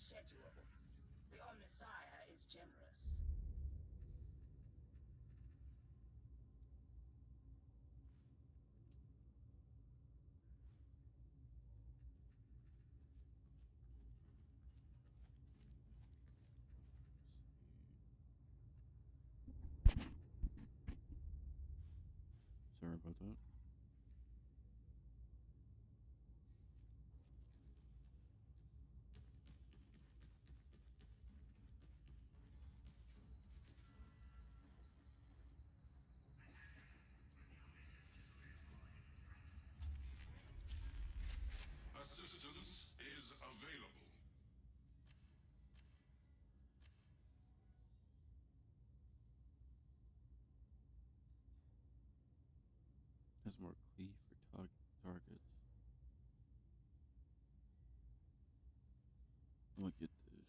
schedule. The Omnissiah is generous. Sorry about that. Assistance is available. Has more cleave for targets. I'm gonna get this.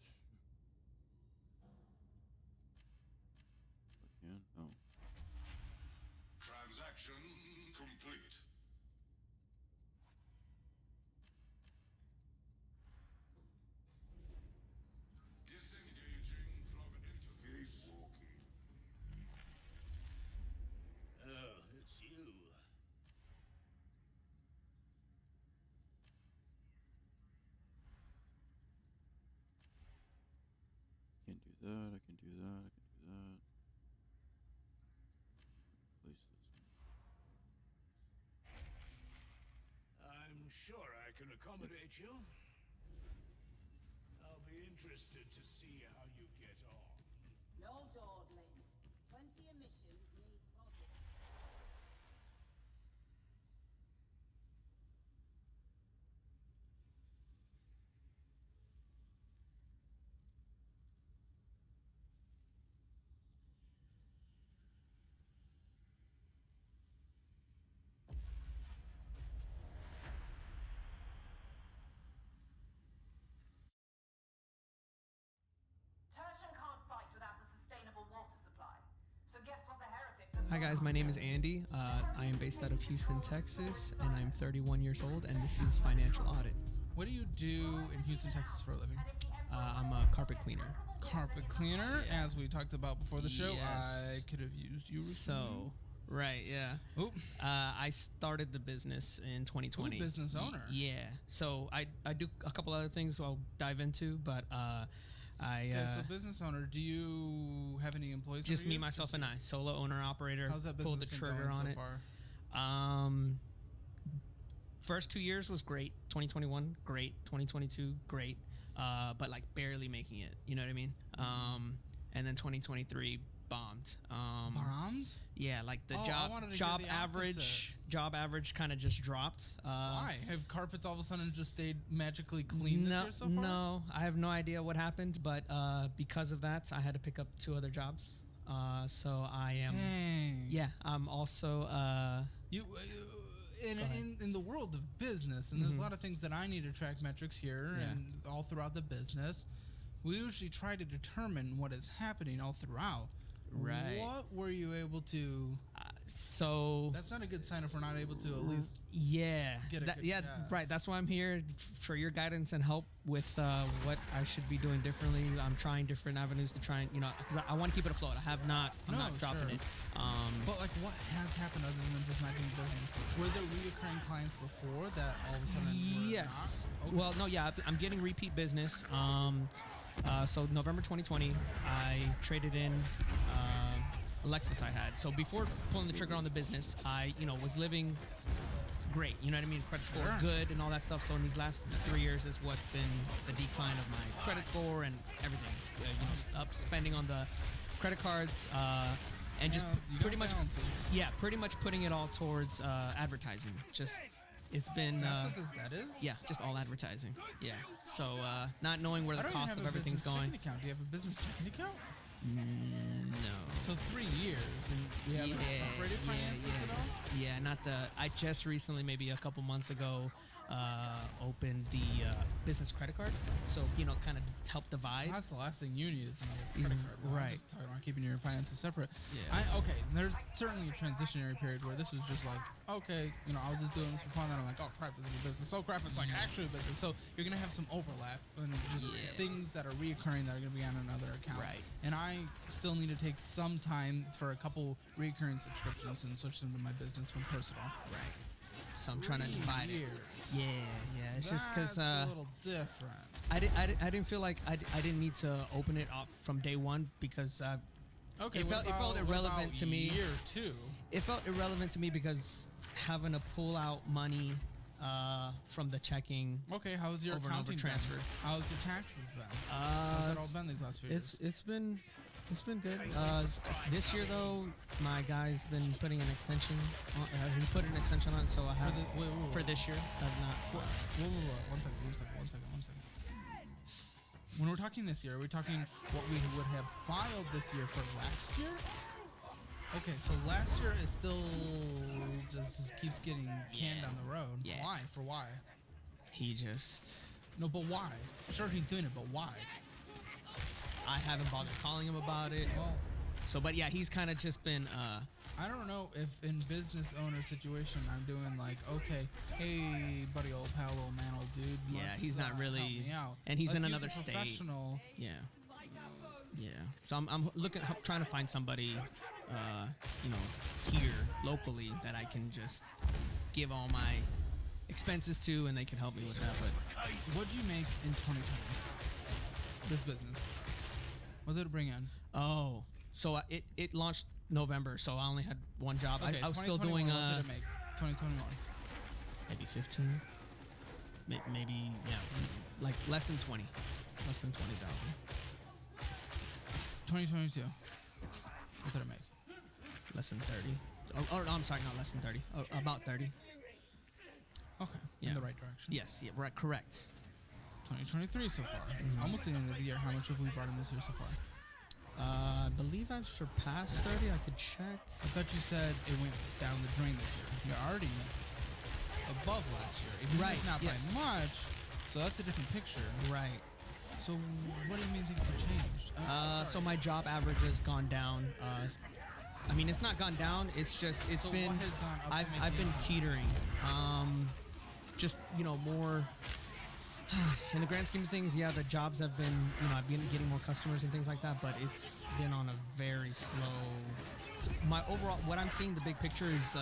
I can? No. Transaction complete. Disengaging from interface. Oh, it's you. Can't do that. I can do that. I can do that. Place this one. I'm sure I can accommodate you. I'll be interested to see how you get on. No dawdling. Plenty of missions need bodies. Tertian can't fight without a sustainable water supply. So guess what the heretics are... Hi guys, my name is Andy. I am based out of Houston, Texas, and I'm 31 years old, and this is Financial Audit. What do you do in Houston, Texas for a living? I'm a carpet cleaner. Carpet cleaner, as we talked about before the show. Yes. I could have used you. So, right, yeah. Oop. I started the business in 2020. Ooh, business owner. Yeah. So I do a couple other things I'll dive into, but Okay, so business owner, do you have any employees? just under me, you? myself, and I. Solo owner operator. How's that business Pulled the been trigger going on so it. far? First 2 years was great. 2021, great. 2022, great. But like barely making it. You know what I mean? And then 2023 bombed. Bombed? Yeah, like the Oh, I wanted to hear job the average kind of just dropped. Why? Have carpets all of a sudden just stayed magically clean this year so far? No, I have no idea what happened, but because of that, I had to pick up 2 other jobs. So I am. Dang. Yeah, I'm also. In the world of business, and there's a lot of things that I need to track metrics here and all throughout the business. We usually try to determine what is happening all throughout. Right. What were you able to? So That's not a good sign if we're not able to at least. yeah, Get a good guess. right. That's why I'm here for your guidance and help with what I should be doing differently. I'm trying different avenues to try and because I want to keep it afloat. I'm not dropping it. But like, what has happened other than just not doing business? Were there reoccurring clients before that all of a sudden? Yes. Were not? Okay. Well, no, yeah, I'm getting repeat business. So November 2020, I traded in a Lexus I had. So before pulling the trigger on the business, I, was living great. You know what I mean? Credit score good and all that stuff. So in these last 3 years is what's been the decline of my credit score and everything. Up spending on the credit cards and just pretty much, pretty much putting it all towards advertising. Just. It's been That's what that is? Yeah, just all advertising. Yeah. So not knowing where the cost of everything's going. Account. Do you have a business checking account? No. So 3 years, and you haven't separated finances at all? Yeah, not the. I just recently, maybe a couple months ago, opened the business credit card. So, kind of help divide. That's the last thing you need is a credit card. No, I'm right. just talking about keeping your finances separate. Yeah. Okay, there's certainly a transitionary period where this was just like, okay, I was just doing this for fun, and I'm like, oh crap, this is a business. Oh crap, it's like actually a business. So you're gonna have some overlap and just things that are reoccurring that are gonna be on another account. Right. And I still need to take some time for a couple recurring subscriptions and switch them to my business from personal. Right. So I'm trying to divide it. Years. Yeah. It's just because That's a little different. I didn't feel like I didn't need to open it off from day one because Okay, it felt irrelevant to me. Year two. It felt irrelevant to me because having to pull out money from the checking. Okay, how's your Over and over accounting transfer. been? How's your taxes been? How's that all been these last few years? It's been good. This year though, my guy's been putting an extension. He put an extension on, so I have for this year. I've not. Whoa. One second. When we're talking this year, are we talking what we would have filed this year for last year? Okay, so last year is still just keeps getting canned down the road. Yeah. Why? For why? He just. No, but why? Sure, he's doing it, but why? I haven't bothered calling him about it. Well, So, but yeah, he's kind of just been. I don't know if in business owner situation I'm doing like, okay, hey buddy, old pal, old man, old dude. Yeah, let's, he's not help really, me out. and he's Let's in use another a state. professional. Yeah. So I'm trying to find somebody, here locally that I can just give all my expenses to, and they can help me with that. But What'd you make in 2020? This business. What did it bring in? oh, so it launched November, so I only had one job. Okay, I was still doing 2021, what did it make? 2021. maybe 15, maybe like less than 20,000. 2022. What did it make? Less than 30. Or I'm sorry, not less than 30. About 30. Okay, Yeah. in the right direction. Yes, yeah, right, correct. 2023 so far. Mm-hmm. Almost the end of the year. How much have we brought in this year so far? I believe I've surpassed 30. I could check. I thought you said it went down the drain this year. You're already above last year. Even Right, if not yes. by much. So that's a different picture. Right. So what do you mean things have changed? So my job average has gone down. I mean, it's not gone down. It's just it's So been. what has gone up to make I've it been up? teetering. Just more. In the grand scheme of things, yeah, the jobs have been. I've been getting more customers and things like that, but it's been on a very slow. So my overall, what I'm seeing, the big picture is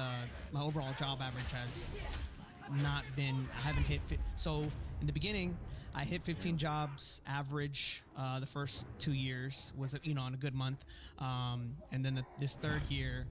my overall job average has not been. I haven't hit. So in the beginning, I hit 15 jobs average. The first 2 years was on a good month, and then this third year,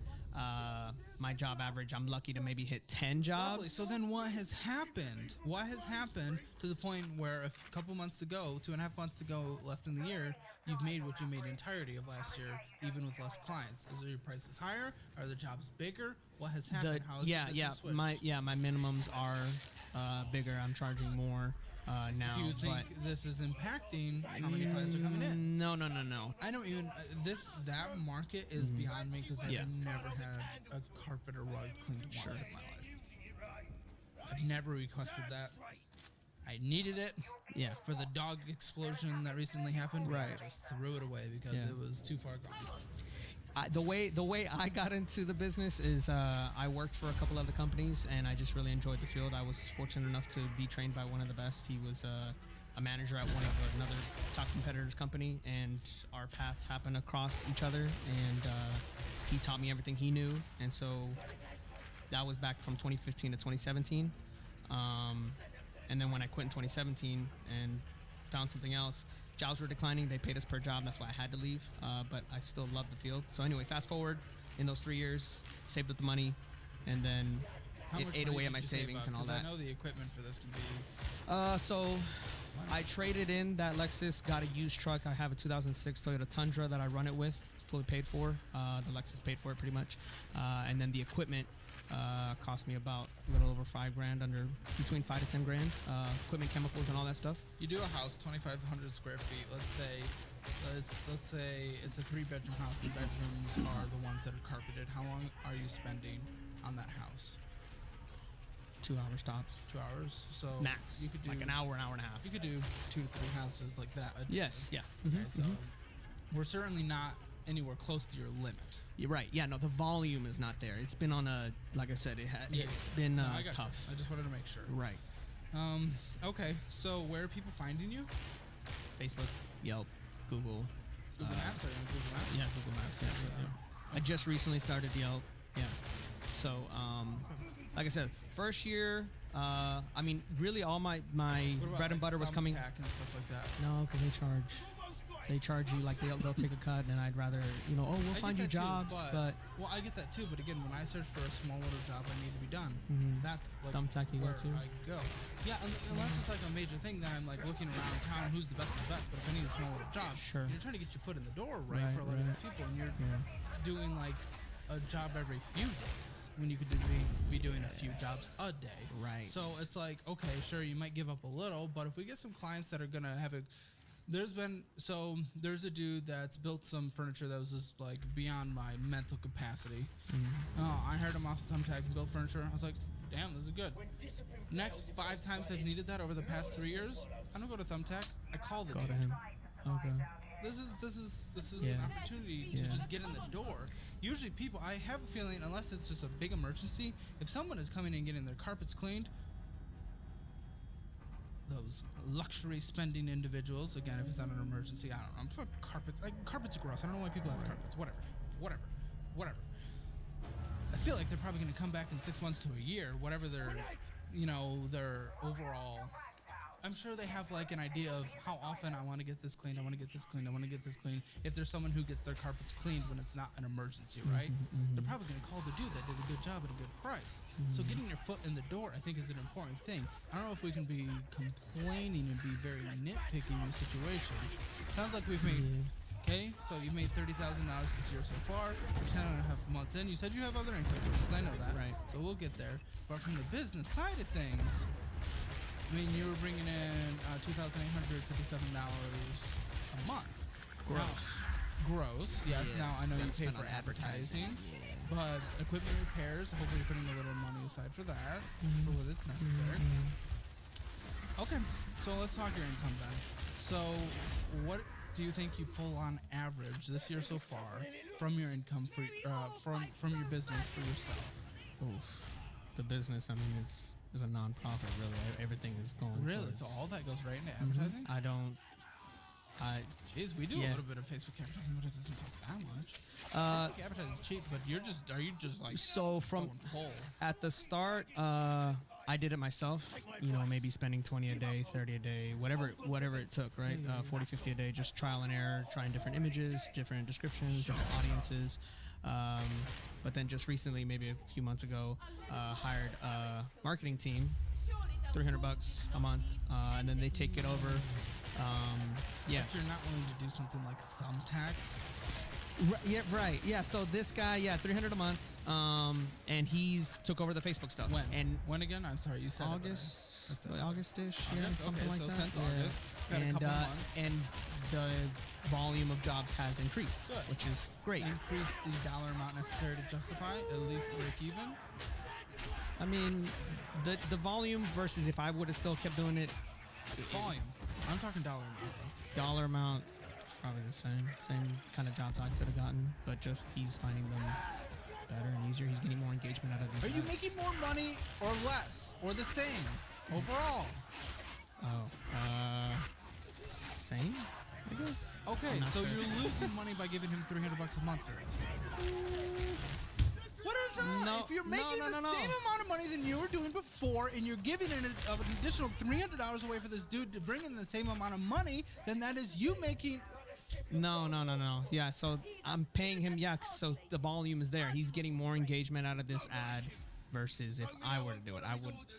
my job average, I'm lucky to maybe hit 10 jobs. Lovely. So then what has happened? What has happened to the point where a couple months to go, 2.5 months to go left in the year, you've made what you made the entirety of last year, even with less clients? Is your prices higher? Are the jobs bigger? What has happened? How has the business switched? My minimums are bigger. I'm charging more now. Do you think but this is impacting how many clients are coming in? No. I don't even that market is beyond me because I've Yeah. never had a carpet or rug cleaned once in my life. I've never requested that. I needed it Yeah. for the dog explosion that recently happened. but I Right. just threw it away because Yeah. it was too far gone. The way I got into the business is I worked for a couple other companies and I just really enjoyed the field. I was fortunate enough to be trained by one of the best. He was a manager at another top competitor's company, and our paths happened across each other. And he taught me everything he knew, and so that was back from 2015 to 2017. And then when I quit in 2017 and found something else, jobs were declining. They paid us per job. That's why I had to leave. But I still love the field. So anyway, fast forward in those 3 years, saved up the money, and then How it much ate money away did at my you save savings up? and all 'Cause that. I know the equipment for this can be. So I traded in that Lexus, got a used truck. I have a 2006 Toyota Tundra that I run it with, fully paid for. The Lexus paid for it pretty much. And then the equipment cost me about a little over $5,000, between 5 to 10 grand. Equipment, chemicals, and all that stuff. You do a house 2,500 square feet. Let's say it's a 3-bedroom house. The bedrooms are the ones that are carpeted. How long are you spending on that house? 2 hours tops. 2 hours. So Max. You could do like an hour and a half. You could do 2 to 3 houses like that. A day. Yes. Yeah. Okay, Mhm, so mhm. we're certainly not anywhere close to your limit. You're right. Yeah. No, the volume is not there. It's been on a, like I said, Yeah. it's been No, I got tough. you. I just wanted to make sure. Right. Okay. So where are people finding you? Facebook, Yelp, Google. Google Maps or Google Maps? Yeah, Google Maps. Yeah, I just recently started Yelp. Yeah. So, like I said, first year. I mean, really, all my What about, bread and like, butter was coming. Thumbtack and stuff like that. No, because they charge you like they'll take a cut, and I'd rather we'll I find get you that too, jobs, but well, I get that too. But again, when I search for a small little job I need to be done, Mhm. that's like Thumbtack you go where to? I go. Yeah, unless it's like a major thing, then I'm like looking around town, who's the best of the best. But if I need a small little job, Sure. you're trying to get your foot in the door, right, Right, for a lot of right. these people, and you're Yeah. doing like a job every few days when you could be doing a few jobs a day. Right. So it's like, okay, sure, you might give up a little, but if we get some clients that are gonna have there's a dude that's built some furniture that was just like beyond my mental capacity. I hired him off Thumbtack and built furniture. I was like, damn, this is good. Next 5 times I've needed that over the past 3 years, I don't go to Thumbtack. I call the Go dude. to him. Okay. This is Yeah. an opportunity to Yeah. just get in the door. Usually people, I have a feeling, unless it's just a big emergency, if someone is coming in and getting their carpets cleaned, those luxury spending individuals, again, if it's not an emergency, I don't know. I'm fuck carpets. Carpets are gross. I don't know why people have carpets. Whatever. I feel like they're probably going to come back in 6 months to a year, whatever their overall. I'm sure they have like an idea of how often I want to get this cleaned. If there's someone who gets their carpets cleaned when it's not an emergency, right? They're probably going to call the dude that did a good job at a good price. So getting your foot in the door, I think, is an important thing. I don't know if we can be complaining and be very nitpicky in your situation. Sounds like we've made. Okay, so you made $30,000 this year so far. You're 10.5 months in. You said you have other income sources. I know that. Right. So we'll get there. But from the business side of things, I mean, you were bringing in $2,857 a month. Gross. Yes. Yeah. Now I know Gotta you pay spend for on advertising, Yeah. but equipment repairs. Hopefully, you're putting a little money aside for that, for what is necessary. Okay, so let's talk your income then. So, what do you think you pull on average this year so far from your income for from your business for yourself? Oof. The business, I mean, is a non-profit. Really, everything is going. Really? towards- So all that goes right into advertising? I don't. Jeez, we do a Yeah. little bit of Facebook advertising, but it doesn't cost that much. Facebook advertising is cheap, but are you just like So from going full? at the start, I did it myself. Maybe spending 20 a day, 30 a day, whatever it took, right? 40, 50 a day, just trial and error, trying different images, different descriptions, different audiences. But then just recently, maybe a few months ago, hired a marketing team, $300 a month, and then they take it over. Yeah. But you're not willing to do something like Thumbtack? Yeah, right. Yeah, so this guy, $300 a month, and he's took over the Facebook stuff. When again? I'm sorry, you said August, it, but August-ish, yeah, August? something Okay, like so that. since Yeah. August, got a and couple months. and the volume of jobs has increased, Good. which is great. Increase the dollar amount necessary to justify at least break even. I mean, the volume versus if I would have still kept doing it, Volume. I'm talking dollar amount. Though. dollar amount probably the same kind of jobs I could have gotten, but just he's finding them better and easier. He's getting more engagement out of these. Are you ads. making more money or less or the same overall? Same, I guess. Okay, I'm not so sure. you're losing money by giving him $300 a month for this. What is up? No, If you're no, making no, the no, same no. amount of money than you were doing before, and you're giving an additional $300 away for this dude to bring in the same amount of money, then that is you making. No. Yeah, so I'm paying him. Yeah, so the volume is there. He's getting more engagement out of this ad versus if I were to do it,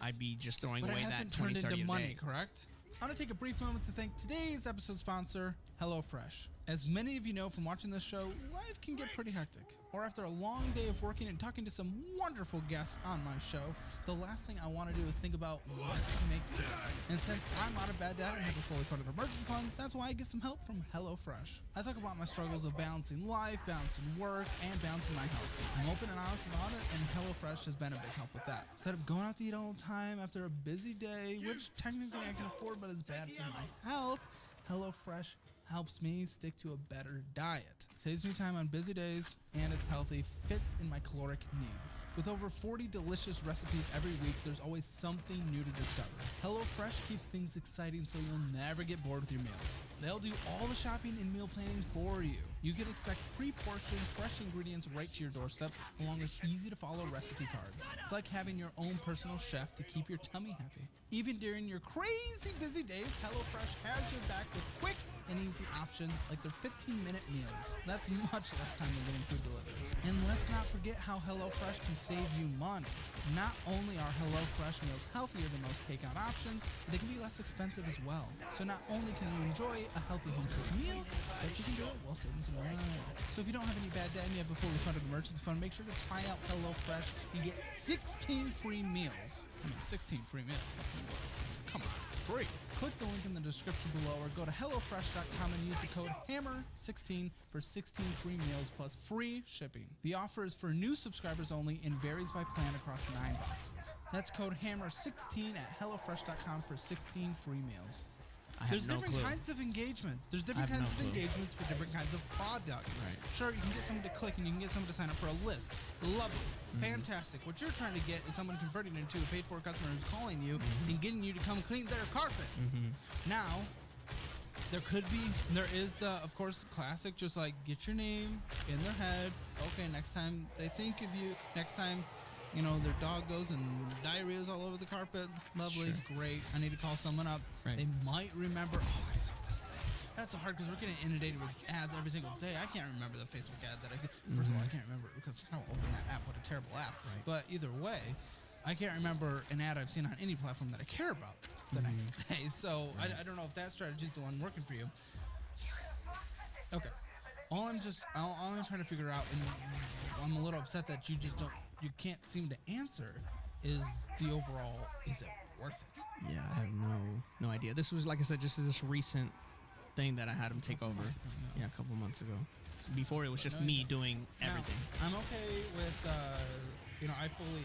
I'd be just throwing But it away that hasn't 20, turned 30 into a money, day. correct? I'm gonna take a brief moment to thank today's episode sponsor, HelloFresh. As many of you know from watching this show, life can get pretty hectic. Or after a long day of working and talking to some wonderful guests on my show, the last thing I want to do is think about what to make food. And since I'm out of bad dad and have a fully funded emergency fund, that's why I get some help from HelloFresh. I talk about my struggles of balancing life, balancing work, and balancing my health. I'm open and honest about it, and HelloFresh has been a big help with that. Instead of going out to eat all the time after a busy day, which technically I can afford but is bad for my health, HelloFresh helps me stick to a better diet. Saves me time on busy days, and it's healthy, fits in my caloric needs. With over 40 delicious recipes every week, there's always something new to discover. HelloFresh keeps things exciting so you'll never get bored with your meals. They'll do all the shopping and meal planning for you. You can expect pre-portioned, fresh ingredients right to your doorstep, along with easy-to-follow recipe cards. It's like having your own personal chef to keep your tummy happy. Even during your crazy busy days, HelloFresh has your back with quick and easy options like their 15-minute meals. That's much less time than getting food delivered. And let's not forget how HelloFresh can save you money. Not only are HelloFresh meals healthier than most takeout options, but they can be less expensive as well. So not only can you enjoy a healthy home-cooked meal, but you can do it while saving some money. So if you don't have any bad debt and you have a fully funded emergency fund, make sure to try out HelloFresh and get 16 free meals. I mean, 16 free meals. Come on, it's free. Click the link in the description below or go to HelloFresh.com and use the code HAMMER16 for 16 free meals plus free shipping. The offer is for new subscribers only and varies by plan across 9 boxes. That's code HAMMER16 at HelloFresh.com for 16 free meals. There's different kinds of engagements. There's different kinds of engagements for different kinds of products. Right. Sure, you can get someone to click and you can get someone to sign up for a list. Lovely. Fantastic. What you're trying to get is someone converting into a paid for customer who's calling you and getting you to come clean their carpet. Now, there is the, of course, classic, just like get your name in their head. Okay, next time they think of you, next time, you know, their dog goes and diarrhea is all over the carpet. Lovely, great. I need to call someone up. Right. They might remember, oh, I saw this thing. That's so hard because we're getting inundated with ads every single day. I can't remember the Facebook ad that I see. First of all, I can't remember it because how open that app. What a terrible app. Right. But either way, I can't remember an ad I've seen on any platform that I care about the next day. So I don't know if that strategy is the one working for you. Okay. All I'm trying to figure out, and I'm a little upset that you can't seem to answer, is the overall, is it worth it? Yeah, I have no idea. This was, like I said, just this recent thing that I had him take over. Yeah, a couple months ago. So before it was just me doing everything. Now, I'm okay with, I fully,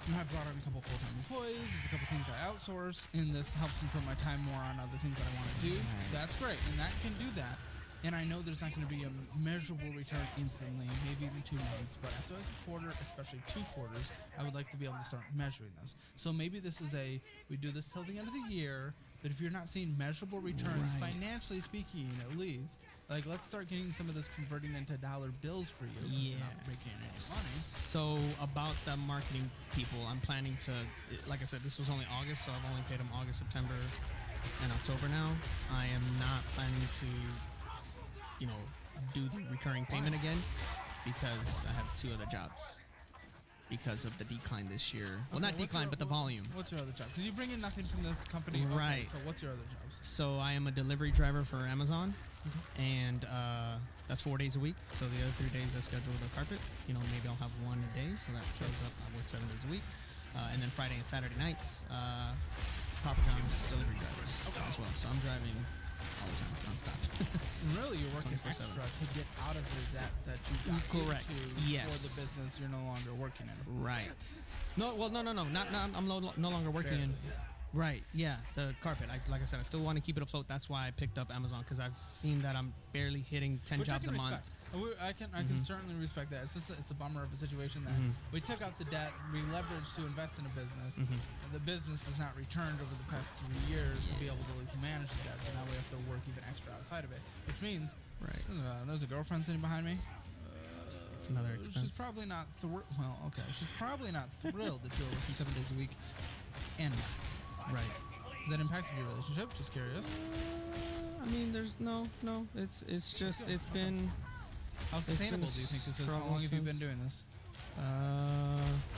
I brought on a couple full-time employees. There's a couple things I outsource, and this helps me put my time more on other things that I want to do. Nice. That's great, and that can do that. And I know there's not going to be a measurable return instantly, maybe even 2 months, but after like a quarter, especially 2 quarters, I would like to be able to start measuring this. So maybe this is we do this till the end of the year, but if you're not seeing measurable returns, financially speaking at least, like let's start getting some of this converting into dollar bills for you. You're not making any money. So about the marketing people, I'm planning to, like I said, this was only August, so I've only paid them August, September, and October now. I am not planning to do the recurring payment again because I have 2 other jobs because of the decline this year. Well, not decline, but the volume. What's your other job? Because you bring in nothing from this company. Right. Okay, so what's your other jobs? So I am a delivery driver for Amazon, and that's 4 days a week. So the other 3 days I schedule the carpet. Maybe I'll have 1 a day, so that shows up. I work 7 days a week. And then Friday and Saturday nights, Papa John's delivery drivers as well. So I'm driving all the time, nonstop. Really, you're working 24/7. extra to get out of the debt that you got Correct. into Yes. for the business you're no longer working in. Right. No. Not. I'm no longer working in. Right. Yeah. The carpet. Like I said, I still want to keep it afloat. That's why I picked up Amazon, because I've seen that I'm barely hitting 10 Which jobs I a can month. respect. I can certainly respect that. It's a bummer of a situation that we took out the debt, we leveraged to invest in a business, and the business has not returned over the past 3 years to be able to at least manage the debt. So now we have to work even extra outside of it, which means there's a girlfriend sitting behind me. It's another expense. She's probably not She's probably not thrilled that you're working 7 days a week and nights. Right. Has that impacted your relationship? Just curious. I mean, there's no. It's just it's been. How sustainable do you think this is? How long have you been doing this?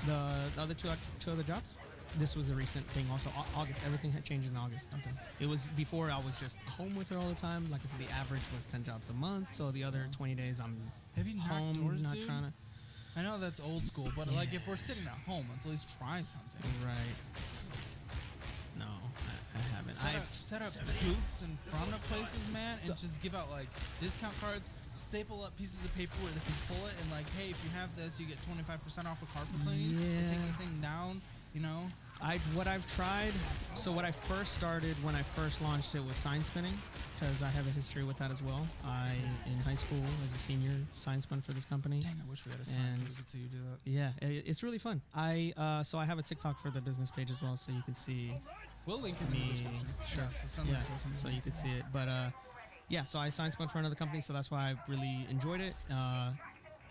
The other two other jobs. this was a recent thing. Also, August. Everything had changed in August. Okay. It was before I was just home with her all the time. Like I said, the average was 10 jobs a month. So the other 20 days I'm Have you knocked home, doors, not dude? trying to. I know that's old school, but like if we're sitting at home, let's at least try something. Right. No, I haven't. Set up booths in front of places, man, and just give out like discount cards. Staple up pieces of paper where they can pull it, and like, hey, if you have this, you get 25% off of carpet cleaning. Yeah. Take anything down, you know. What I've tried. So what I first started when I first launched it was sign spinning, because I have a history with that as well. I in high school as a senior sign spun for this company. Dang, I wish we had a sign so we could see you do that. Yeah, it's really fun. So I have a TikTok for the business page as well, so you can see. We'll link it in the Me, description. sure. Yeah, so send Yeah, that to us and so we'll you can link see it. But yeah, so I sign spun for another company, so that's why I really enjoyed it.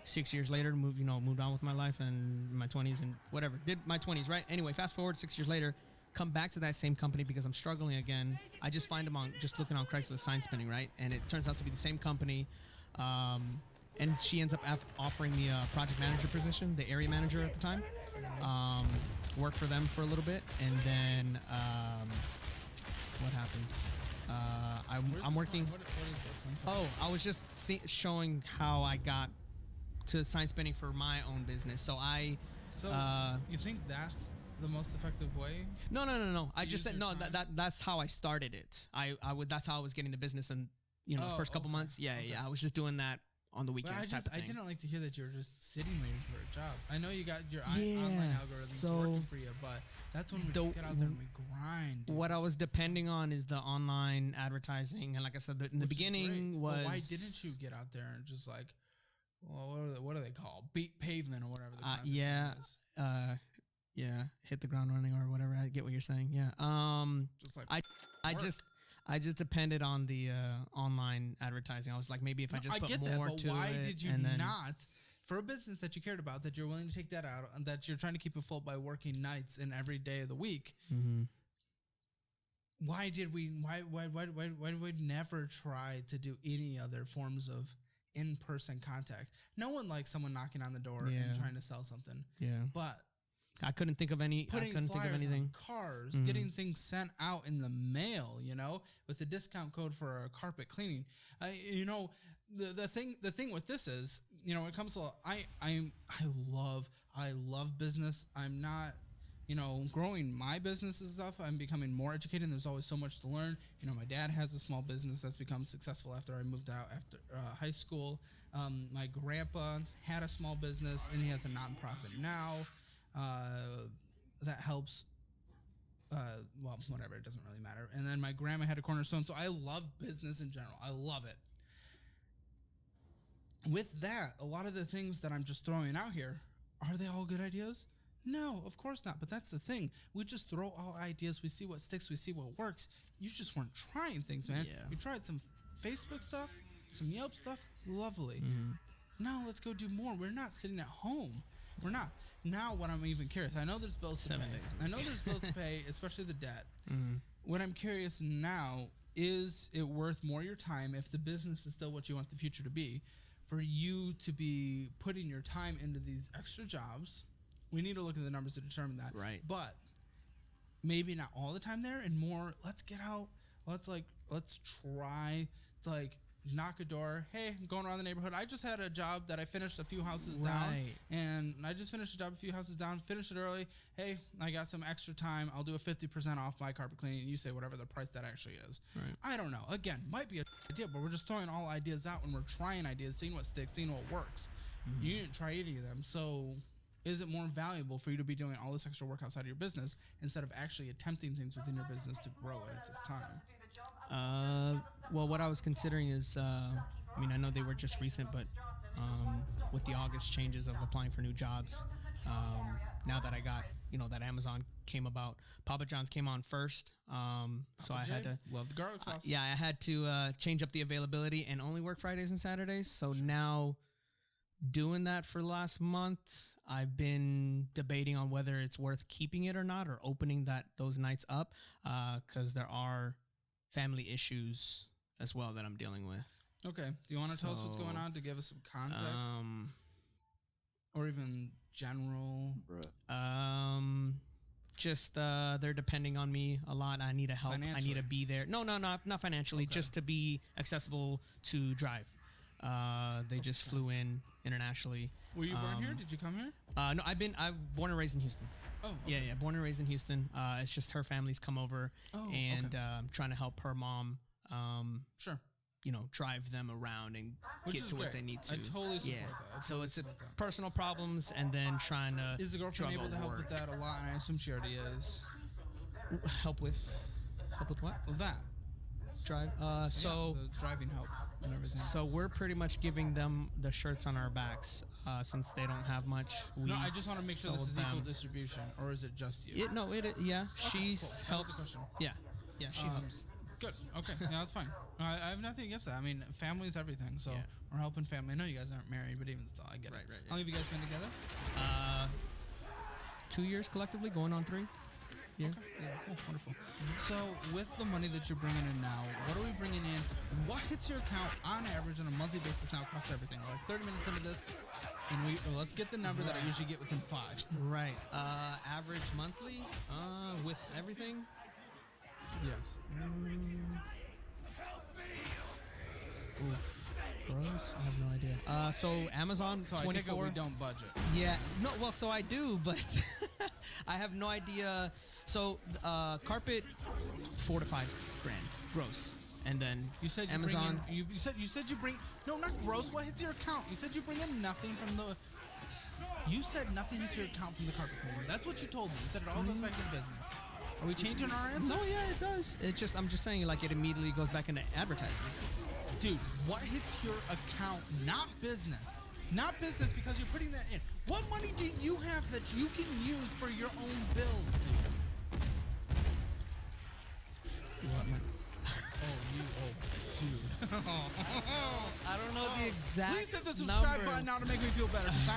6 years later, moved on with my life and my 20s and whatever. Did my 20s, right? Anyway, fast forward 6 years later, come back to that same company because I'm struggling again. I just find them on just looking on Craigslist sign spinning, right? And it turns out to be the same company. And she ends up offering me a project manager position, the area manager at the time. Worked for them for a little bit, and then what happens? I'm working. What is this? I'm sorry. Oh, I was just showing how I got to sign spinning for my own business. So you think that's the most effective way? No. I just use said your no. time? That's how I started it. That's how I was getting the business, and the first couple okay. months. Yeah. I was just doing that on the weekends. I didn't like to hear that you were just sitting waiting for a job. I know you got your online Yeah, algorithms so working for you, but that's when we just get out there and we grind. Dude. What I was depending on is the online advertising, and like I said, in the Which is beginning great. was. But why didn't you get out there and just like, well, what are they called? Beat pavement or whatever the classic yeah, saying is. Yeah, hit the ground running or whatever. I get what you're saying. Yeah. Just like I just depended on the online advertising. I was like, maybe if I just put more but to why it, did you and then not, for a business that you cared about, that you're willing to take that out, and that you're trying to keep afloat by working nights and every day of the week? Mm-hmm. Why did we never try to do any other forms of in-person contact? No one likes someone knocking on the door and trying to sell something. Yeah. But I couldn't think of any. I putting couldn't think of flyers anything. on cars, getting things sent out in the mail, with a discount code for carpet cleaning. The thing with this is, when it comes to I love business. I'm not, growing my business and stuff. I'm becoming more educated. And there's always so much to learn. My dad has a small business that's become successful after I moved out after high school. My grandpa had a small business and he has a nonprofit now. That helps. Well, whatever, it doesn't really matter. And then my grandma had a Cornerstone, so I love business in general. I love it. With that, a lot of the things that I'm just throwing out here, are they all good ideas? No, of course not. But that's the thing. We just throw all ideas. We see what sticks. We see what works. You just weren't trying things, man. Yeah. You tried some Facebook stuff, some Yelp stuff. Lovely. Mm-hmm. Now let's go do more. We're not sitting at home. We're not. Now what I'm even curious, I know there's bills to 7 pay. days a I know there's bills to pay, especially the debt. Mm-hmm. What I'm curious now, is it worth more your time if the business is still what you want the future to be, for you to be putting your time into these extra jobs? We need to look at the numbers to determine that. Right. But maybe not all the time there, and more, let's get out. Let's try to knock a door. Hey, I'm going around the neighborhood. I just had a job that I finished a few houses down, and I just finished a job a few houses down, finished it early. Hey, I got some extra time. I'll do a 50% off my carpet cleaning, and you say whatever the price that actually is. Right. I don't know. Again, might be a idea, but we're just throwing all ideas out, and we're trying ideas, seeing what sticks, seeing what works. Mm-hmm. You didn't try any of them, so is it more valuable for you to be doing all this extra work outside of your business instead of actually attempting things within your business to grow it at this time? Well, what I was considering is, I know they were just recent, but with the August changes of applying for new jobs, now that I got, that Amazon came about, Papa John's came on first. So I had to love the garlic sauce. I had to change up the availability and only work Fridays and Saturdays. So now, doing that for the last month, I've been debating on whether it's worth keeping it or not, or opening those nights up, because there are family issues as well that I'm dealing with. Okay. Do you want to tell us what's going on, to give us some context? Um, or even general? Bruh. just they're depending on me a lot. I need to help. I need Financially? to be there. No, not financially. Just to be accessible to drive. They just flew in internationally. Were you born here? Did you come here? No, I'm born and raised in Houston. Oh, Yeah, born and raised in Houston. It's just her family's come over, Oh, and okay. trying to help her mom. Sure. Drive them around and Which get is to what great. they need to. I totally support yeah. that. I So totally it's support that. personal problems, and then trying to Is the girlfriend juggle able to help with work. that a lot? And I assume she already is. Help with what? Well, that. Drive. So the driving help and everything. So we're pretty much giving them the shirts on our backs since they don't have much. We No, I just want to make sure this is sold equal them- distribution, or is it just you? Yeah, she cool. That was the helps. question. Yeah, she helps. Good. Okay. Yeah, that's fine. I have nothing against that. I mean, family is everything. So Yeah. we're helping family. I know you guys aren't married, but even still, I get Right, it. right, How long have you guys been together? 2 years collectively, going on 3. Yeah. Yeah, cool, wonderful. So, with the money that you're bringing in now, what are we bringing in? What hits your account on average on a monthly basis now across everything? We're like 30 minutes into this, and let's get the number that I usually get within 5. Right. Average monthly with everything. Yes. Gross. I have no idea. So Amazon So I take it 24. we don't budget. Yeah. No. Well, so I do, but I have no idea. So carpet, 4 to 5 grand gross, and then You said you Amazon. Bring in, you said you bring no, not gross. What hits your account? You said you bring in nothing from the. You said nothing hits your account from the carpet cleaner. That's what you told me. You said it all goes back to the business. Are we changing our answer? No, yeah, it does. It's just I'm just saying like it immediately goes back into advertising. Dude, what hits your account? Not business. Not business because you're putting that in. What money do you have that you can use for your own bills, dude? Dude. I don't know the exact Please hit the subscribe button now to numbers. make me feel better. 'Cause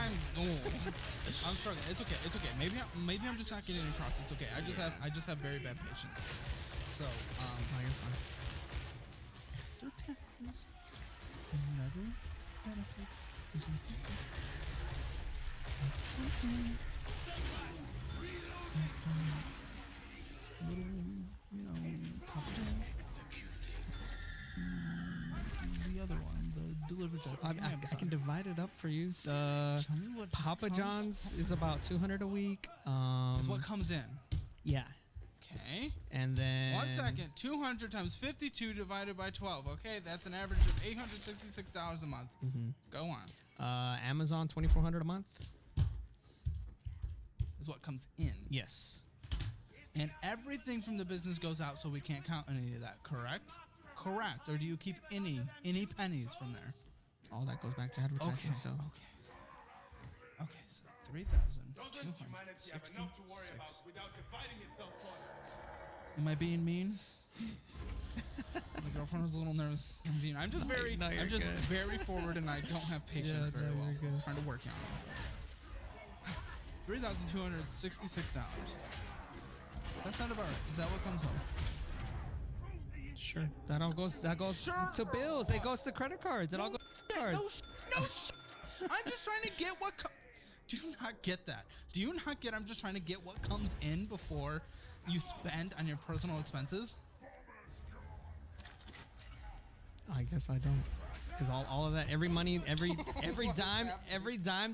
I'm struggling. It's okay. It's okay. Maybe I'm just not getting it across. It's okay. I just have very bad patience. So Oh, you're fine. after taxes, another benefits. The other one, the delivery So driver. I can divide it up for you. Tell me what just Papa comes- John's is about 200 a week. Is what comes in. Yeah, Okay. and then 1 second. 200 times 52 divided by 12. Okay, that's an average of $866 a month. Go on. Amazon 2,400 a month. Is what comes in. Yes. And everything from the business goes out, so we can't count any of that, correct? Correct. Or do you keep any pennies from there? All that goes back to advertising. So Okay, so 3,000. Doesn't humanity have enough to worry about without dividing itself further? Am I being mean? My girlfriend was a little nervous. I'm just very, No, you're I'm just good. very forward, and I don't have patience Yeah, very no, well. you're good. I'm trying to work on it. $3,266. Does that sound about right? Is that what comes home? sure, that goes Sure. to bills. It goes to credit cards. It all goes to cards. I'm just trying to get what. Do you not get that? Do you not get? I'm just trying to get what comes in before you spend on your personal expenses. I guess I don't. Because all of that, every money, every dime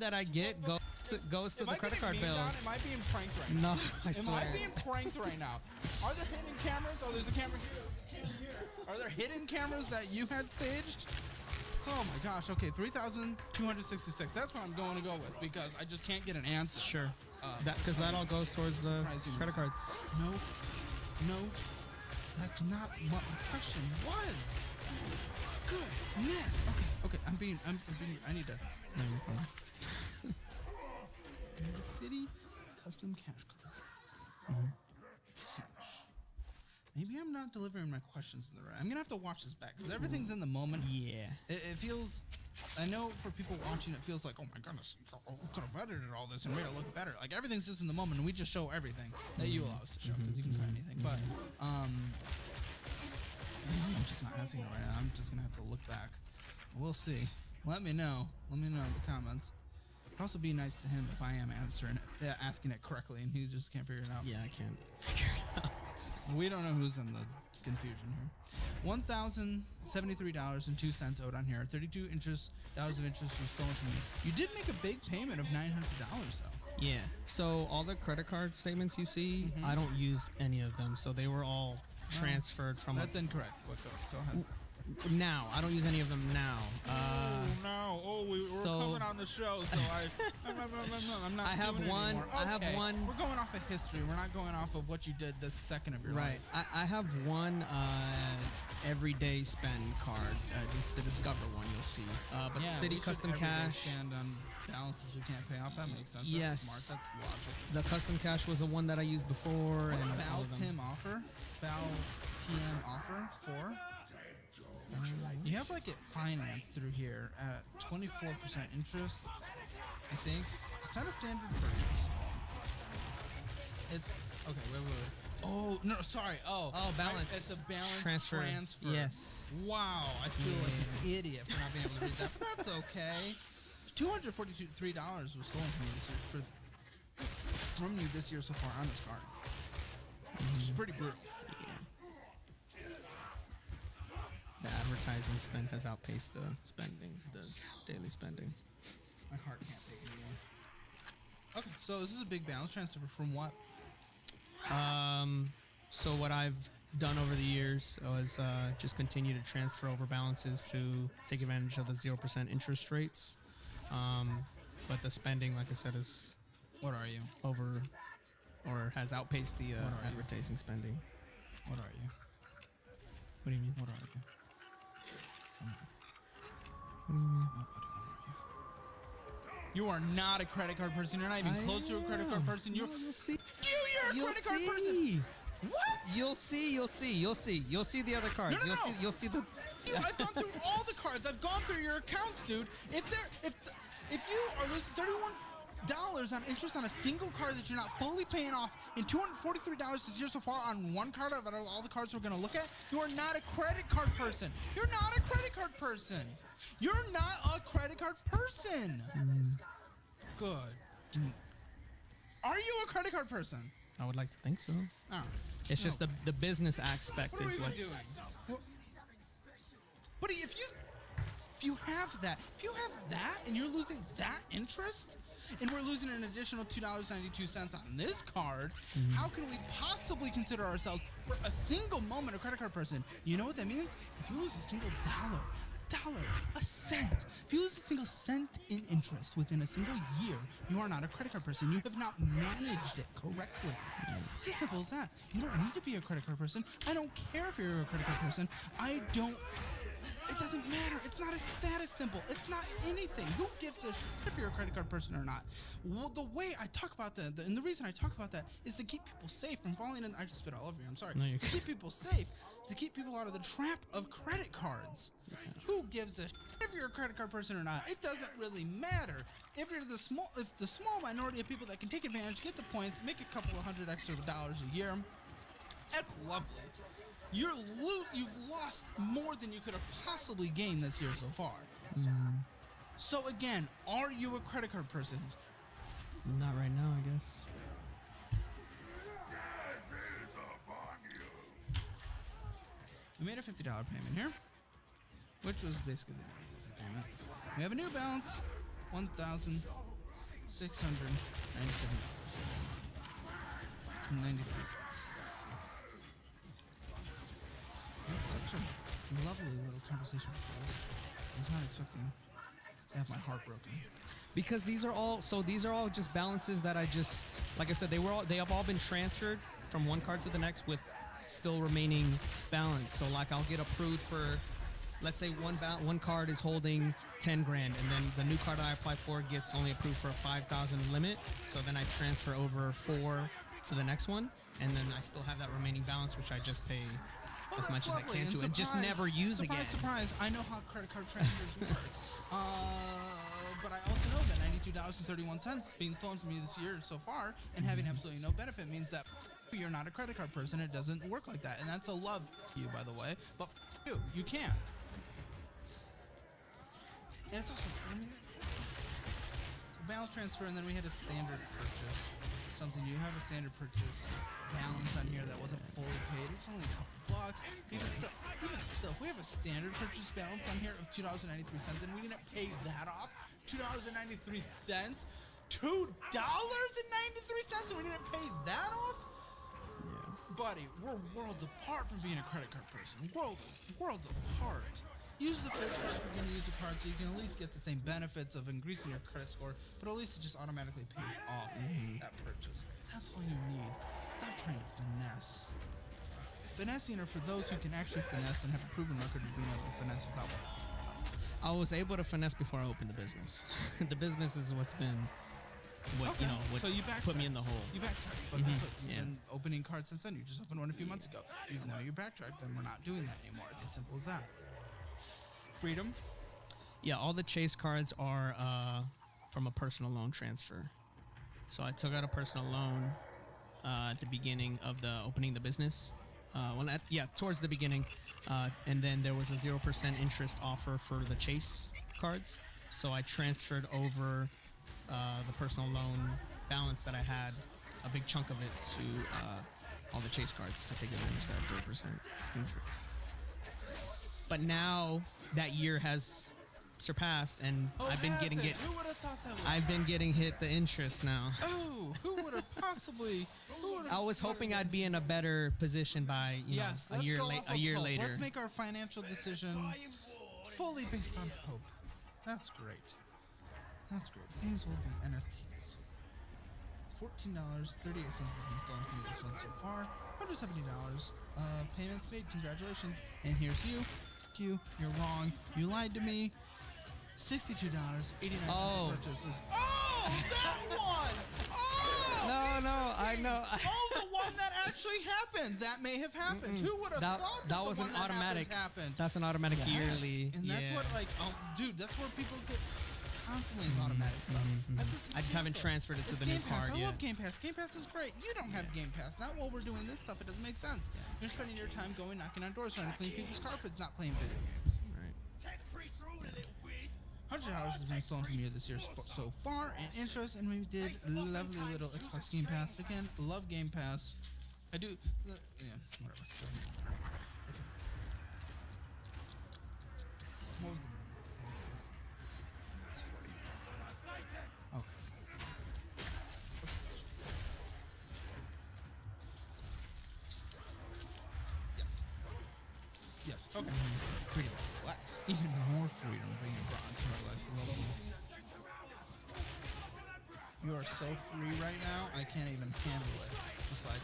that I get goes to the credit card bills. Am I being pranked right now? No, I Am swear. I being pranked right now? Are there hidden cameras? Oh, there's a camera here. Are there hidden cameras that you had staged? Oh my gosh. Okay, 3,266. That's what I'm going to go with because I just can't get an answer. Sure. Because that all goes towards the Surprise you, credit Musa. cards. No, that's not what my question was. Goodness. Okay. I need to. No, you're fine. The city custom cash card. Cash. Maybe I'm not delivering my questions in the right. I'm gonna have to watch this back because everything's in the moment. Yeah. It feels. I know for people watching, it feels like, oh my goodness, we could have edited all this and made it look better. Like everything's just in the moment, and we just show everything that you allow us to show because you can cut anything. But I'm just not asking it right now. I'm just gonna have to look back. We'll see. Let me know. Let me know in the comments. Could also be nice to him if I am asking it correctly, and he just can't figure it out. Yeah, I can't figure it out. We don't know who's in the confusion here. $1,073.02 owed on here. 32 dollars of interest was stolen from you. You did make a big payment of $900 though. Yeah. So all the credit card statements you see, I don't use any of them. So they were all transferred from. That's incorrect. But go ahead. Now I don't use any of them now. No! Oh, we're so- coming on the show, so I'm not. I have doing it one- anymore. I have Okay, one- We're going off of history. We're not going off of what you did this second of your Right. life. I have one everyday spend card, just the Discover one you'll see. But Yeah, City we should Custom everyday Cash. Stand on balances we can't pay off. That makes sense. Yes. That's smart. That's logic. The Custom Cash was the one that I used before. What and did all Val of them. Tim offer? Val TM offer for? You have like it financed through here at 24% interest, I think. Is that a standard purchase? It's okay. Wait. Oh no, sorry. Oh, balance. It's a balance Transfer. transfer. Yes. Wow, I feel like an idiot for not being able to read that, but that's okay. $243 was stolen from you this year from you this year so far on this card, which is pretty brutal. The advertising spend has outpaced the spending, the daily spending. My heart can't take it anymore. Okay, so this is a big balance transfer from what? So what I've done over the years was just continue to transfer over balances to take advantage of the 0% interest rates. But the spending, like I said, is What are you? over or has outpaced the What are you? advertising spending. What are you? What do you mean? What are you? What do you mean? You are not a credit card person. You're not even I close to a credit card am. person. You're No, you'll see. you're a You'll credit card person. see. What? You'll see. You'll see the other cards. No, no, no. You'll see the. I've gone through all the cards. I've gone through your accounts, dude. If you are losing $31 on interest on a single card that you're not fully paying off, and $243 this year so far on one card out of all the cards we're gonna look at, you are not a credit card person. You're not a credit card person. You're not a credit card person. Good. Are you a creded card person? I would like to think so. Oh. It's just Okay. the business aspect What are we is even what's. doing? Well, buddy, if you have that and you're losing that interest, and we're losing an additional $2.92 on this card, how can we possibly consider ourselves for a single moment a credit card person? You know what that means? If you lose a single dollar, a cent, if you lose a single cent in interest within a single year, you are not a credit card person. You have not managed it correctly. It's as simple as that. You don't need to be a credit card person. I don't care if you're a credit card person. It doesn't matter. It's not a status symbol. It's not anything. Who gives a shit if you're a credit card person or not? Well, the way I talk about that, and the reason I talk about that is to keep people safe from falling in. I just spit all over you. I'm sorry. No, you're To keep people safe, to keep people out of the trap of credit cards. Who gives a shit if you're a credit card person or not? It doesn't really matter. If the small minority of people that can take advantage, get the points, make a couple of $100 extra a year, that's lovely. You've lost more than you could have possibly gained this year so far. So again, are you a credit card person? Not right now, I guess. We made a $50 payment here, which was basically the beginning of the payment. We have a new balance, $1,697.93. Such a lovely little conversation with us. I was not expecting to have my heart broken. Because these are all just balances that I just, like I said, they have all been transferred from one card to the next with still remaining balance. So like I'll get approved for, let's say one card is holding 10 grand, and then the new card I apply for gets only approved for a 5,000 limit. So then I transfer over 4 to the next one, and then I still have that remaining balance, which I just pay as much as I can to, and just never use again. Surprise! I know how credit card transfers work. But I also know that $92.31 being stolen from you this year so far and having absolutely no benefit means that you're not a credit card person. It doesn't work like that, and that's a love you, by the way. But you can't. And it's also, I mean, it's a balance transfer, and then we had a standard purchase. Something you have a standard purchase balance on here that wasn't fully paid. It's only a couple bucks. Even still, if we have a standard purchase balance on here of $2.93, and we didn't pay that off, $2.93, $2.93, and we didn't pay that off. Buddy, we're worlds apart from being a credit card person. Worlds apart. Use the Fizz card if you're going to use a card so you can at least get the same benefits of increasing your credit score, but at least it just automatically pays off that purchase. That's all you need. Stop trying to finesse. Finessing are for those who can actually finesse and have a proven record of being able to finesse without one. I was able to finesse before I opened the business. The business is what's been, what So you put me in the hole. You backtrack, but guess what? You've been opening cards since then. You just opened one a few months ago. If now you backtrack, then we're not doing that anymore. It's as simple as that. Freedom. Yeah, all the chase cards are from a personal loan transfer. So I took out a personal loan at the beginning of the opening the business. Towards the beginning, and then there was a 0% interest offer for the chase cards. So I transferred over the personal loan balance that I had, a big chunk of it, to all the chase cards to take advantage of that 0% interest. But now that year has surpassed, and I've been getting it. Who would have thought that? I've been getting hit the interest now. Oh, who would have possibly? I was hoping I'd be in a better position by a year later. Let's make our financial decisions fully based on hope. That's great. That's great. These will be NFTs. $14.38 has been stolen from this one so far. $170. Payments made. Congratulations. And here's you. You're wrong. You lied to me. $62.89 purchases. Oh, that one! Oh! No, I know. The one that actually happened. That may have happened. Who would have thought that was an automatic? Happened? That's an automatic yearly. And that's what, dude, that's where people get constantly is automatic stuff. I just haven't transferred it to the new card yet. I love yet. Game Pass. Game Pass is great. You don't have Game Pass. Not while we're doing this stuff. It doesn't make sense. You're spending your time going knocking on doors, trying to clean people's carpets, not playing video games. Right. $100 has been stolen from you this year so far in interest, and we did lovely little Xbox Game Pass. Again, love Game Pass. I do. Yeah, whatever. Doesn't matter. Okay. What was the Yes. Okay. Freedom. Relax. Even more freedom being brought into our life. You are so free right now. I can't even handle it. Just like,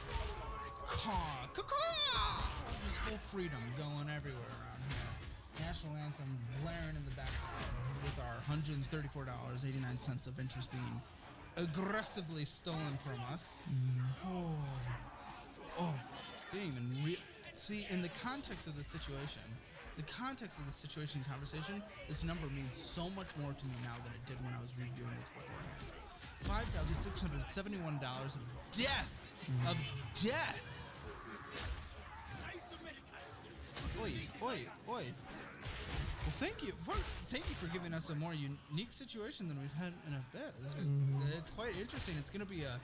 just full freedom going everywhere around here. National anthem blaring in the background with our $134.89 of interest being aggressively stolen from us. Didn't even see, in the context of this situation, conversation, this number means so much more to me now than it did when I was reviewing this beforehand. $5,671 of death! Of death! Oi. Well, thank you for giving us a more unique situation than we've had in a bit. It's quite interesting. It's going to be a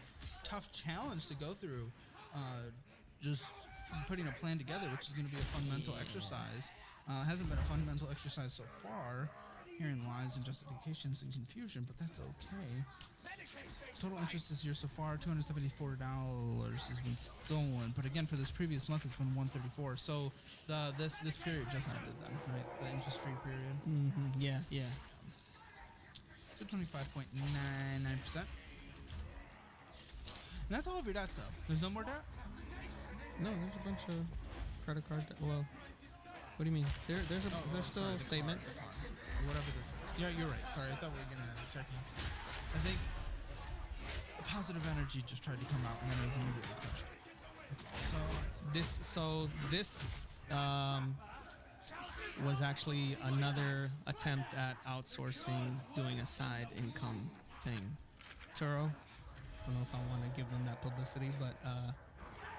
tough challenge to go through. Just putting a plan together, which is going to be a fun mental exercise. Hasn't been a fun mental exercise so far, hearing lies and justifications and confusion, but that's okay. Total interest this year so far, $274 has been stolen, but again, for this previous month, it's been $134. So this period just ended then, right? The interest-free period. Yeah. So 25.99%. And that's all of your debt stuff. There's no more debt? No, there's a bunch of credit card debt. Well, what do you mean? There's still statements. Whatever this is. Yeah, you're right. Sorry, I thought we were gonna check in. I think the positive energy just tried to come out, and then it was immediately crushed. Okay, this was actually another attempt at outsourcing, doing a side income thing. Turo, I don't know if I want to give them that publicity, but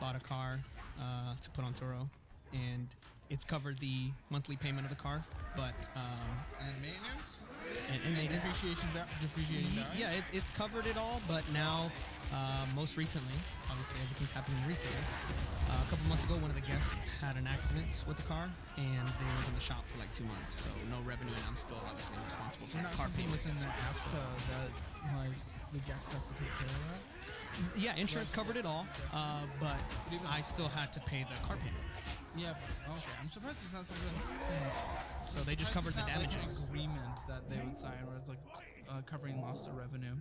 bought a car to put on Turo, and it's covered the monthly payment of the car, but and maintenance. and it's, Depreciating value. yeah, it's covered it all, but now, most recently, obviously everything's happening recently. A couple months ago, one of the guests had an accident with the car, and they was in the shop for like 2 months, so no revenue, and I'm still obviously responsible for You're that not car something payment. within the app that like the guest has to take care of that. Yeah, insurance covered it all, but I still had to pay the car payment. Yeah. Okay. I'm surprised it's not something. So they just covered the damages. Like an agreement that they would sign, where it's like covering lost of revenue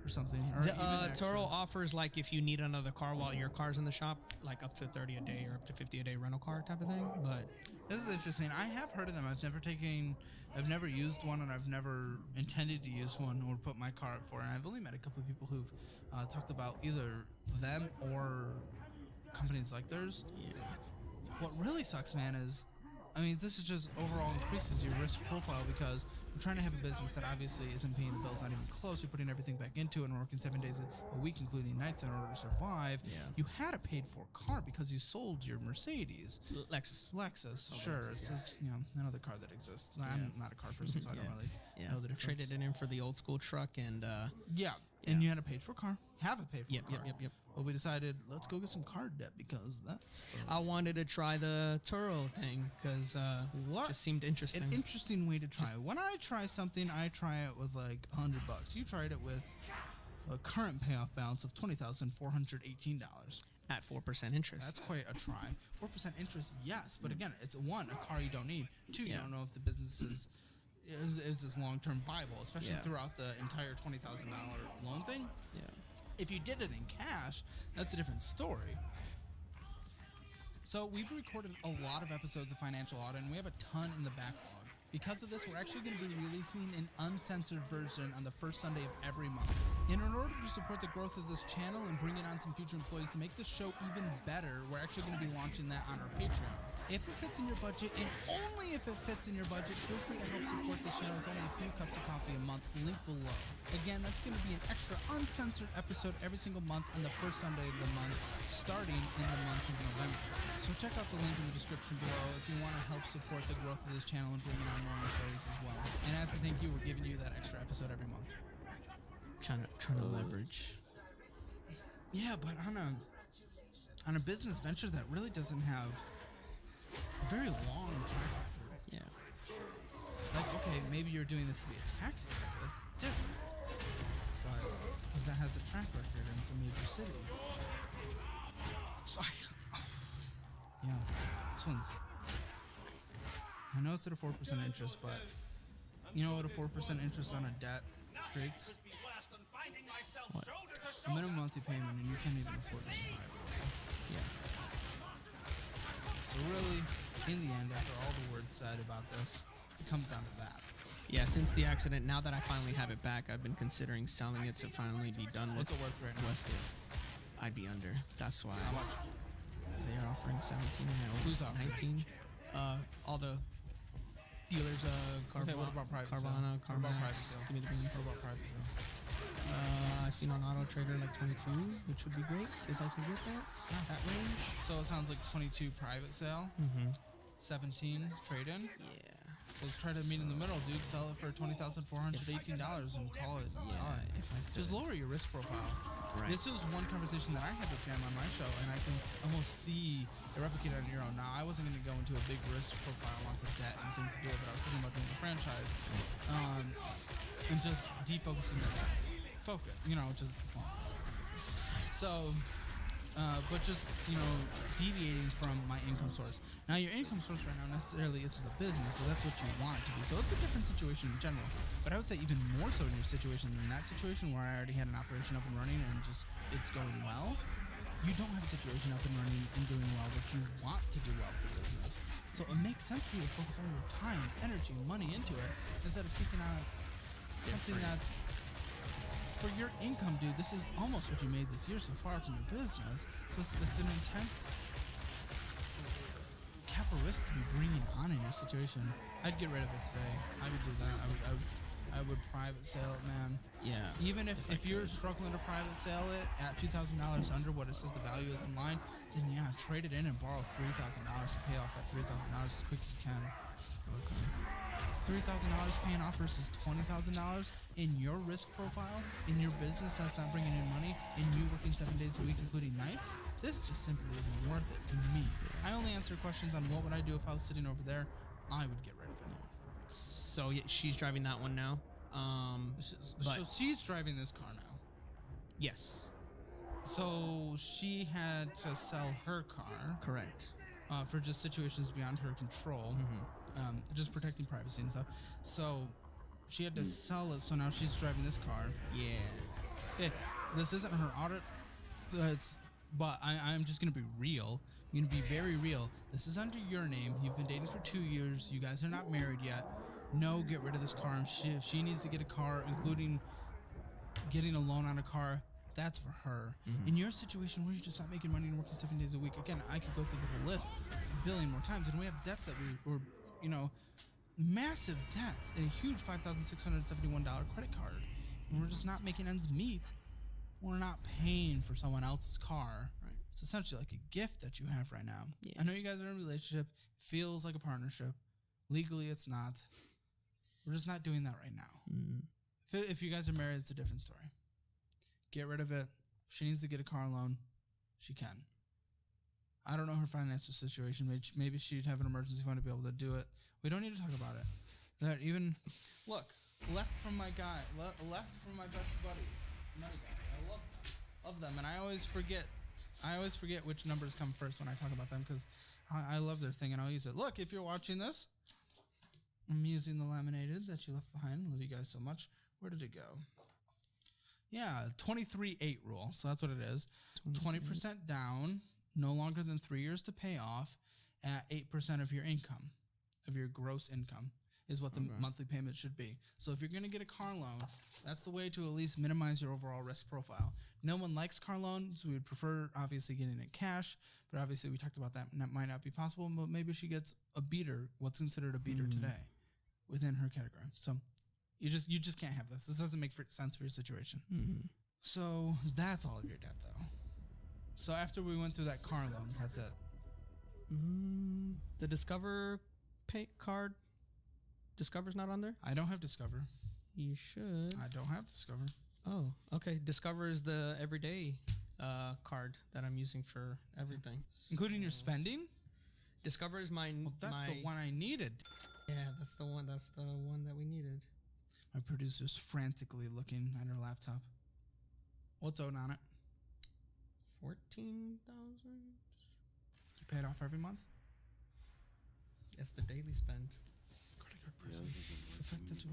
or something. Or even extra. Turo offers like if you need another car while your car's in the shop, like up to 30 a day or up to 50 a day rental car type of thing. But This is interesting. I have heard of them. I've never used one, and I've never intended to use one or put my car up for. And I've only met a couple of people who've talked about either them or companies like theirs. yeah, What really sucks, man, is, I mean, this is just overall increases your risk profile, because we're trying to have a business that obviously isn't paying the bills, not even close. You're putting everything back into it and working 7 days a week, including nights, in order to survive. Yeah. You had a paid for car because you sold your Mercedes. Lexus. Lexus, Oh, sure. Lexus, it's yeah. just, another car that exists. I'm not a car person, so I don't Yeah. really Yeah, know the difference. traded it in for the old school truck, and Yeah, Yeah. and you had a paid for car. Have a paid for yep. car. Well, Well, we decided, let's go get some card debt, because that's I wanted to try the Turo thing because What? just seemed interesting. an interesting way to try it. When I try something, I try it with like $100. You tried it with a current payoff balance of $20,418. At 4% interest. That's quite a try. 4% interest, yes, but again, it's one, a car you don't need. Two, you Yeah. don't know if the business is this long-term viable, especially Yeah. throughout the entire $20,000 loan thing. yeah. If you did it in cash, that's a different story. So we've recorded a lot of episodes of Financial Audit, and we have a ton in the backlog. Because of this, we're actually going to be releasing an uncensored version on the first Sunday of every month. And in order to support the growth of this channel and bringing on some future employees to make this show even better, we're actually going to be launching that on our Patreon. If it fits in your budget, and only if it fits in your budget, feel free to help support this channel with only a few cups of coffee a month, link below. Again, that's going to be an extra uncensored episode every single month on the first Sunday of the month, starting in the month of November. So check out the link in the description below if you want to help support the growth of this channel and bringing on more employees as well. And as a thank you, we're giving you that extra episode every month. Trying to leverage. Yeah, but on a business venture that really doesn't have a very long track record. Yeah. Like, okay, maybe you're doing this to be a taxi driver. That's different. But because that has a track record in some major cities. Yeah, this one's. I know it's at a 4% interest, but you know what a 4% interest on a debt creates? What? A minimum monthly payment, and you can't even afford to survive. Yeah. So really, in the end, after all the words said about this, it comes down to that. Yeah, since the accident, now that I finally have it back, I've been considering selling it to finally be done with, What's it worth right now? with it. I'd be under. That's why. How much? They're offering 17 and I Who's offering? 19. All the dealers, Carvana, Okay, what about private sale? Carvana, What about private CarMax, sale? Give me the bean. What about private sale? I've seen on Auto Trader like 22, which would be great. See if I can get that range. So it sounds like 22 private sale, Mm-hmm. 17 trade-in. Yeah. So let's try to meet in the middle, dude. Sell it for $20,418 and call it. Yeah, done. if I could. Just lower your risk profile. Right. This was one conversation that I had with Jam on my show, and I can almost see it replicated on your own. Now, I wasn't going to go into a big risk profile, lots of debt and things to do with it. I was thinking about doing a franchise and just defocusing on that. Focus, just so. But just, deviating from my income source. Now, your income source right now necessarily isn't the business, but that's what you want it to be. So it's a different situation in general. But I would say even more so in your situation than that situation where I already had an operation up and running and just it's going well. You don't have a situation up and running and doing well, but you want to do well with the business. So it makes sense for you to focus all your time, energy, and money into it instead of freaking out something that's... For your income, dude, this is almost what you made this year so far from your business. So it's an intense capital risk to be bringing on in your situation. I'd get rid of it today. I would do that. I would private sale it, man. Yeah. Even if you're struggling to private sale it at $2,000 under what it says the value is online, then yeah, trade it in and borrow $3,000 to pay off that $3,000 as quick as you can. Okay. $3,000 paying off versus $20,000 in your risk profile, in your business that's not bringing in money, and you working 7 days a week, including nights, this just simply isn't worth it to me. I only answer questions on what would I do if I was sitting over there. I would get rid of it. So yeah, she's driving that one now. So she's driving this car now. Yes, So she had to sell her car correct. for just situations beyond her control, just protecting privacy and stuff. So she had to sell it. So now she's driving this car. Yeah. This isn't her audit. But I'm just gonna be real. I'm gonna be very real. This is under your name. You've been dating for 2 years. You guys are not married yet. No, get rid of this car. If she needs to get a car, including getting a loan on a car, that's for her. In your situation where you're just not making money and working 7 days a week, again, I could go through the whole list a billion more times, and we have debts that we're massive debts and a huge $5,671 credit card, and we're just not making ends meet. We're not paying for someone else's car. Right. It's essentially like a gift that you have right now. Yeah. I know you guys are in a relationship. Feels like a partnership. Legally, it's not. We're just not doing that right now. If you guys are married, it's a different story. Get rid of it. If she needs to get a car loan, she can. I don't know her financial situation. Maybe she'd have an emergency fund to be able to do it. We don't need to talk about it. That even look, left from my best buddies, money guy. I love them, and I always forget which numbers come first when I talk about them because I love their thing and I'll use it. Look, if you're watching this, I'm using the laminated that you left behind. Love you guys so much. Where did it go? Yeah, 23-8 rule. So that's what it is. 20% down, no longer than 3 years to pay off, at 8% of your income, of your gross income, is what the monthly payment should be. So if you're going to get a car loan, that's the way to at least minimize your overall risk profile. No one likes car loans. We would prefer, obviously, getting it cash, but obviously we talked about that, and that might not be possible, but maybe she gets a beater, what's considered a beater today, within her category. So you just can't have this. This doesn't make sense for your situation. So that's all of your debt, though. So after we went through that car loan, that's it. The Discover pay card. Discover's not on there? I don't have Discover. You should. I don't have Discover. Oh, okay. Discover is the everyday card that I'm using for everything. Including your spending? Discover is my... Well, that's the one I needed. Yeah, that's the one that we needed. My producer's frantically looking at her laptop. What's owed on it? 14,000? You pay it off every month? That's the daily spend. Credit card person. The fact that you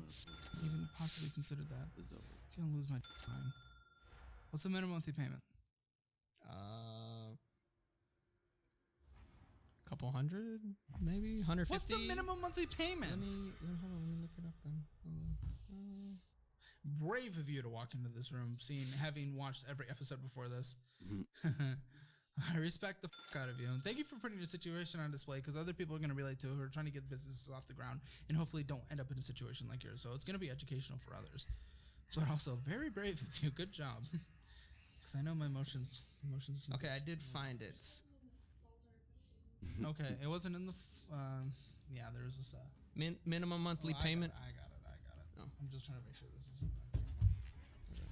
even possibly considered that. I'm gonna lose my mind. What's the minimum monthly payment? Couple hundred, maybe 150. What's the minimum monthly payment? Let me look it up then. Brave of you to walk into this room, having watched every episode before this. I respect the fuck out of you, and thank you for putting your situation on display, because other people are going to relate to who are trying to get businesses off the ground and hopefully don't end up in a situation like yours. So it's going to be educational for others, but also very brave of you. Good job, because I know my emotions. Okay, I did find it. Okay, it wasn't in the. Yeah, there was this. Minimum monthly payment. I got it. Oh. I'm just trying to make sure this is. Your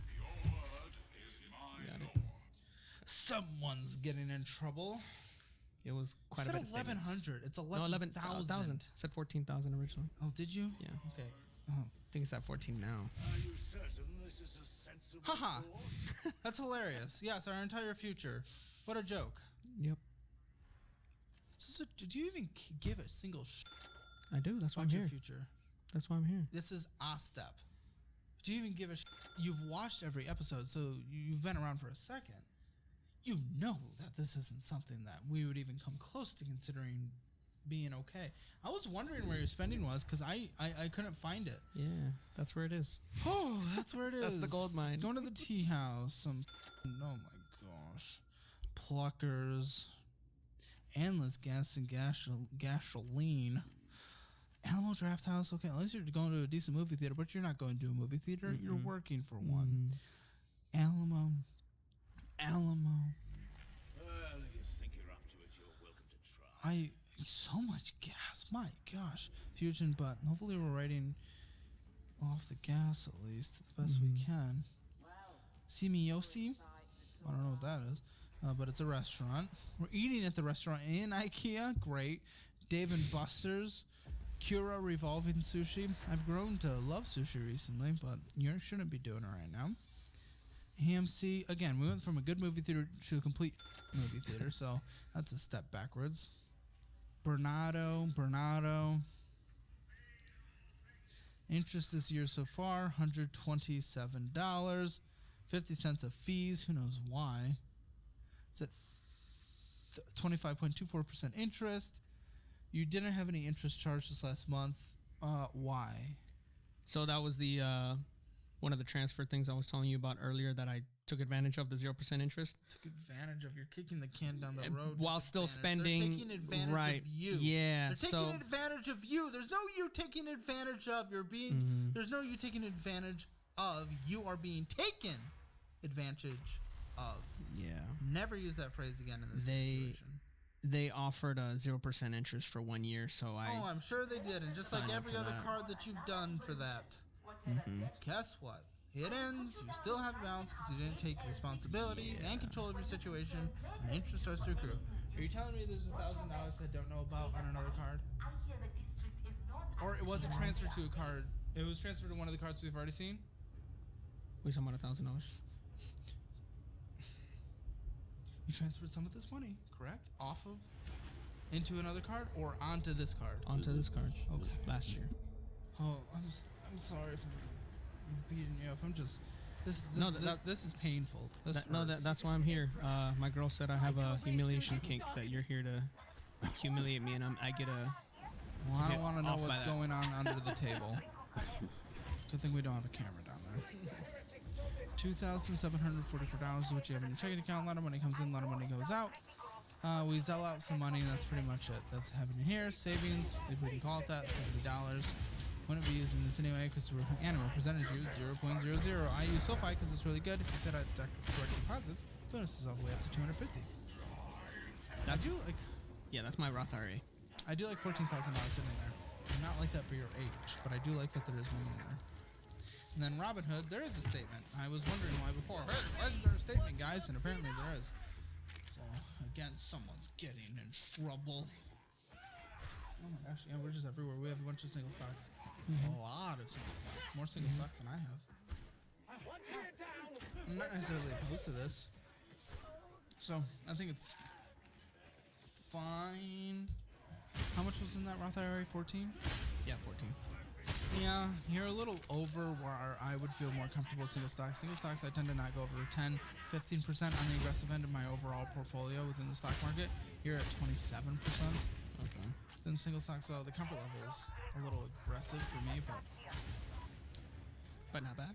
word is my Got it. law. Someone's getting in trouble. It was quite a bit. It said 1,100. It's No, 11,000. It said 14,000 originally. Oh, did you? Yeah. Okay. I think it's at 14 now. Are you certain this is a sensible Haha. course? That's hilarious. Yes, our entire future. What a joke. Yep. So, do you even give a single I do. That's why I'm about your here. future? That's why I'm here. This is a step. Do you even give a You've watched every episode, so you've been around for a second. You know that this isn't something that we would even come close to considering being okay. I was wondering where your spending was, because I couldn't find it. Yeah, that's where it is. Oh, that's where it is. That's the gold mine. Going to the tea house. Oh my gosh. Pluckers. Endless gas and gasoline. Alamo Draft House. Okay, unless you're going to a decent movie theater, but you're not going to a movie theater. You're working for one. Alamo. Well, if you think you're up to it, you're welcome to try. So much gas. My gosh. Fusion, but hopefully we're writing off the gas at least the best we can. Well, Simiyoshi? sight I don't know what that is. But it's a restaurant. We're eating at the restaurant in IKEA. Great. Dave and Buster's. Kura Revolving Sushi. I've grown to love sushi recently, but you shouldn't be doing it right now. AMC. Again, we went from a good movie theater to a complete movie theater, so that's a step backwards. Bernardo. Interest this year so far, $127. 50 cents of fees. Who knows why? It's at 25.24% interest. You didn't have any interest charged this last month. Why? So that was the one of the transfer things I was telling you about earlier that I took advantage of, the 0% interest. Took advantage of. You're kicking the can down the road. While took still advantage. spending. They're taking advantage of you. Yeah. They're taking advantage of you. There's no you taking advantage of. You're being. There's no you taking advantage of. You are being taken advantage of. Yeah. Never use that phrase again in this situation. They offered a 0% interest for 1 year, so I'm sure they did, and just like signed up every for other that. card that you've done for that. Guess what? It ends. You still have a balance because you didn't take responsibility and control of your situation, and interest starts to accrue. Are you telling me there's $1,000 I don't know about on another card? I hear the district is not. Or it wasn't transferred to a card. It was transferred to one of the cards we've already seen. we talking about $1,000. You transferred some of this money, correct? Off of into another card or onto this card? Onto this card. Okay. Last year. Oh, I'm sorry for beating you up. I'm just this is painful. That's why I'm here. My girl said I have a humiliation kink that you're here to humiliate me, and I get a. Well, I get don't want to know off by what's that. going on under the table. Good thing we don't have a camera down there. $2,744 is what you have in your checking account. A lot of money comes in, a lot of money goes out. We sell out some money, and that's pretty much it. That's happening here. Savings, if we can call it that, $70. Wouldn't be using this anyway because Animal presented you 0.00. I use SoFi because it's really good. If you set out direct deposits, bonuses all the way up to $250. I do like. Yeah, that's my Roth IRA. I do like $14,000 sitting there. I'm not like that for your age, but I do like that there is money in there. And then Robinhood, there is a statement. I was wondering why before. Hey, why isn't there a statement, guys? And apparently there is. So, again, someone's getting in trouble. Oh my gosh, yeah, we're just everywhere. We have a bunch of single stocks. A lot of single stocks. More single stocks than I have. I'm not necessarily opposed to this. So, I think it's fine. How much was in that Roth IRA? 14? Yeah, 14. Yeah, you're a little over where I would feel more comfortable with single stocks. Single stocks, I tend to not go over 10, 15% on the aggressive end of my overall portfolio within the stock market. You're at 27%. Okay. Then single stocks, so the comfort level is a little aggressive for me, But not bad.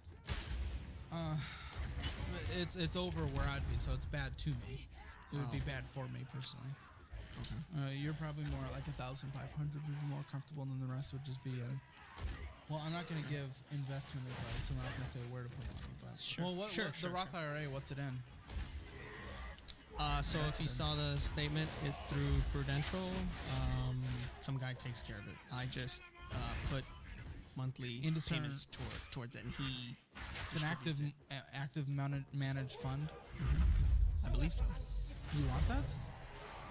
it's over where I'd be, so it's bad to me. It would be bad for me personally. Okay. You're probably more like 1,500 would be more comfortable, and then the rest would just be in. Well, I'm not going to give investment advice. I'm not going to say where to put money, but Sure. Well, the Roth IRA, what's it in? So if you saw the statement, it's through Prudential. Some guy takes care of it. I just put monthly Indiscern- payments towards it, and he. It's an active managed fund. I believe so. You want that?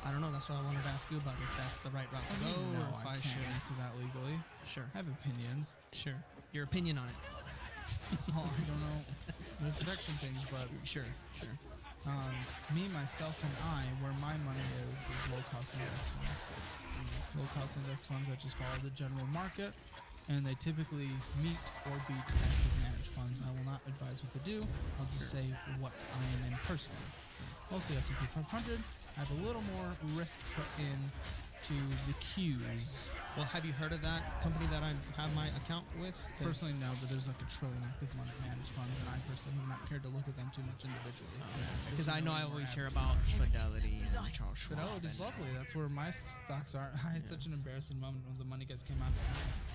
I don't know. That's what I wanted to ask you about. If that's the right route to go, No, or if I I can't should. answer that legally. Sure. I have opinions. Sure. Your opinion on it. Well, I don't know. There's protection things, but Sure. me, myself, and I, where my money is low-cost index funds. Low-cost index funds that just follow the general market, and they typically meet or beat active managed funds. I will not advise what to do. I'll just say what I am in personally. Mostly S&P 500. I have a little more risk put in to the Qs. Well, have you heard of that company that I have my account with? Personally, no, but there's like 1 trillion active managed funds, and I personally have not cared to look at them too much individually. Because I know I always hear about Fidelity and Charles Schwab. Fidelity is lovely. That's where my stocks are. I had such an embarrassing moment when the money guys came out.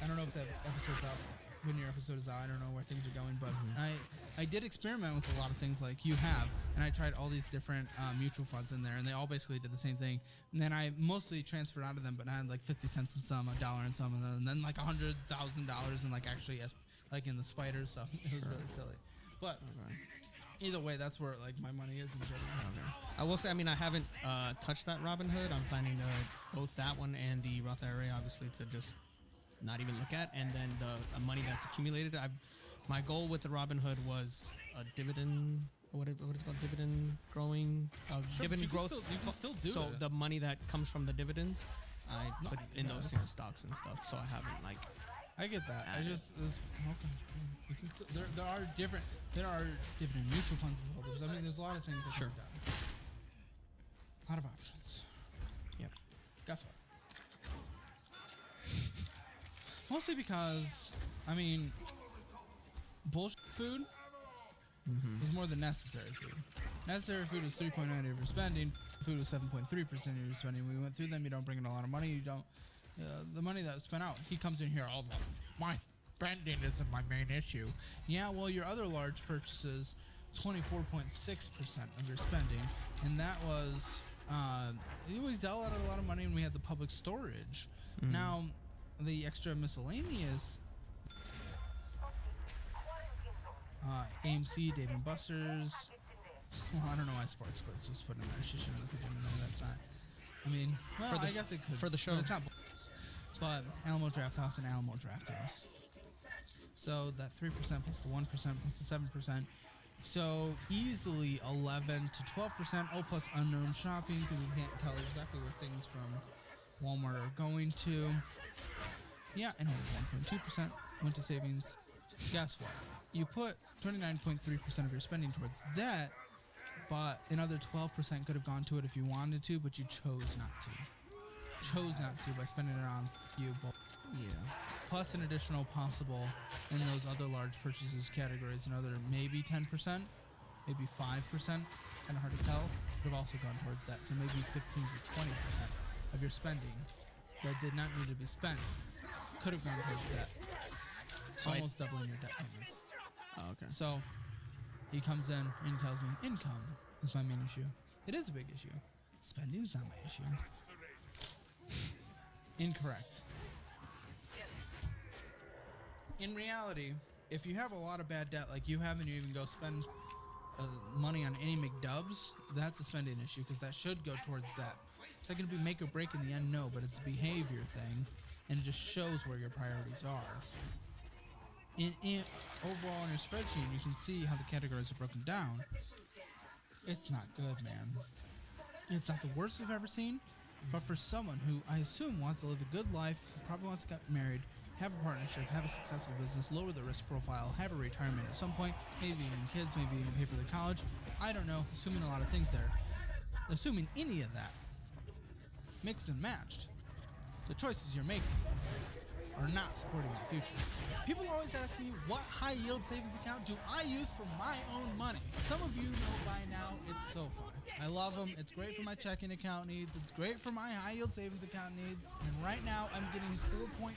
I don't know if that episode's up. when your episode is out. I don't know where things are going, but I did experiment with a lot of things like you have, and I tried all these different mutual funds in there, and they all basically did the same thing. And then I mostly transferred out of them, but I had like 50 cents in some, $1 in some, and then like $100,000 in like actually like in the spiders. So it was really silly. But either way, that's where like my money is in general. I will say, I mean, I haven't touched that Robinhood. I'm planning to both that one and the Roth IRA, obviously, to just not even look at. And then the money that's accumulated, my goal with the Robinhood was a dividend. What is it called? Dividend growing, dividend growth. You can still do so it. the money that comes from the dividends, I No, put in those yes. stocks and stuff. So I haven't like. I get that. I Added. just okay. You can still, there are different mutual funds as well. There's a lot of things that Sure. you've done. A lot of options. Yep. Guess what? Mostly because bullshit food is more than necessary food. Necessary food is 3.9 of your spending. Food is 7.3% of your spending. We went through them. You don't bring in a lot of money. You don't. The money that was spent out. He comes in here. Oh, my spending isn't my main issue. Yeah, well, your other large purchases, 24.6% of your spending, and that was you always dealt out a lot of money when we had the public storage. Now, the extra miscellaneous. AMC, Dave and Buster's. Well, I don't know why Sparks Splits was put in there. She shouldn't have put it in there. That's not. Well, I guess it could. for the show. But it's not. But Alamo Draft House and Alamo Draft House. So that 3% plus the 1% plus the 7%. So easily 11 to 12%. Oh, plus unknown shopping because we can't tell exactly where things from Walmart are going to. Yeah, and it was 1.2% went to savings. Guess what? You put 29.3% of your spending towards debt, but another 12% could have gone to it if you wanted to, but you chose not to. Chose not to by spending it on you. Yeah. Plus an additional possible in those other large purchases categories, another maybe 10%, maybe 5%, kind of hard to tell, could have also gone towards debt. So maybe 15 to 20% of your spending that did not need to be spent could have gone towards debt. So Almost doubling your debt payments. Oh, okay. So he comes in and he tells me income is my main issue. It is a big issue. Spending is not my issue. Incorrect. In reality, if you have a lot of bad debt like you have and you even go spend money on any McDubs, that's a spending issue because that should go towards debt. Is that going to be make or break in the end? No, but it's a behavior thing and it just shows where your priorities are. Overall on your spreadsheet, you can see how the categories are broken down. It's not good, man. It's not the worst we've ever seen, but for someone who I assume wants to live a good life, probably wants to get married, have a partnership, have a successful business, lower the risk profile, have a retirement at some point, maybe even kids, maybe even pay for their college. I don't know, assuming a lot of things there. Assuming any of that mixed and matched, the choices you're making are not supporting that future. People always ask me, what high yield savings account do I use for my own money? Some of you know by now it's SoFi. I love them. It's great for my checking account needs. It's great for my high yield savings account needs. And right now I'm getting 4.5%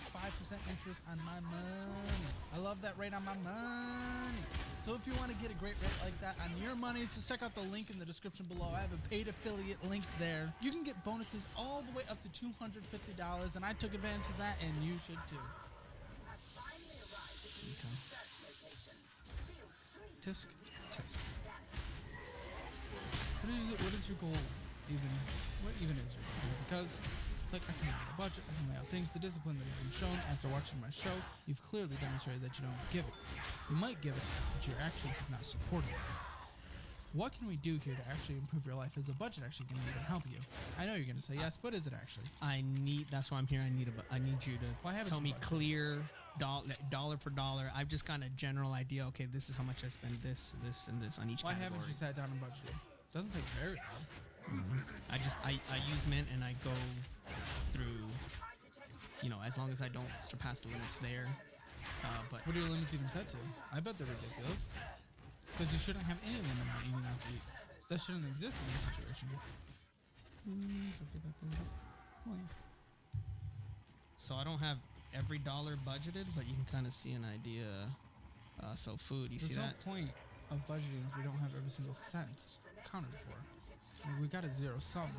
interest on my monies. I love that rate on my monies. So if you want to get a great rate like that on your monies, just check out the link in the description below. I have a paid affiliate link there. You can get bonuses all the way up to $250, and I took advantage of that, and you should too. Okay. Tisk, tisk. What is your goal even? What even is your goal? Because it's like I can lay out a budget, I can lay out things, the discipline that has been shown after watching my show. You've clearly demonstrated that you don't give it. You might give it, but your actions have not supported it. What can we do here to actually improve your life? Is a budget actually going to even help you? I know you're going to say yes, but is it actually? That's why I'm here. I need you to tell me clear dollar for dollar. I've just got a general idea. Okay, this is how much I spend this, and this on each category. Why haven't you sat down and budgeted? Doesn't take very long. I use Mint and I go through, as long as I don't surpass the limits there. But what are your limits even set to? I bet they're ridiculous. Because you shouldn't have any limit on eating out to eat. That shouldn't exist in this situation. so I don't have every dollar budgeted, but you can kind of see an idea. So food, you There's see no that? point of budgeting if we don't have every single cent accounted for. Like, we got a zero sum.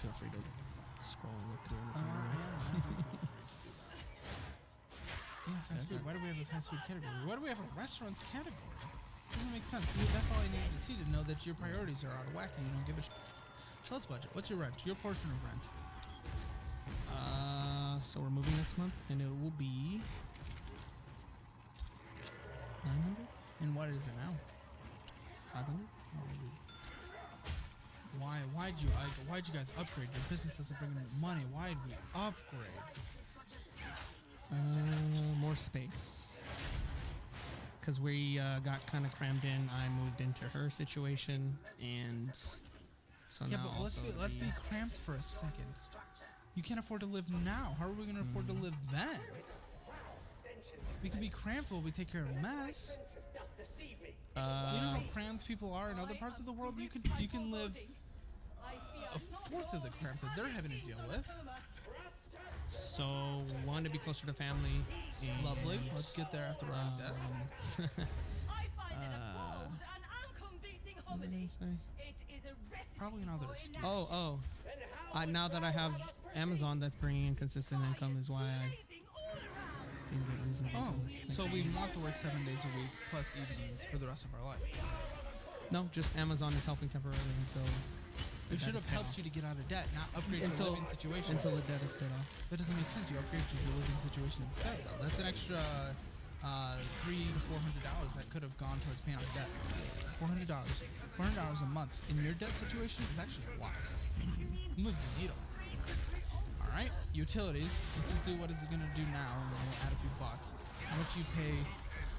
Feel free to scroll and look through anything. Yeah, fast food. Why do we have a fast food category? Why do we have a restaurants category? Doesn't make sense. That's all I needed to see to know that your priorities are out of whack and you don't give a shit. So let's budget. What's your rent? Your portion of rent. So we're moving next month, and it will be 900, And what is it now? 500. Why'd you guys upgrade? Your business doesn't bring in money. Why'd we upgrade? More space. Because we got kind of crammed in. I moved into her situation, and so Yeah, now but let's also be cramped for a second. You can't afford to live now. How are we gonna afford to live then? We can be cramped while we take care of a mess. You know how cramped people are in other parts of the world. You can live a fourth of the cramp that they're having to deal with. So wanted to be closer to family. And Lovely. Let's get there after we're out of debt. What was I gonna say? Probably another excuse. Now that I have Amazon that's bringing in consistent income is why I deemed it reasonable. Oh, to so make we the- want to work 7 days a week plus evenings for the rest of our life. No, just Amazon is helping temporarily until It should have helped you to get out of debt, not upgrade your living situation. until the debt is paid off. That doesn't make sense. You upgrade your living situation instead, though. That's an extra $300 to $400 that could have gone towards paying off debt. $400 a month in your debt situation is actually a lot. It moves the needle. All right, utilities. Let's just do what is it going to do now, and then we'll add a few bucks. How much you pay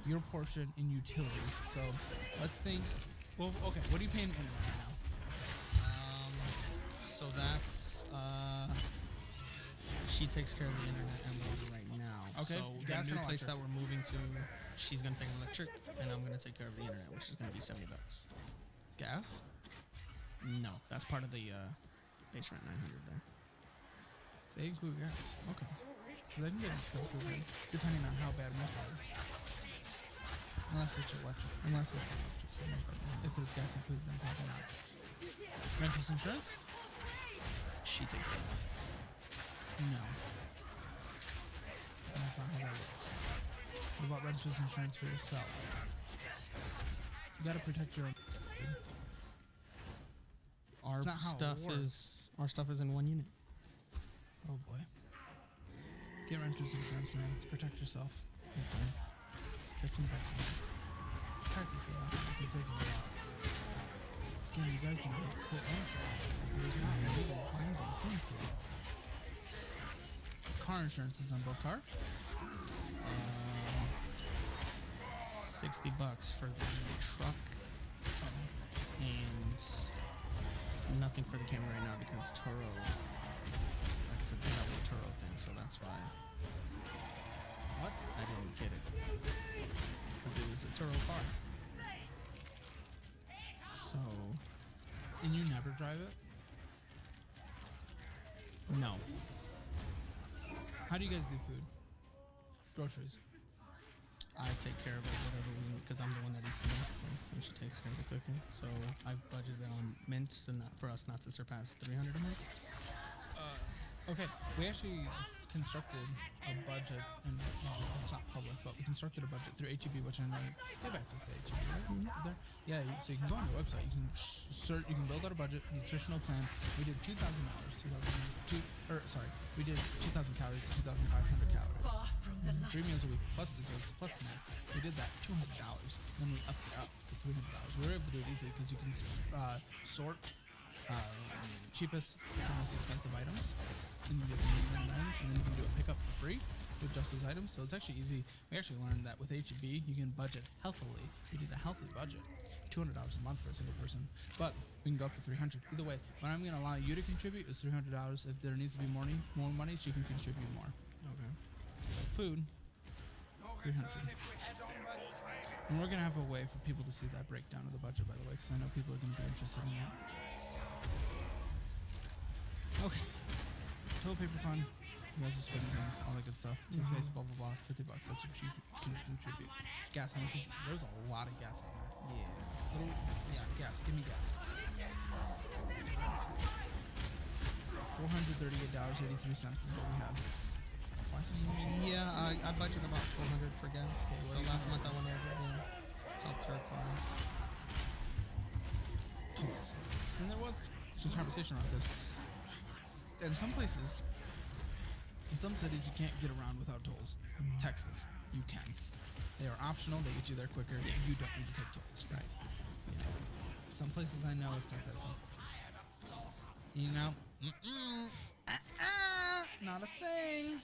your portion in utilities? So let's think. Well, okay. What are you paying internet right now? So that's she takes care of the internet and water right now. Okay, So gas the new and place electric. that we're moving to, she's gonna take electric, and I'm gonna take care of the internet, which is gonna be $70. Gas? No, that's part of the base rent 900 there. They include gas. Okay. Because that can get expensive, then, depending on how bad winter is. Unless it's electric. If there's gas included, then probably not. Renters insurance? She takes care of that. No. That's not how that works. What about renters insurance for yourself? You gotta protect your own. Our not how it stuff is in one unit. Oh boy. Get renters insurance, man. Protect yourself. Okay. $15 a month. Practically nothing. You can save you a lot. Again, you guys need to get co-ownership of this. If there's not legal binding things here. Car insurance is on both car. $60 for the truck, and nothing for the camera right now because Turo, like I said, they have the Turo thing, so that's why What? I didn't get it, because it was a Turo car. So And you never drive it? no, How do you guys do food? Groceries. I take care of it whatever we need because I'm the one that eats the milk, and she takes care of the cooking. So I've budgeted on mints and for us not to surpass 300 a month. Okay, we actually constructed a budget, and it's not public, but we constructed a budget through HEB, which I know you have access to HEB, right? There. Yeah, so you can go on the website, you can search, you can build out a budget, nutritional plan. We did $2,000, we did 2,000 calories, 2,500 calories. 3 meals a week, plus desserts, plus snacks. We did that $200, then we upped it up to $300. We were able to do it easily because you can sort cheapest to most expensive items, and you get some medium items, and then you can do a pickup for free to adjust those items. So it's actually easy. We actually learned that with HEB, you can budget healthily. We did a healthy budget, $200 a month for a single person, but we can go up to $300. Either way, what I'm going to allow you to contribute is $300. If there needs to be more money, she can contribute more. Okay. So food, 300. And we're going to have a way for people to see that breakdown of the budget, by the way, because I know people are going to be interested in that. Okay. Toilet paper fund. You guys are spending things, all that good stuff. Toothpaste, blah blah blah. $50. That's what you can contribute. Gas. How much is? There's a lot of gas on there. Yeah. Gas. Give me gas. $438.83 is what we have. Why so much? Yeah, I budget about $400 for gas. So last month I went over. Yeah, helped her car. Tolls. And there was some conversation about this. In some places, in some cities, you can't get around without tolls. Texas, you can. They are optional. They get you there quicker. You don't need to take tolls. Right. Some places I know it's not that simple. You know, not a thing.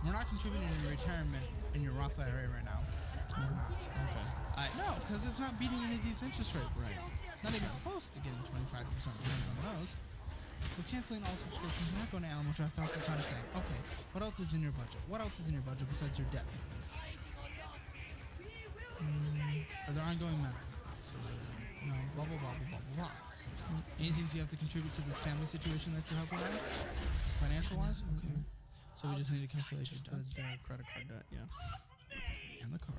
We're not contributing to your retirement in your Roth IRA right now. We're not. Okay. No, because it's not beating any of these interest rates. Right. Not even close to getting 25% returns on those. We're canceling all subscriptions. We're not going to Alamo Draft House. It's not a thing. Okay. What else is in your budget? What else is in your budget besides your debt payments? Are there ongoing medical costs? No. Blah blah blah blah blah blah. Anything you have to contribute to this family situation that you're helping out? Financial wise? Okay. So we just need to calculate your debt. Credit card debt, yeah. And the car.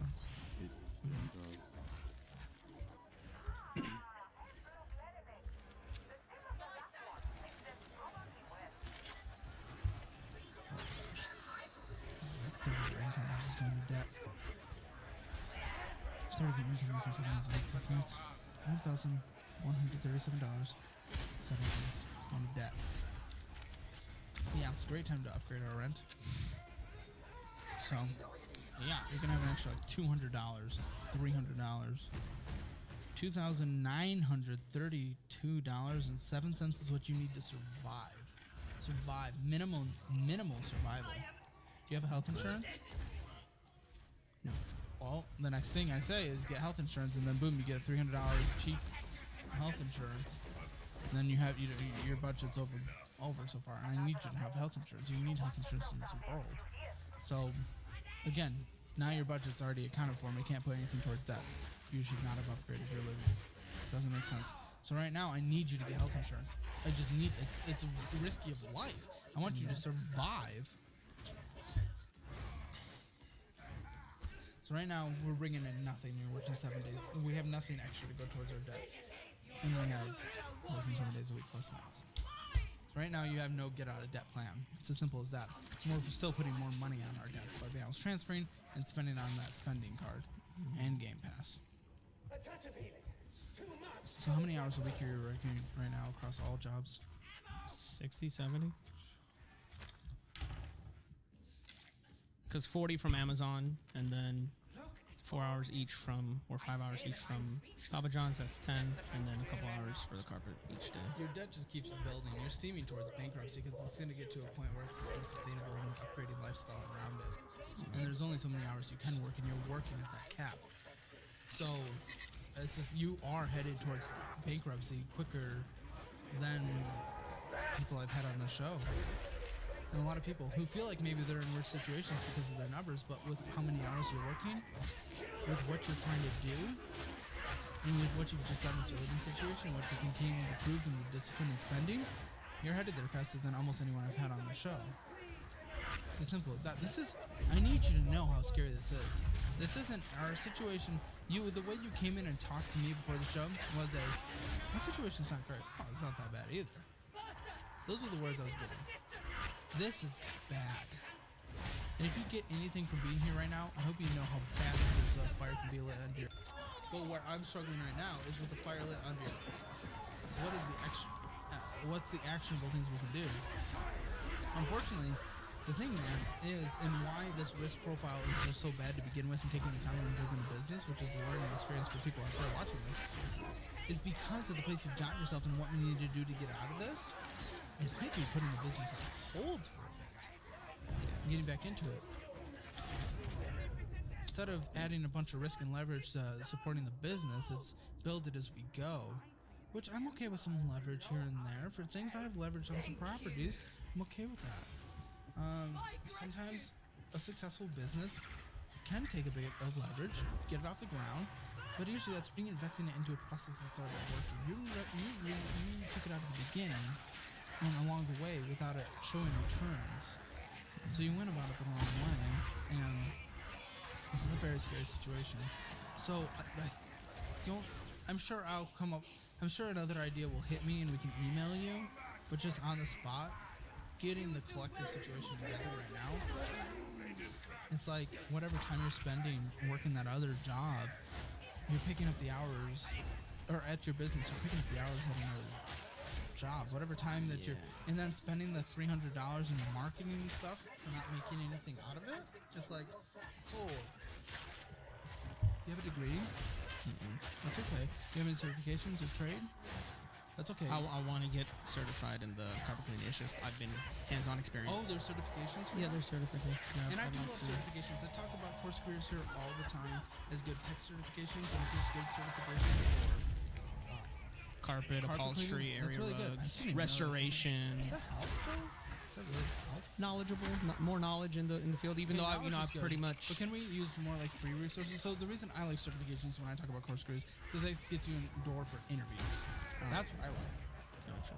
This is a third of your income. This is going to debt. Third of your income making 7 days a week plus nights. $1,137.07. It's going to debt. Yeah, great time to upgrade our rent. So, yeah, you're gonna have an extra like $200, $300. $2,932.07 is what you need to survive. Survive. Minimal survival. Do you have a health insurance? No. Well, the next thing I say is get health insurance, and then boom, you get a $300 cheap health insurance. And then you have your budget's over so far. And I need you to have health insurance. You need health insurance in this world. So, again, now your budget's already accounted for, and we can't put anything towards debt. You should not have upgraded your living. Doesn't make sense. So right now, I need you to get health insurance. I just need it's risky of life. I want you to survive. So right now, we're bringing in nothing. You're working 7 days. We have nothing extra to go towards our debt. And we have working 7 days a week plus nights. So right now, you have no get out of debt plan. It's as simple as that. We're still putting more money on our debts by balance transferring and spending on that spending card and Game Pass. So how many hours a week are you working right now across all jobs? 60, 70. Because 40 from Amazon, and then 4 hours each from, or 5 hours each from Papa John's, that's 10, and then a couple hours for the carpet each day. Your debt just keeps building. You're steaming towards bankruptcy because it's going to get to a point where it's just unsustainable and upgrading lifestyle around it. And there's only so many hours you can work, and you're working at that cap. So it's just you are headed towards bankruptcy quicker than people I've had on the show. And a lot of people who feel like maybe they're in worse situations because of their numbers, but with how many hours you're working, with what you're trying to do, and with what you've just done with your living situation, what you're continuing to prove in the discipline and spending, you're headed there faster than almost anyone I've had on the show. It's as simple as that. I need you to know how scary this is. This isn't our situation. The way you came in and talked to me before the show was my situation's not great. Oh, it's not that bad either. Those are the words I was getting. This is bad. And if you get anything from being here right now, I hope you know how bad this is so a fire can be lit under your... But where I'm struggling right now is with the fire lit under your... What is the action? What's the actionable things we can do? Unfortunately, the thing there is, and why this risk profile is just so bad to begin with and taking this on and building a business, which is a learning experience for people out there watching this, is because of the place you've gotten yourself and what you need to do to get out of this. It might be putting the business on hold for a bit and getting back into it. Instead of adding a bunch of risk and leverage to supporting the business, it's build it as we go, which I'm okay with some leverage here and there. For things I have leverage on some properties, I'm okay with that. Sometimes a successful business can take a bit of leverage, get it off the ground, but usually that's reinvesting it into a process that's already working. You took it out at the beginning, along the way without it showing returns. So you went about it the wrong way, and this is a very scary situation. So I'm sure I'll come up. I'm sure another idea will hit me, and we can email you. But just on the spot, getting the collective situation together right now, it's like whatever time you're spending working that other job, you're picking up the hours, or at your business, you're picking up the hours at another job. Whatever time that you're, and then spending the $300 in marketing and stuff for not making anything out of it. It's like, oh, do you have a degree? That's okay. Do you have any certifications or trade? That's okay. I want to get certified in the carpet cleaning. It's just I've been hands-on experience. Oh, there's certifications for Yeah, that? there's certification. Yeah, And I do want love to- certifications. I talk about course careers here all the time as good tech certifications and just good certifications for carpet, carpet upholstery, cleaning. That's area really good. I rugs, didn't even know this. restoration. Does that help though? Does that really help? Knowledgeable, more knowledge in the field. Even Okay, though knowledge I've is good. pretty much. But can we use more like free resources? So the reason I like certifications when I talk about course careers is because it gets you in the door for interviews. That's what I like.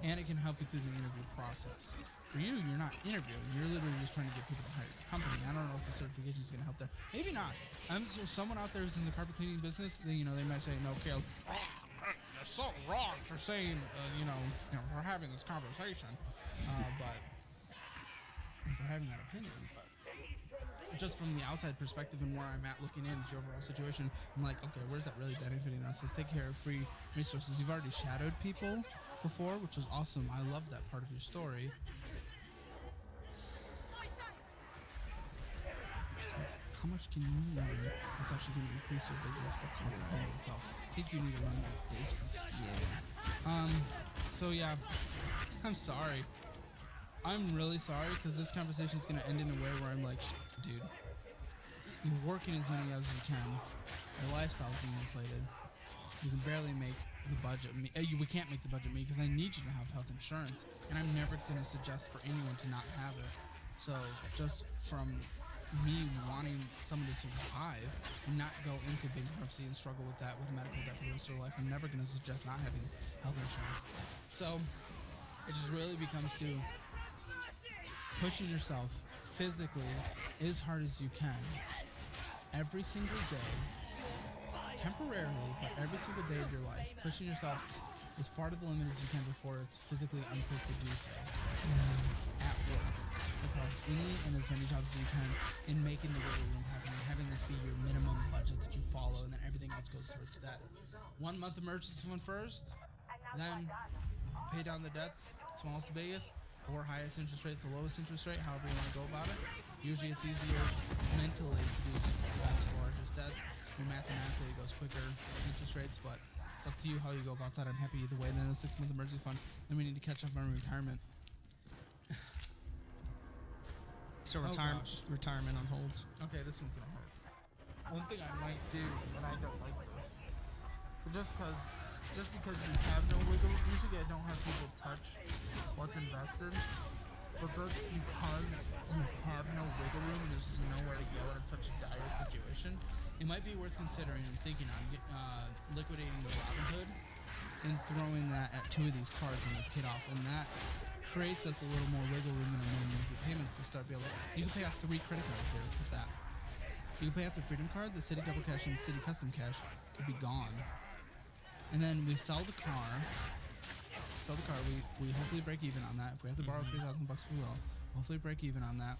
And it can help you through the interview process. For you, you're not interviewing. You're literally just trying to get people to hire your company. I don't know if the certification is going to help there. Maybe not. I'm so someone out there who's in the carpet cleaning business. They might say, "No, Caleb, you're so wrong for saying, we're having this conversation." But for having that opinion, but just from the outside perspective and where I'm at looking into the overall situation, I'm like, okay, where's that really benefiting us? Let's take care of free resources. You've already shadowed people before, which was awesome. I love that part of your story. How much can you learn that's actually going to increase your business for company itself? I think you need to run your business. Yeah. So yeah, I'm sorry. I'm really sorry because this conversation is going to end in a way where I'm like, dude, you're working as many hours as you can. Your lifestyle's being inflated. You can barely make the budget. We can't make the budget meet because I need you to have health insurance, and I'm never going to suggest for anyone to not have it. So just from me wanting someone to survive and not go into bankruptcy and struggle with that with medical debt for the rest of their life, I'm never going to suggest not having health insurance. So it just really becomes to pushing yourself physically as hard as you can every single day, temporarily, but every single day of your life, pushing yourself as far to the limit as you can before it's physically unsafe to do so. At work, across any and as many jobs as you can, in making the wiggle room happen, and having this be your minimum budget that you follow, and then everything else goes towards debt. 1 month emergency fund first, then pay down the debts, smallest to biggest, or highest interest rate to lowest interest rate, however you want to go about it. Usually it's easier mentally to do smallest to largest debts. And mathematically it goes quicker interest rates, but it's up to you how you go about that. I'm happy either way. And then the 6-month emergency fund, then we need to catch up on retirement. So Oh, gosh. retirement on hold. Okay, this one's gonna hurt. One thing I might do, and I don't like this, but just because you have no wiggle, usually I don't have people touch what's invested, but because you have no wiggle room and there's nowhere to go and it's such a dire situation, it might be worth considering and thinking on liquidating the Robinhood and throwing that at 2 of these cards and they're paid off, and that creates us a little more wiggle room in our monthly payments to start being able. You can pay off 3 credit cards here with that. You can pay off the Freedom Card, the City Double Cash, and the City Custom Cash could be gone. And then we sell the car. We hopefully break even on that. If we have to borrow $3,000, we will. Hopefully break even on that.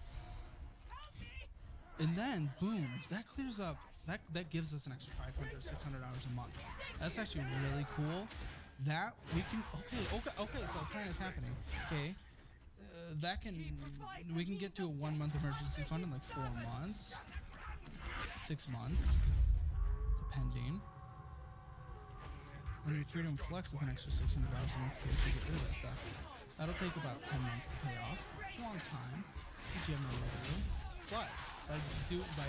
And then, boom, that clears up. That gives us an extra $500, $600 a month. That's actually really cool. That we can. Okay. So a plan is happening. Okay. We can get to a 1-month emergency fund in like 4 months, 6 months, depending. When your Freedom Flex with an extra $600 a month to get rid of that stuff. That'll take about 10 months to pay off. It's a long time. It's because you have no wiggle room. But by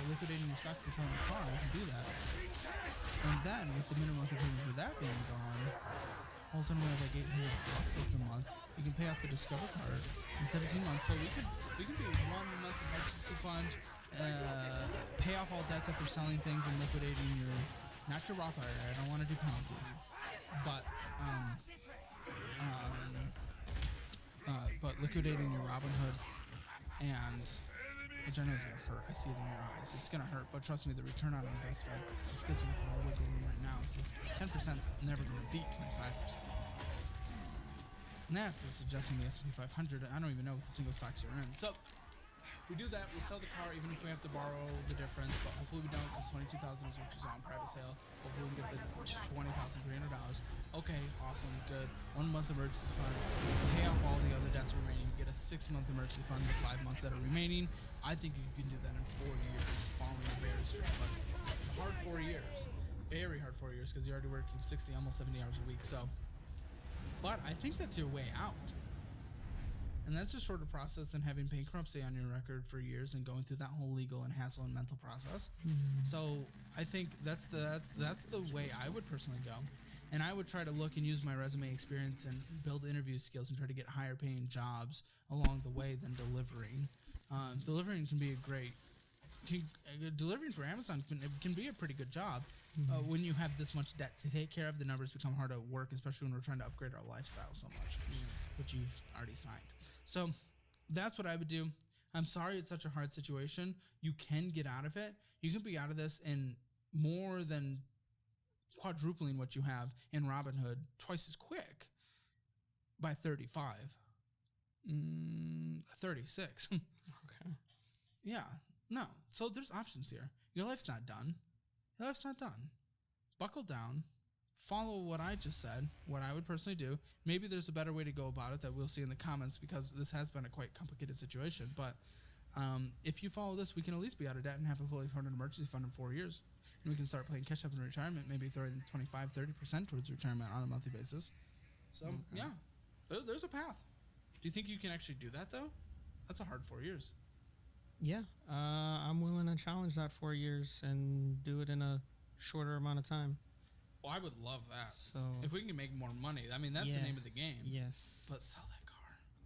liquidating your stocks and selling the car, you can do that. And then with the minimum monthly payment for that being gone, all of a sudden we have like $800 left a month. You can pay off the Discover card in 17 months. So we could be 1 month emergency fund, pay off all debts after selling things and liquidating your, not your Roth IRA. I don't want to do penalties, but but liquidating your Robinhood, and which I know is gonna hurt. I see it in your eyes. It's gonna hurt, but trust me, the return on investment, just because you look at our wiggle room right now, is 10% is never gonna beat 25%. And that's just adjusting the S&P 500. I don't even know what the single stocks you're in. So if we do that, we sell the car, even if we have to borrow the difference, but hopefully we don't, because $22,000 is what you saw on private sale. Hopefully we can get the $20,300. Okay, awesome, good. 1 month emergency fund, pay off all the other debts remaining, get a 6-month emergency fund, the 5 months that are remaining. I think you can do that in 4 years, following a very strict budget. It's a hard 4 years, very hard 4 years, because you're already working 60, almost 70 hours a week. So, but I think that's your way out. And that's a shorter process than having bankruptcy on your record for years and going through that whole legal and hassle and mental process. So I think that's the way I would personally go. And I would try to look and use my resume experience and build interview skills and try to get higher paying jobs along the way than delivering. Delivering can be delivering for Amazon can be a pretty good job. When you have this much debt to take care of, the numbers become hard at work, especially when we're trying to upgrade our lifestyle so much, which you've already signed. So that's what I would do. I'm sorry it's such a hard situation. You can get out of it. You can be out of this in more than quadrupling what you have in Robinhood, twice as quick, by 35. 36. Okay. Yeah. No. So there's options here. Your life's not done. Your life's not done. Buckle down. Follow what I just said, what I would personally do. Maybe there's a better way to go about it that we'll see in the comments, because this has been a quite complicated situation. But if you follow this, we can at least be out of debt and have a fully funded emergency fund in 4 years. And we can start playing catch up in retirement, maybe throwing 25-30% towards retirement on a monthly basis. So, yeah, there's a path. Do you think you can actually do that, though? That's a hard 4 years. Yeah, I'm willing to challenge that 4 years and do it in a shorter amount of time. Well, I would love that. So if we can make more money, I mean, that's the name of the game. Yes. But sell that car.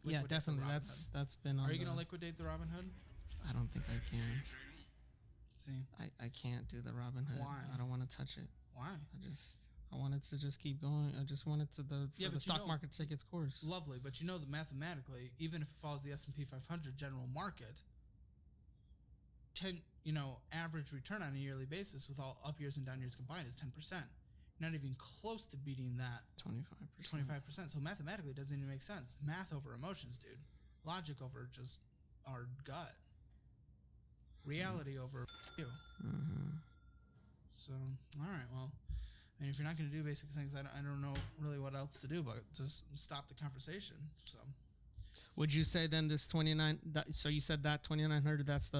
Yeah, Liquidate the definitely. Robinhood. That's been on. Are you going to liquidate the Robinhood? I don't think I can. See. I can't do the Robinhood. Why? I don't want to touch it. Why? I want it to just keep going. I just want it to the stock market to take its course. Lovely, but you know that mathematically, even if it follows the S&P 500 general market, average return on a yearly basis with all up years and down years combined is 10%. Not even close to beating that 25%. So mathematically, it doesn't even make sense. Math over emotions, dude. Logic over just our gut. Reality over you. So, all right, well, I mean, if you're not going to do basic things, I don't know really what else to do but just stop the conversation. So, would you say then this 29? So you said that 2,900. That's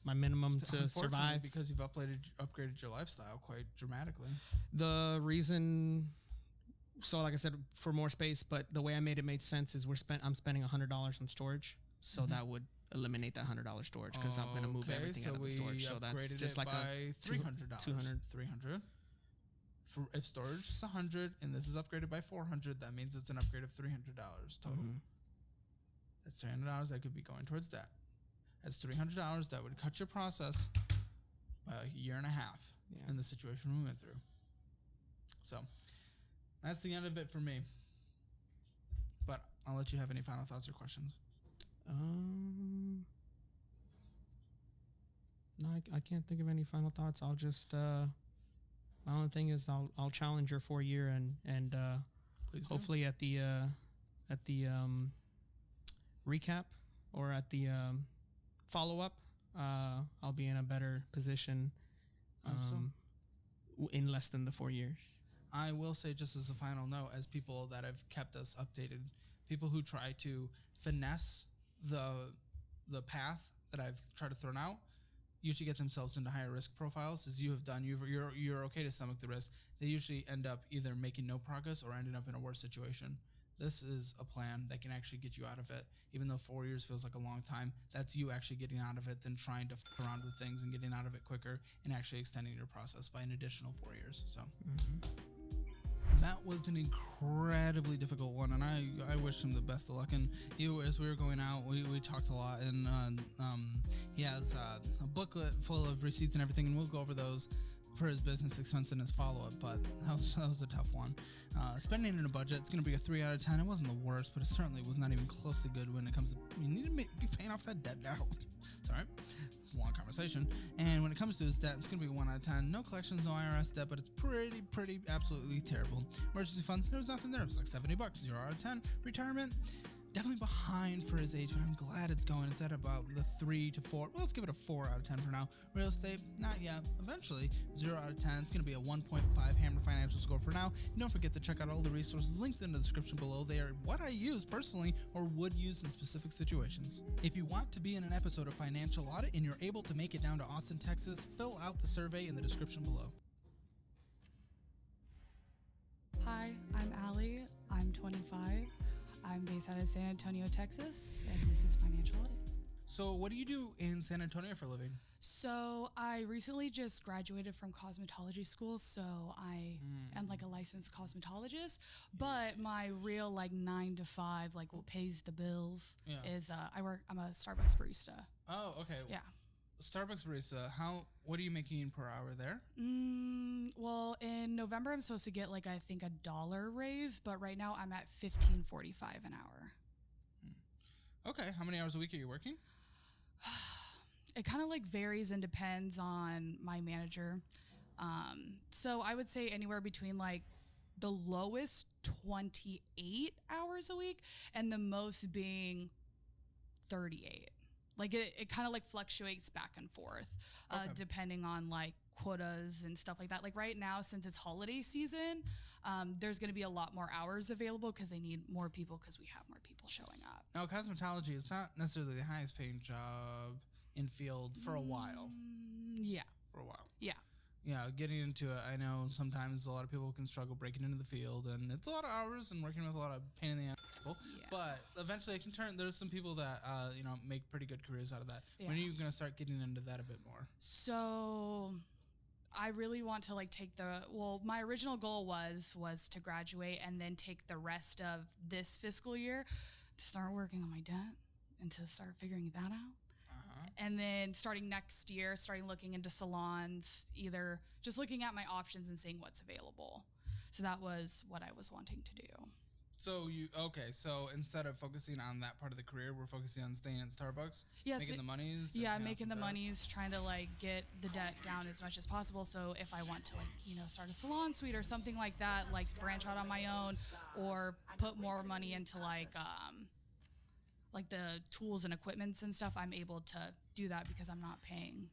my minimum to survive, because you've upgraded your lifestyle quite dramatically. The reason, so like I said, for more space, but the way I made sense is I'm spending $100 on storage, so that would eliminate that $100 storage, because I'm going to move everything out of the storage. So that's just like a $300. 200. 300. If storage is 100 and this is upgraded by 400, that means it's an upgrade of $300 total. That's $300 that could be going towards debt. That's $300 that would cut your process by a year and a half in the situation we went through. So that's the end of it for me. But I'll let you have any final thoughts or questions. No, I can't think of any final thoughts. I'll just my only thing is I'll challenge your 4 year and hopefully at the recap or at the follow up, I'll be in a better position in less than the 4 years. I will say, just as a final note, as people that have kept us updated, people who try to finesse the path that I've tried to throw out usually get themselves into higher risk profiles, as you have done. You're okay to stomach the risk. They usually end up either making no progress or ending up in a worse situation. This is a plan that can actually get you out of it. Even though 4 years feels like a long time, that's you actually getting out of it than trying to f around with things and getting out of it quicker and actually extending your process by an additional 4 years. So that was an incredibly difficult one, and I wish him the best of luck. And as we were going out, we talked a lot, and he has a booklet full of receipts and everything, and we'll go over those for his business expense and his follow-up, but that was a tough one. Spending in a budget, it's going to be a 3 out of 10. It wasn't the worst, but it certainly was not even closely good when it comes to, you need to be paying off that debt now. Sorry, it's a long conversation. And when it comes to his debt, it's going to be 1 out of 10. No collections, no IRS debt, but it's pretty, absolutely terrible. Emergency fund, there was nothing there. It was like $70, 0 out of 10. Retirement, definitely behind for his age, but I'm glad it's going. It's at about the 3 to 4. Well, let's give it a 4 out of 10 for now. Real estate, not yet. Eventually, 0 out of 10. It's going to be a 1.5 Hammer financial score for now. And don't forget to check out all the resources linked in the description below. They are what I use personally or would use in specific situations. If you want to be in an episode of Financial Audit and you're able to make it down to Austin, Texas, fill out the survey in the description below. Hi, I'm Allie. I'm 25. I'm based out of San Antonio, Texas, and this is Financial Audit. So what do you do in San Antonio for a living? So I recently just graduated from cosmetology school, so I am like a licensed cosmetologist, but my real like 9 to 5, like what pays the bills is I'm a Starbucks barista. Oh, okay. Yeah. Starbucks barista, what are you making per hour there? Well, in November I'm supposed to get like I think $1 raise, but right now I'm at $15.45 an hour. Okay, how many hours a week are you working? It kind of like varies and depends on my manager. So I would say anywhere between like the lowest 28 hours a week and the most being 38. Like it kind of like fluctuates back and forth, depending on like quotas and stuff like that. Like right now, since it's holiday season, there's going to be a lot more hours available because they need more people because we have more people showing up. Now, cosmetology is not necessarily the highest paying job in field for a while. Yeah. For a while. Yeah. Yeah, getting into it, I know sometimes a lot of people can struggle breaking into the field, and it's a lot of hours and working with a lot of pain in the ass people. Yeah. But eventually, it can turn. There's some people that make pretty good careers out of that. Yeah. When are you gonna start getting into that a bit more? So, I really want to like my original goal was to graduate and then take the rest of this fiscal year to start working on my debt and to start figuring that out. And then starting next year, looking into salons, either just looking at my options and seeing what's available. So that was what I was wanting to do. So so instead of focusing on that part of the career, we're focusing on staying at Starbucks, making the monies. Yeah, making the monies, trying to like get the debt down as much as possible. So if I want to like, start a salon suite or something like that, like branch out on my own or put more money into like the tools and equipments and stuff, I'm able to do that because I'm not paying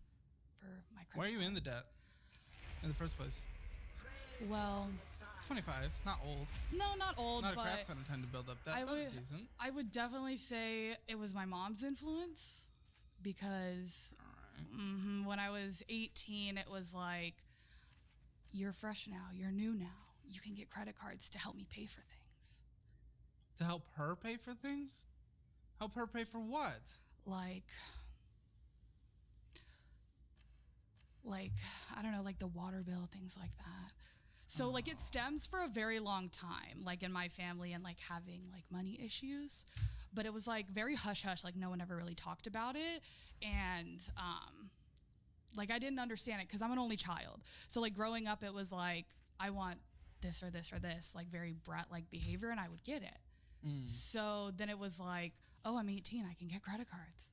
for my credit. Why are you in the debt in the first place? Well, 25, not old. No, not old, not but a crap ton of time to build up debt. Decent. I would definitely say it was my mom's influence because when I was 18, it was like, you're fresh now, you're new now. You can get credit cards to help me pay for things. To help her pay for things? Help her pay for what? Like, I don't know, like the water bill, things like that. So like it stems for a very long time, like in my family and like having like money issues, but it was like very hush hush, like no one ever really talked about it. And like I didn't understand it because I'm an only child. So like growing up, it was like, I want this or this or this, like very brat-like behavior, and I would get it. So then it was like, oh, I'm 18, I can get credit cards.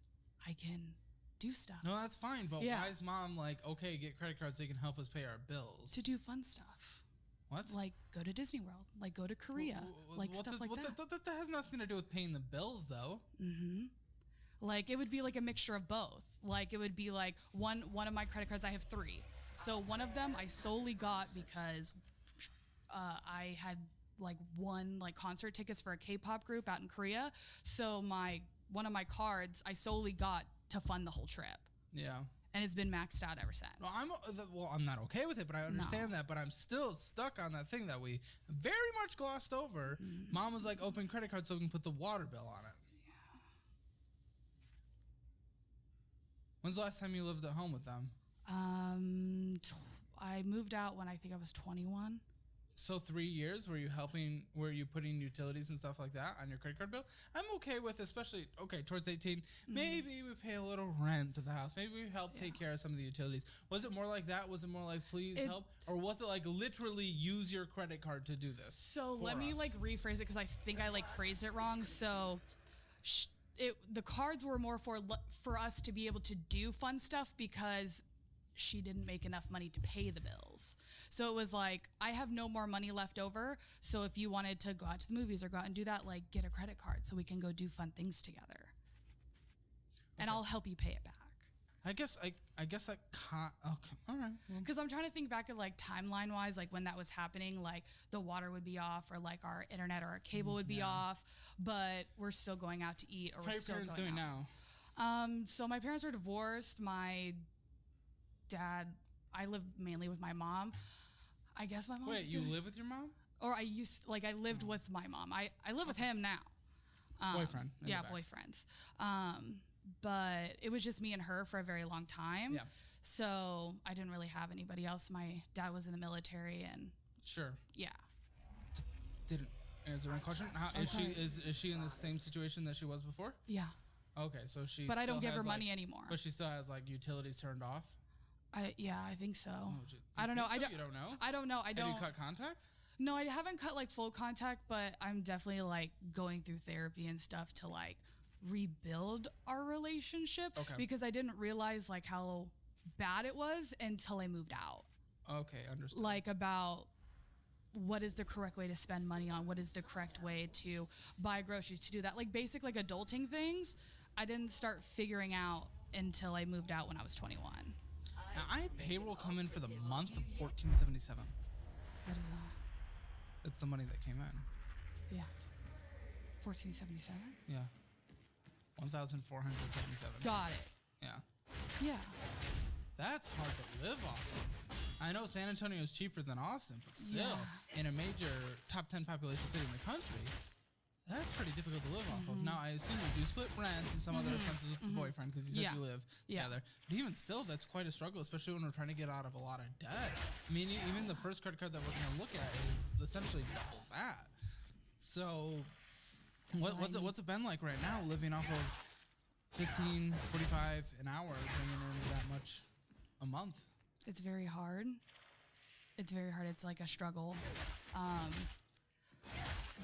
I can do stuff. No, that's fine, but why is mom like, okay, get credit cards so you can help us pay our bills? To do fun stuff. What? Like go to Disney World, like go to Korea, like stuff like that. That has nothing to do with paying the bills, though. Like it would be like a mixture of both. Like it would be like one of my credit cards, I have 3. So one of them I solely got because I had like won like concert tickets for a K-pop group out in Korea. So one of my cards I solely got to fund the whole trip. Yeah. And it's been maxed out ever since. Well, I'm not okay with it, but I understand that. But I'm still stuck on that thing that we very much glossed over. Mom was like, open credit card so we can put the water bill on it. Yeah. When's the last time you lived at home with them? I moved out when I think I was 21. So 3 years, were you putting utilities and stuff like that on your credit card bill? I'm okay with, especially, towards 18, maybe we pay a little rent to the house. Maybe we help take care of some of the utilities. Was it more like that? Was it more like, please help? Or was it like literally use your credit card to do this? So let me like rephrase it because I think I like phrased it wrong. So the cards were more for us to be able to do fun stuff because she didn't make enough money to pay the bills. So it was like, I have no more money left over. So if you wanted to go out to the movies or go out and do that, like get a credit card so we can go do fun things together. And I'll help you pay it back. I guess that okay, all right. Because I'm trying to think back at like timeline wise, like when that was happening, like the water would be off or like our internet or our cable would be off, but we're still going out to eat or How we're are your still parents going doing out. now? So my parents are divorced. My dad, I live mainly with my mom. I guess my mom's Wait, you live with your mom? Or I lived with my mom. I live with him now. Boyfriend. in the Yeah, back. boyfriends. But it was just me and her for a very long time. Yeah. So I didn't really have anybody else. My dad was in the military and Sure. yeah. Is there any question? Is she in the same situation that she was before? Yeah. Okay, so she. But I don't still give her has, money like, anymore. But she still has like utilities turned off. I think so. You I don't know. think I so? don't. You don't know. I don't know. I don't. Have you cut contact? No, I haven't cut like full contact, but I'm definitely like going through therapy and stuff to like rebuild our relationship. Okay. Because I didn't realize like how bad it was until I moved out. Okay, understood. Like about what is the correct way to spend money on, what is the correct way to buy groceries, to do that, like basic like adulting things. I didn't start figuring out until I moved out when I was 21. Now, I had payroll come in for the month of $14.77. What is that? That's the money that came in. Yeah. 1477. Yeah. 1,477. Got it. Yeah. Yeah. That's hard to live off of. I know San Antonio is cheaper than Austin, but still, in a major top 10 population city in the country, that's pretty difficult to live off of. Now, I assume you do split rent and some other expenses with the boyfriend because you said you live together. But even still, that's quite a struggle, especially when we're trying to get out of a lot of debt. I mean, even the first credit card that we're going to look at is essentially double that. So, what's it been like right now, living off of $15.45 an hour, bringing in that much a month? It's very hard. It's very hard. It's like a struggle.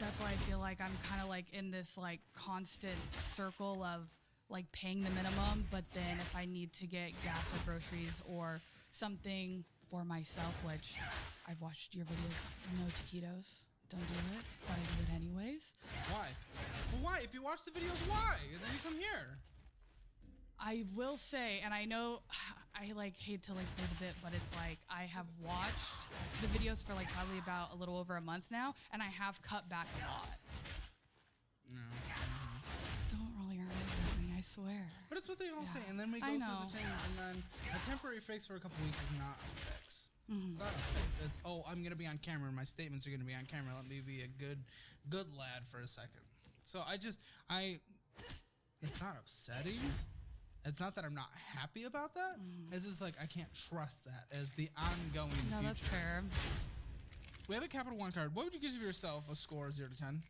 That's why I feel like I'm kind of like in this like constant circle of like paying the minimum, but then if I need to get gas or groceries or something for myself, which I've watched your videos, no taquitos, don't do it, but I do it anyways. Why? Well, why? If you watch the videos, why? And then you come here. I will say, and I know I like hate to like play the bit, but it's like I have watched the videos for like probably about a little over a month now, and I have cut back a lot. No. Don't roll your eyes at me, I swear. But it's what they all say, and then we go I through know. the thing, and then a temporary fix for a couple weeks is not a fix. Mm-hmm. It's not a fix. It's, I'm gonna be on camera, and my statements are gonna be on camera. Let me be a good lad for a second. So it's not upsetting. It's not that I'm not happy about that. It's just like I can't trust that as the ongoing No, future. that's fair. We have a Capital One card. What would you give yourself a score 0 to 10?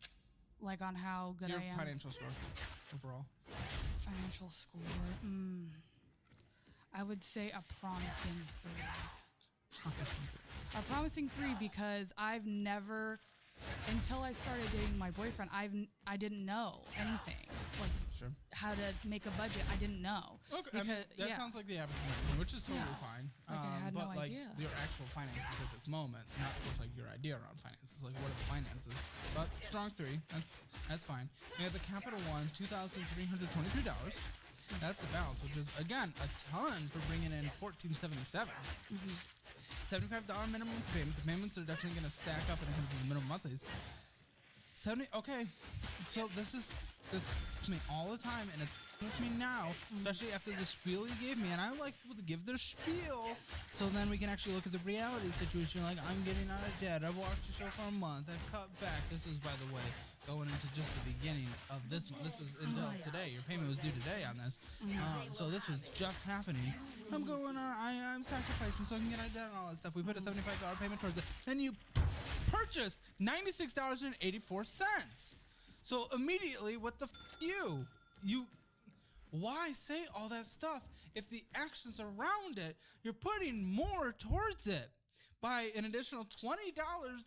Like on how good Your I am. financial score overall. Financial score. I would say a promising 3. A promising 3 because I've never, until I started dating my boyfriend, I didn't know anything. Like Sure. how to make a budget, I didn't know. Okay, I mean, that sounds like the average American, which is totally Yeah. fine. Like, I had but no like idea. your actual finances at this moment, not just like your idea around finances, like what are the finances? But strong 3, that's fine. We have the Capital One, $2,323. That's the balance, which is again a ton for bringing in $14.77. $75 minimum payment. The payments are definitely going to stack up when it comes to the minimum monthlies. 70. Okay, so this with me all the time, and it's with me now, especially after the spiel you gave me. And I like people to give their spiel, so then we can actually look at the reality situation. Like, I'm getting out of debt. I've watched the show for a month. I've cut back. This was, by the way, going into just the beginning of this month. This is until today. Your payment was due today on this. So this was just happening. I'm going on. I'm sacrificing so I can get out of debt and all that stuff. We put a $75 payment towards it. Then you purchased $96.84. So immediately, what the why say all that stuff if the actions around it, you're putting more towards it by an additional $20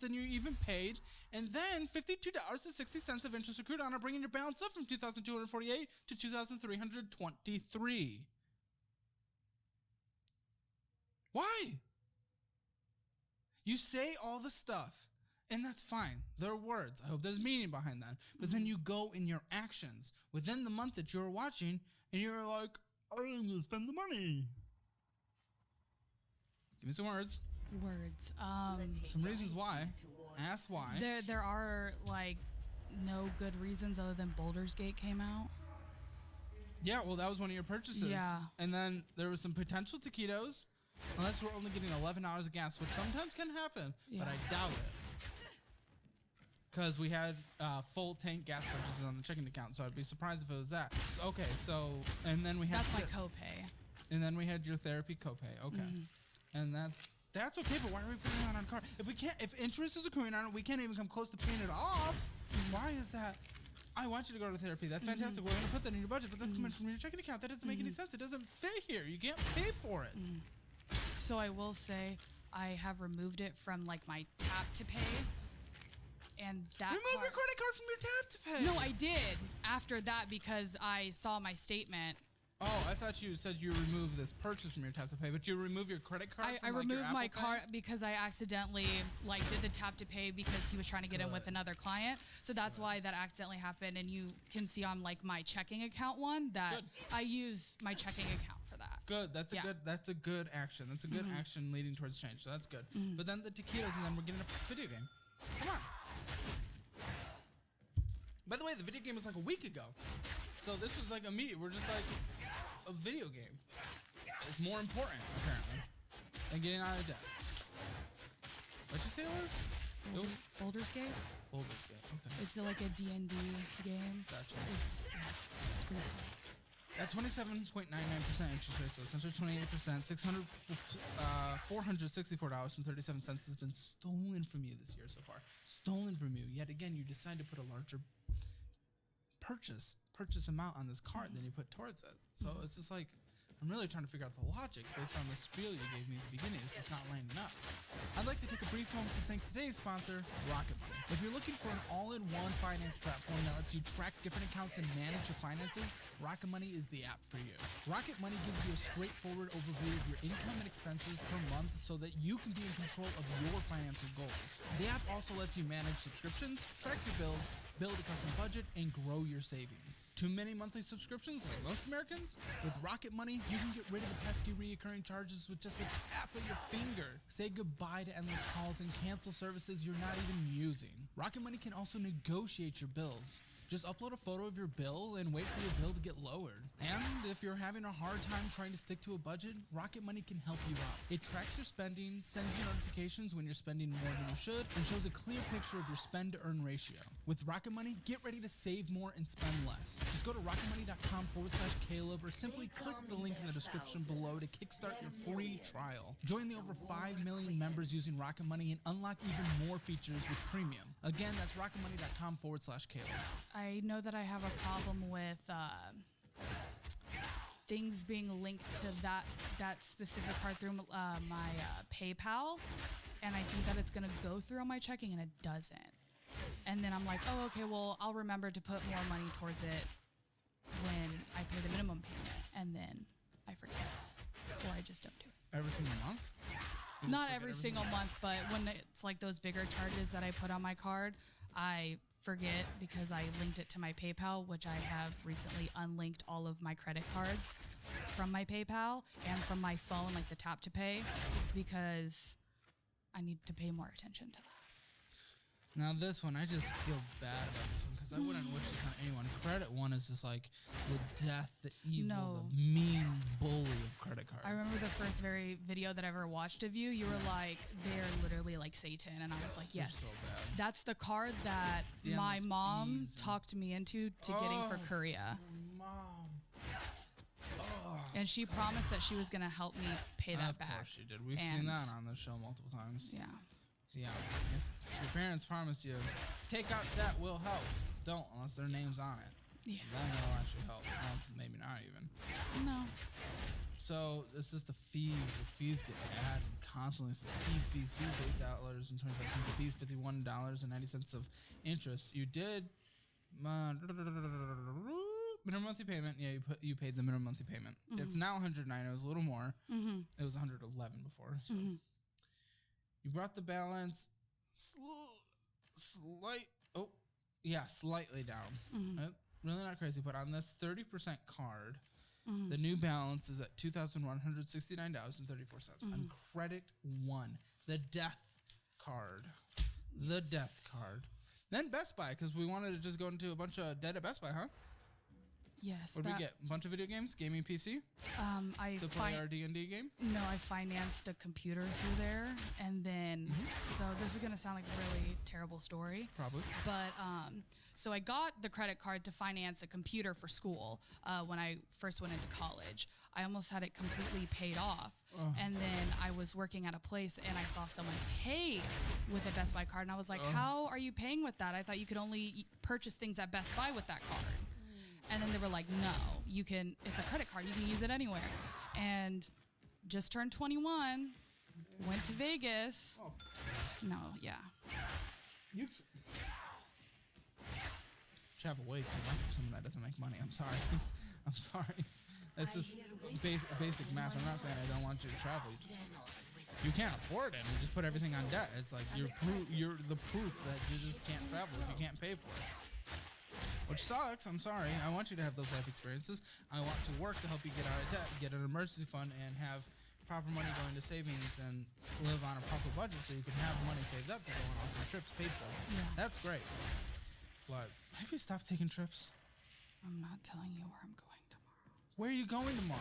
than you even paid, and then $52.60 of interest accrued on it, bringing your balance up from $2,248 to $2,323. Why? You say all the stuff, and that's fine. They're words. I hope there's meaning behind that. But then you go in your actions within the month that you're watching, and you're like, I'm going to spend the money. Give me some words. Words. Some reasons why. Ask why. There are like no good reasons other than Baldur's Gate came out. Yeah, well, that was one of your purchases. Yeah. And then there was some potential taquitos, unless we're only getting $11 of gas, which sometimes can happen, Yeah. but I doubt it. Because we had full tank gas purchases on the checking account, so I'd be surprised if it was that. So, okay, so, and then we had... That's my copay. And then we had your therapy copay. Okay. And that's okay, but why are we putting that on card? If interest is accruing on it, we can't even come close to paying it off. Why is that? I want you to go to therapy. That's fantastic. We're going to put that in your budget, but that's coming from your checking account. That doesn't make any sense. It doesn't fit here. You can't pay for it. So I will say I have removed it from like my tap to pay. And that Remove your credit card from your tap to pay. No, I did after that because I saw my statement. Oh, I thought you said you removed this purchase from your tap to pay, but you remove your credit card I from like, removed your my Apple card Pay? because I accidentally like did the tap to pay because he was trying to get in with another client. So that's why that accidentally happened. And you can see on like my checking account one that Good. I use my checking account for that. Good. That's Yeah. a good action. That's a good action leading towards change. So that's good. But then the taquitos, and then we're getting a video game. Come on. By the way, the video game was like a week ago. So this was like immediate. We're just like a video game. It's more important, apparently, than getting out of debt. What'd you say it was? Baldur's Gate. Baldur's Gate. Okay. It's like a D&D game. Gotcha. It's pretty sweet. At 27.99% interest rate, so essentially 28%, $464.37 has been stolen from you this year so far. Stolen from you. Yet again, you decide to put a larger purchase amount on this card than you put towards it. So it's just like, I'm really trying to figure out the logic based on the spiel you gave me at the beginning. It's just not lining up. I'd like to take a brief moment to thank today's sponsor, Rocket Money. If you're looking for an all-in-one finance platform that lets you track different accounts and manage your finances, Rocket Money is the app for you. Rocket Money gives you a straightforward overview of your income and expenses per month so that you can be in control of your financial goals. The app also lets you manage subscriptions, track your bills, build a custom budget, and grow your savings. Too many monthly subscriptions like most Americans? With Rocket Money, you can get rid of the pesky reoccurring charges with just a tap of your finger. Say goodbye to endless calls and cancel services you're not even using. Rocket Money can also negotiate your bills. Just upload a photo of your bill and wait for your bill to get lowered. And if you're having a hard time trying to stick to a budget, Rocket Money can help you out. It tracks your spending, sends you notifications when you're spending more than you should, and shows a clear picture of your spend to earn ratio. With Rocket Money, get ready to save more and spend less. Just go to rocketmoney.com/Caleb or simply click the link in the description below to kickstart your free trial. Join the over 5 million members using Rocket Money and unlock even more features with premium. Again, that's rocketmoney.com/Caleb. I know that I have a problem with things being linked to that specific card through my PayPal, and I think that it's gonna go through on my checking, and it doesn't. And then I'm like, oh, okay, well, I'll remember to put more money towards it when I pay the minimum payment, and then I forget, or I just don't do it. Every single month? Not every single month, but when it's like those bigger charges that I put on my card, I forget because I linked it to my PayPal, which I have recently unlinked all of my credit cards from my PayPal and from my phone, like the tap to pay, because I need to pay more attention to that. Now this one, I just feel bad about this one because I wouldn't wish this on anyone. Credit One is just like the death, the evil, No. the mean bully of credit cards. I remember the first very video that I ever watched of you. You were like, they're literally like Satan. And I was like, They're yes, so bad. that's the card that The my endless mom fees and- talked me into getting for Oh. Korea. Mom. Oh. And she promised that she was going to help me pay that Of back. course she did. We've And- seen that on the show multiple times. Yeah. Yeah. If your parents promise you, take out debt, will help. Don't unless their name's on it. Yeah. Then they'll actually help. Well, maybe not even. No. So it's just the fees. The fees get added constantly. It says fees, $8.25 of fees, $51.90 of interest. You did minimum monthly payment. Yeah, you paid the minimum monthly payment. It's now 109. It was a little more. It was 111 before. So you brought the balance slightly down. Really not crazy, but on this 30% card, the new balance is at $2,169.34 on credit one, the death card, Then Best Buy, because we wanted to just go into a bunch of debt at Best Buy, huh? Yes. What did we get? A bunch of video games, gaming PC, I to play our D&D game. No, I financed a computer through there, and then so this is gonna sound like a really terrible story. Probably. But so I got the credit card to finance a computer for school when I first went into college. I almost had it completely paid off. And then I was working at a place and I saw someone pay with a Best Buy card. And I was like, how are you paying with that? I thought you could only purchase things at Best Buy with that card. And then they were like, no, you can, it's a credit card. You can use it anywhere. And just turned 21, went to Vegas. No, yeah. You travel way too much for someone that doesn't make money. I'm sorry. I'm sorry. It's just basic math. I'm not saying I don't want you to travel. You can't afford it. You just put everything on debt. It's like you're the proof that you just can't travel if you can't pay for it. Which sucks. I'm sorry. I want you to have those life experiences. I want to work to help you get out of debt, get an emergency fund, and have proper money going to savings and live on a proper budget so you can have money saved up to go on awesome trips paid for. Yeah. That's great. But have you stopped taking trips? I'm not telling you where I'm going tomorrow. Where are you going tomorrow?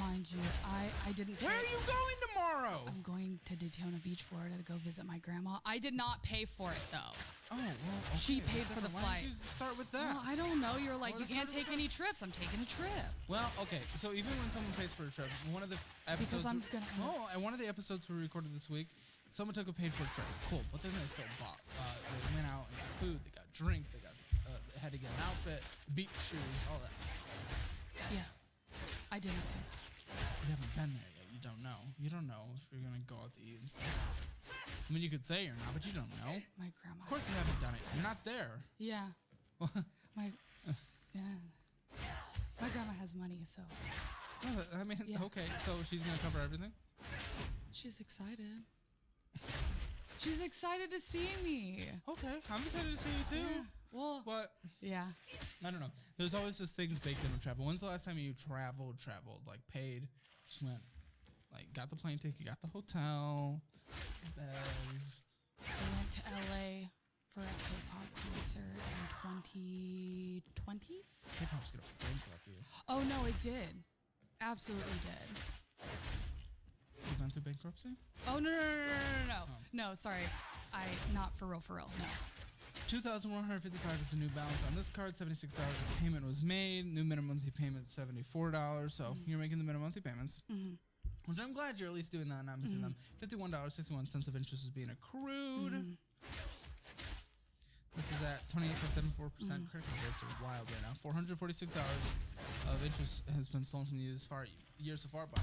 Mind you, I didn't pay. Where are you going tomorrow? I'm going to Daytona Beach, Florida to go visit my grandma. I did not pay for it though. Oh, well, okay. She paid for the Why flight. did you start with that? Well, I don't know. You're like, Well, you can't take any trips. I'm taking a trip. Well, okay. So even when someone pays for a trip, one of the episodes. And one of the episodes we recorded this week, someone took a paid for a trip. Cool, but then they still bought. They went out and got food. They got drinks. They had to get an outfit, beach shoes, all that stuff. Yeah, I didn't do that. You haven't been there yet. You don't know. You don't know if you're gonna go out to eat and stuff. I mean, you could say you're not, but you don't know. My grandma. Of course, you haven't done it. You're not there. Yeah. My grandma has money, so I mean, Yeah. okay. So she's gonna cover everything. she's excited. She's excited to see me. Okay, I'm excited to see you too. Yeah. Well, But yeah. I don't know. There's always just things baked into travel. When's the last time you traveled, like paid, just went, like got the plane ticket, got the hotel, bags. I went to LA for a K-pop concert in 2020. K-pop's gonna bankrupt you. Oh no, it did. Absolutely did. You went through bankruptcy? Oh no. No, sorry. Not for real. No. $2,155 is the new balance on this card. $76 the payment was made. New minimum monthly payment $74. So you're making the minimum monthly payments. Which I'm glad you're at least doing that and not missing them. $51.61 of interest is being accrued. This is at 28.74%. Credit card rates are wild right now. $446 of interest has been stolen from you years so far. But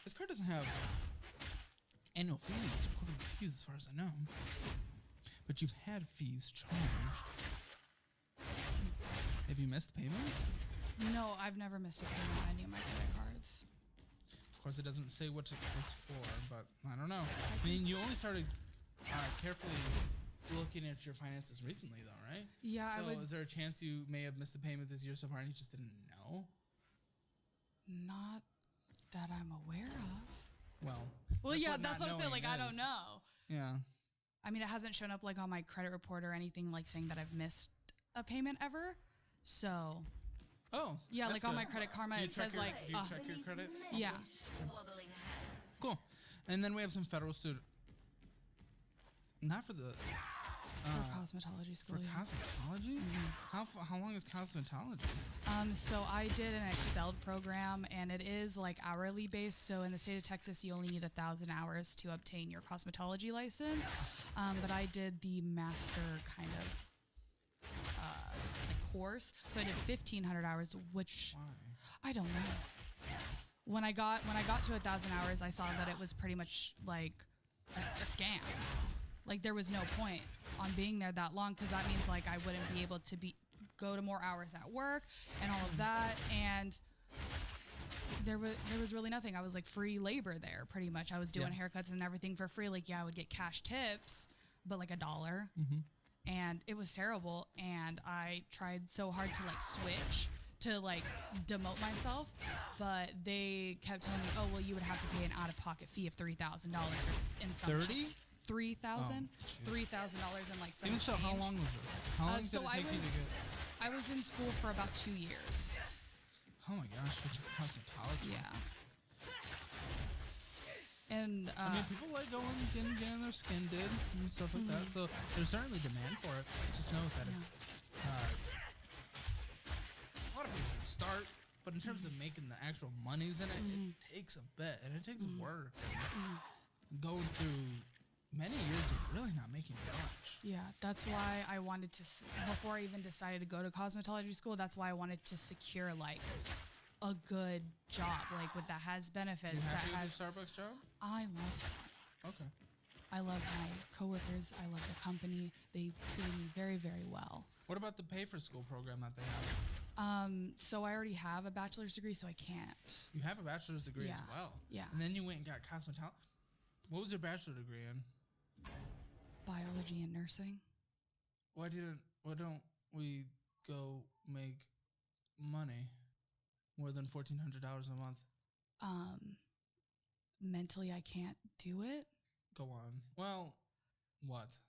this card doesn't have annual fees, quarterly fees as far as I know. But you've had fees charged. Have you missed payments? No, I've never missed a payment on any of my credit cards. Of course, it doesn't say what it's for, but I don't know. I mean, you only started carefully looking at your finances recently, though, right? Yeah, so I would. is there a chance you may have missed a payment this year so far and you just didn't know? Not that I'm aware of. Well, yeah, that's what I'm saying. Like, I don't know. Yeah. I mean, it hasn't shown up like on my credit report or anything like saying that I've missed a payment ever. So. Oh. Yeah, like good. on my Credit Karma, it says like. Do you check your credit? Yeah. Cool. And then we have some federal student. Not for the For cosmetology For school. Yeah. cosmetology? How long is cosmetology? So I did an Excel program, and it is like hourly based. So in the state of Texas, you only need 1,000 hours to obtain your cosmetology license. But I did the master kind of course. So I did 1,500 hours, which Why? I don't know. When I got to 1,000 hours, I saw that it was pretty much like a scam. Like there was no point on being there that long, because that means like I wouldn't be able to go to more hours at work and all of that, and there was really nothing. I was like free labor there pretty much. I was doing haircuts and everything for free. Like I would get cash tips, but like $1. And it was terrible. And I tried so hard to like switch to like demote myself, but they kept telling me, oh well, you would have to pay an out-of-pocket fee of $3,000 or in some 30? $3,000 shoot. $3,000 in like some Even so, how change. long was this? How long did so it take you to get? I was in school for about 2 years. Oh my gosh, for cosmetology. Yeah. And I mean, people like going and getting their skin did and stuff like that. So there's certainly demand for it. Just know that it's a lot of people can start, but in terms of making the actual monies in it, it takes a bit and it takes work. And going through many years of really not making much. yeah, that's why I wanted to, before I even decided to go to cosmetology school, that's why I wanted to secure like a good job, like with that has benefits. You that happy has. with your Starbucks job? I love Starbucks. Okay. I love my coworkers. I love the company. They treated me very, very well. What about the pay for school program that they have? So I already have a bachelor's degree, so I can't. You have a bachelor's degree as Yeah. well. Yeah. And then you went and got cosmetology. What was your bachelor's degree in? Biology and nursing. Why don't we go make money more than $1,400 a month? Mentally, I can't do it. Go on. Well, what?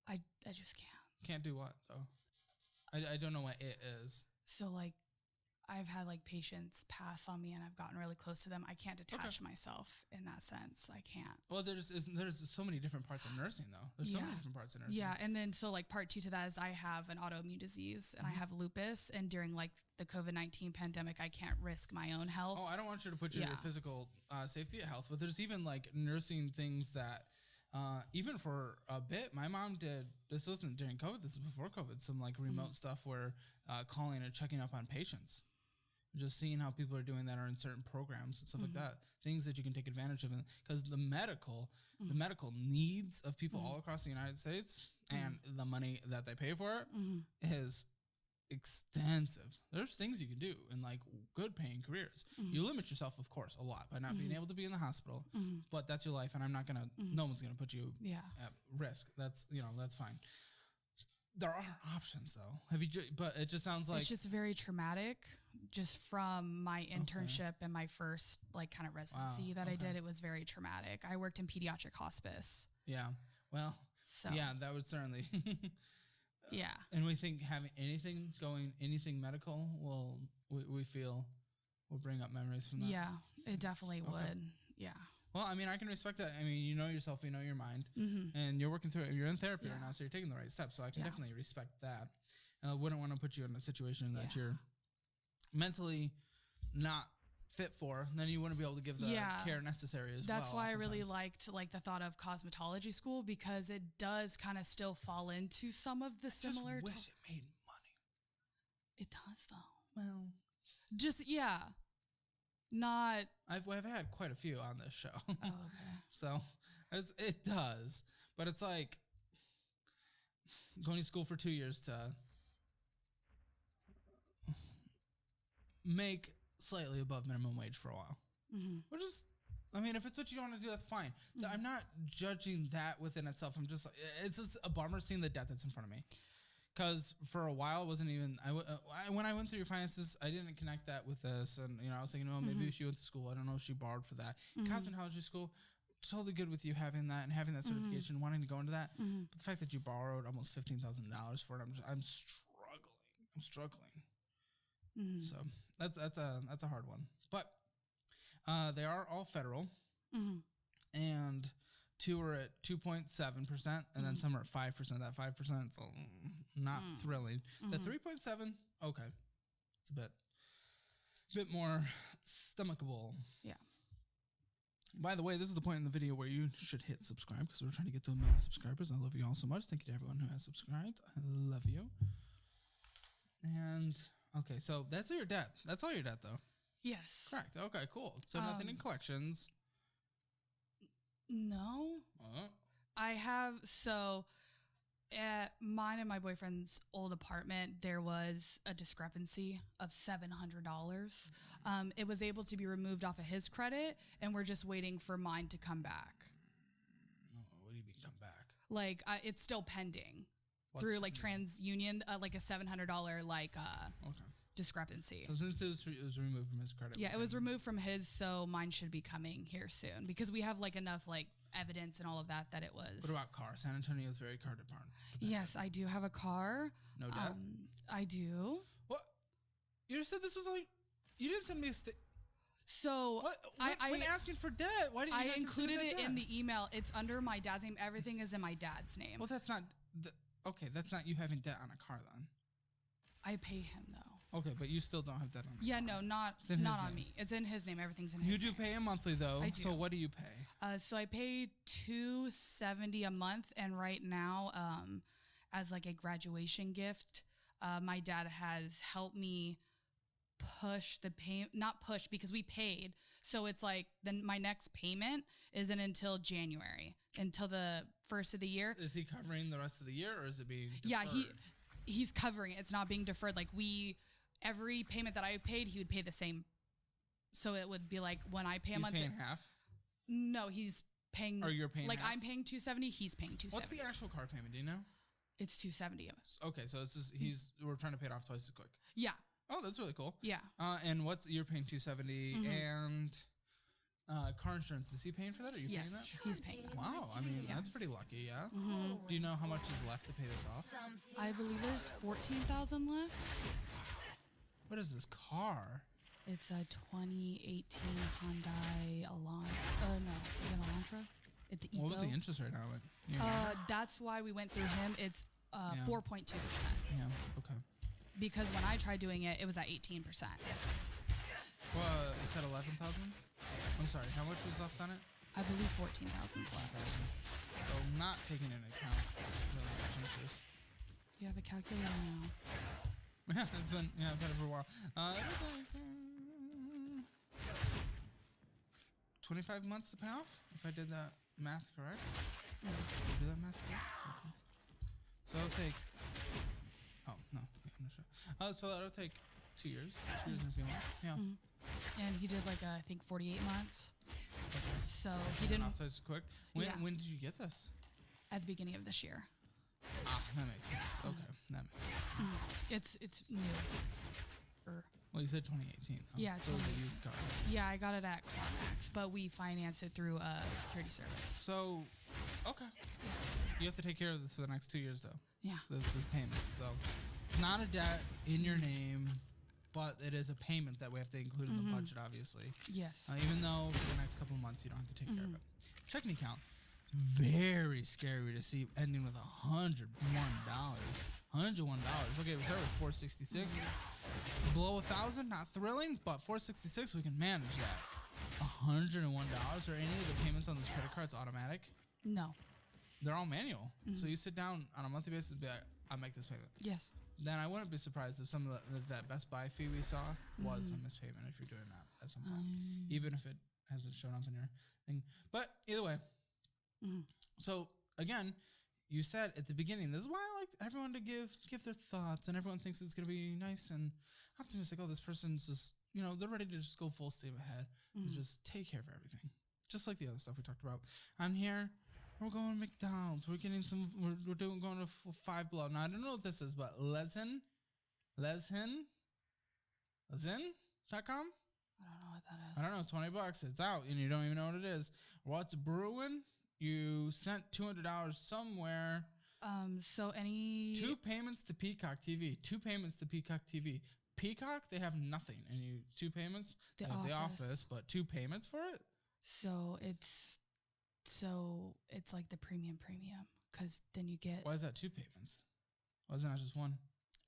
I just can't. Can't do what though? I don't know what it is. So like, I've had like patients pass on me, and I've gotten really close to them. I can't detach myself in that sense. I can't. Well, there's so many different parts of nursing though. There's so many Yeah. different parts of nursing. Yeah, and then so like part 2 to that is I have an autoimmune disease, and I have lupus, and during like the COVID-19 pandemic, I can't risk my own health. Oh, I don't want you to put your physical safety at health, but there's even like nursing things that even for a bit, my mom did. This wasn't during COVID. This was before COVID. Some like remote stuff where calling and checking up on patients, just seeing how people are doing that are in certain programs and stuff like that. Things that you can take advantage of, because the medical needs of people all across the United States and the money that they pay for it is extensive. There's things you can do in like good paying careers. You limit yourself, of course, a lot by not being able to be in the hospital, but that's your life, and I'm not gonna. No one's gonna put you at risk. That's that's fine. There are options though. Have you? But it just sounds like it's just very traumatic. Just from my internship and my first like kind of residency that I did, it was very traumatic. I worked in pediatric hospice. Yeah. Well. So yeah, that would certainly. Yeah. And we think having anything medical we feel will bring up memories from that. Yeah, it definitely would. Yeah. Well, I mean, I can respect that. I mean, you know yourself, you know your mind, and you're working through it. You're in therapy right now, so you're taking the right steps. So I can definitely respect that. And I wouldn't want to put you in a situation that you're mentally not fit for. Then you wouldn't be able to give the care necessary as well. That's why I really liked like the thought of cosmetology school, because it does kind of still fall into some of the similar. Just wish it made money. It does though. Well, just not. I've had quite a few on this show. Oh, okay. So it does, but it's like going to school for 2 years to make slightly above minimum wage for a while, which is, I mean, if it's what you want to do, that's fine. I'm not judging that within itself. I'm just, it's just a bummer seeing the debt that's in front of me. Because for a while, it wasn't even, when I went through your finances, I didn't connect that with this. And, I was thinking, oh, maybe she went to school. I don't know if she borrowed for that. Cosmetology school, totally good with you having that and having that certification, wanting to go into that. But the fact that you borrowed almost $15,000 for it, I'm struggling. So that's a hard one. But they are all federal. And 2 are at 2.7%, and then some are at 5%. That 5% is not thrilling. The 3.7, okay, it's a bit more stomachable. Yeah. By the way, this is the point in the video where you should hit subscribe because we're trying to get to 1 million subscribers. I love you all so much. Thank you to everyone who has subscribed. I love you. And okay, so that's your debt. That's all your debt, though. Yes. Correct. Okay, cool. So nothing in collections. No. I have, so at mine and my boyfriend's old apartment, there was a discrepancy of $700. It was able to be removed off of his credit, and we're just waiting for mine to come back. Oh, what do you mean come back? Like, it's still pending through like TransUnion, like a $700 like Okay. discrepancy. So since it was removed from his credit. Yeah, it was removed from his, so mine should be coming here soon because we have like enough like evidence and all of that it was. What about car? San Antonio is very car department. Yes, I do have a car. No debt? I do. What? You just said this was like, you didn't send me a So what? When asking for debt, why didn't you I not consider included that it debt? in the email. It's under my dad's name. Everything is in my dad's name. Well, that's not, okay, that's not you having debt on a car then. I pay him though. Okay, but you still don't have debt on a Yeah, car. no, not It's in his on name. me. It's in his name. Everything's in You his do name. pay him monthly though. I do. So what do you pay? So I pay $270 a month, and right now, as like a graduation gift, my dad has helped me push the not push because we paid. So it's like then my next payment isn't until January, until the first of the year. Is he covering the rest of the year or is it being deferred? Yeah, he's covering it. It's not being deferred. Like every payment that I paid, he would pay the same. So it would be like when I pay a He's month. paying half? No, he's paying. Or you're paying like half? I'm paying $270. He's paying $270. What's the actual car payment? Do you know? It's $270. Okay, so it's just we're trying to pay it off twice as quick. Yeah, Oh, that's really cool. yeah. And you're paying $270 and car insurance. Is he paying for that? Or are you paying that? Yes, he's paying that. Wow, I mean that's pretty lucky, yeah. Do you know how much is left to pay this off? I believe there's 14,000 left. What is this car? It's a 2018 Hyundai Elantra. Oh no, is it Elantra? It's the Eco. What was the interest rate on it? You know? That's why we went through him. It's 4.2%. Yeah. Okay. Because when I tried doing it, it was at 18%. Well, you said 11,000. I'm sorry. How much was left on it? I believe 14,000's left. So not taking into account really much interest. You have a calculator now. Yeah, I've had it for a while. 25 months to pay off, if I did that math correct. Did I do that math correct? I think. So it'll take. Oh no, yeah, I'm not sure. So that'll take 2 years. 2 years and a few months. Yeah. And he did like I think 48 months. Okay. So he didn't Off twice as quick. When Yeah. when did you get this? at the beginning of this year. Ah, that makes sense. Okay, that makes sense. It's new. Well, you said 2018. Though. Yeah, so it was a 2018. used car. Yeah, I got it at CarMax, but we financed it through a security service. So, okay. You have to take care of this for the next 2 years, though. Yeah. This payment. So, it's not a debt in your name, but it is a payment that we have to include in the budget, obviously. Yes. Even though for the next couple of months you don't have to take care of it. Checking account. Very scary to see ending with $101. $101. Okay, we started with 466. Below 1,000, not thrilling, but 466 we can manage that. $101 or any of the payments on those credit cards automatic? No. They're all manual. So you sit down on a monthly basis and be like, I'll make this payment. Yes. Then I wouldn't be surprised if some of that Best Buy fee we saw was a missed payment if you're doing that at some point, even if it hasn't shown up in your thing. But either way, so again, you said at the beginning, this is why I like everyone to give their thoughts, and everyone thinks it's gonna be nice and optimistic. Oh, this person's just they're ready to just go full steam ahead and just take care of everything, just like the other stuff we talked about. I'm here. We're going to McDonald's. We're getting some. We're going to Five Below. Now I don't know what this is, but Leshin.com. I don't know what that is. I don't know. $20. It's out, and you don't even know what it is. What's brewing? You sent $200 somewhere. So any 2 payments to Peacock TV. 2 payments to Peacock TV. Peacock, they have nothing, and you 2 payments. The they have The Office. Office, but 2 payments for it. So it's So it's like the premium, because then you get. Why is that 2 payments? Why is it not just 1?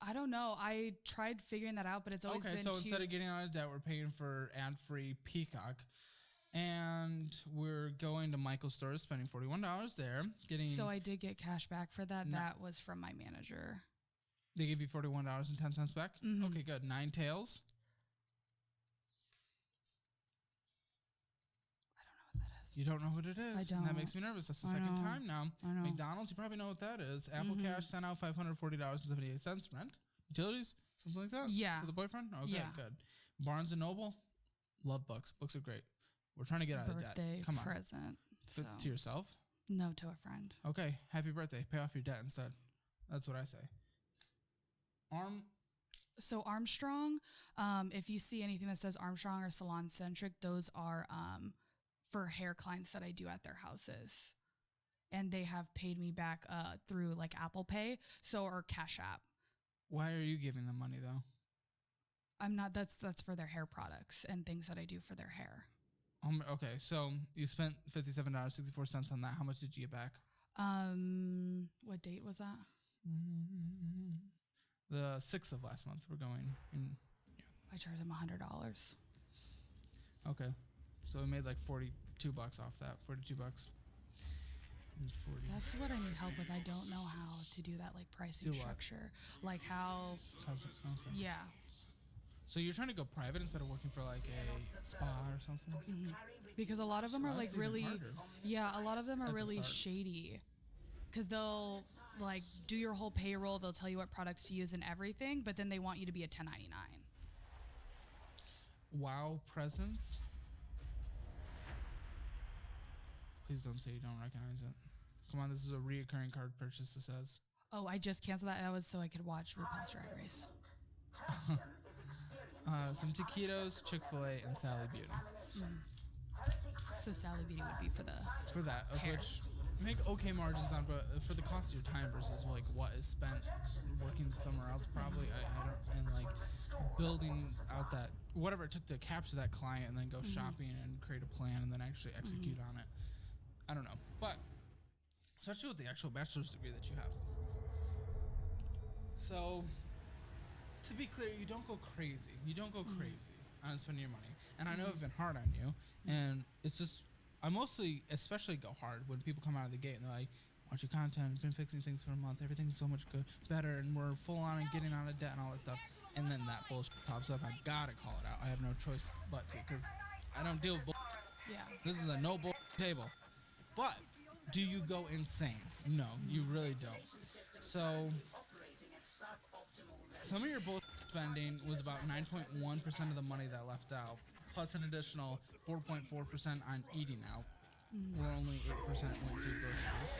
I don't know. I tried figuring that out, but it's always Okay, been so two. instead of getting out of debt, we're paying for ad-free Peacock. And we're going to Michael's store, spending $41 there, getting... So I did get cash back for that. No. That was from my manager. They give you $41.10 back? Mhm. Okay, good. 9 Tails. You don't know what it is. I And don't. that makes me nervous. That's the I second know. time now. I know. McDonald's, you probably know what that is. Apple Mhm. Cash sent out $540.78. Rent? Utilities? Something like that? Yeah. For the boyfriend? Okay, Yeah. good. Barnes & Noble? Love books. Books are great. We're trying to get out of debt. Birthday Come on. present. So. To yourself? No, to a friend. Okay, happy birthday. Pay off your debt instead. That's what I say. So Armstrong, if you see anything that says Armstrong or Salon Centric, those are for hair clients that I do at their houses. And they have paid me back through like Apple Pay, or Cash App. Why are you giving them money though? I'm not. That's for their hair products and things that I do for their hair. Okay, so you spent $57.64 on that. How much did you get back? What date was that? The 6th of last month. We're going in. I charged them $100. Okay, so we made like $42 off that. $42. And 40. That's what I need help with. I don't know how to do that, like pricing Do what? structure, like how. Okay. Yeah. So you're trying to go private instead of working for like a spa or something? Mhm. Because a lot of them are like That's even really, harder. yeah, a lot of them are At the really start. shady. Because they'll like do your whole payroll, they'll tell you what products to use and everything, but then they want you to be a 1099. Wow presents. Please don't say you don't recognize it. Come on, this is a reoccurring card purchase, it says. Oh, I just canceled that. That was so I could watch RuPaul's Drag Race. Some taquitos, Chick-fil-A, and Sally Beauty. So Sally Beauty would be for the. For that, of Hair. which make okay margins on, but for the cost of your time versus like what is spent working somewhere else, probably I don't, and like building out that whatever it took to capture that client and then go shopping and create a plan and then actually execute on it. I don't know, but especially with the actual bachelor's degree that you have. So, to be clear, you don't go crazy. You don't go crazy on spending your money. And I know it's been hard on you, and it's just I mostly, especially go hard when people come out of the gate and they're like, watch your content, been fixing things for a month, everything's so much better, and we're full on and getting out of debt and all that stuff. And then that bullshit pops up. I gotta call it out. I have no choice but to, because I don't deal with bullshit. Yeah. This is a no bullshit table. But do you go insane? No, you really don't. So some of your bullshit spending was about 9.1% of the money that left out, plus an additional 4.4% on eating out, where only 8% went to groceries.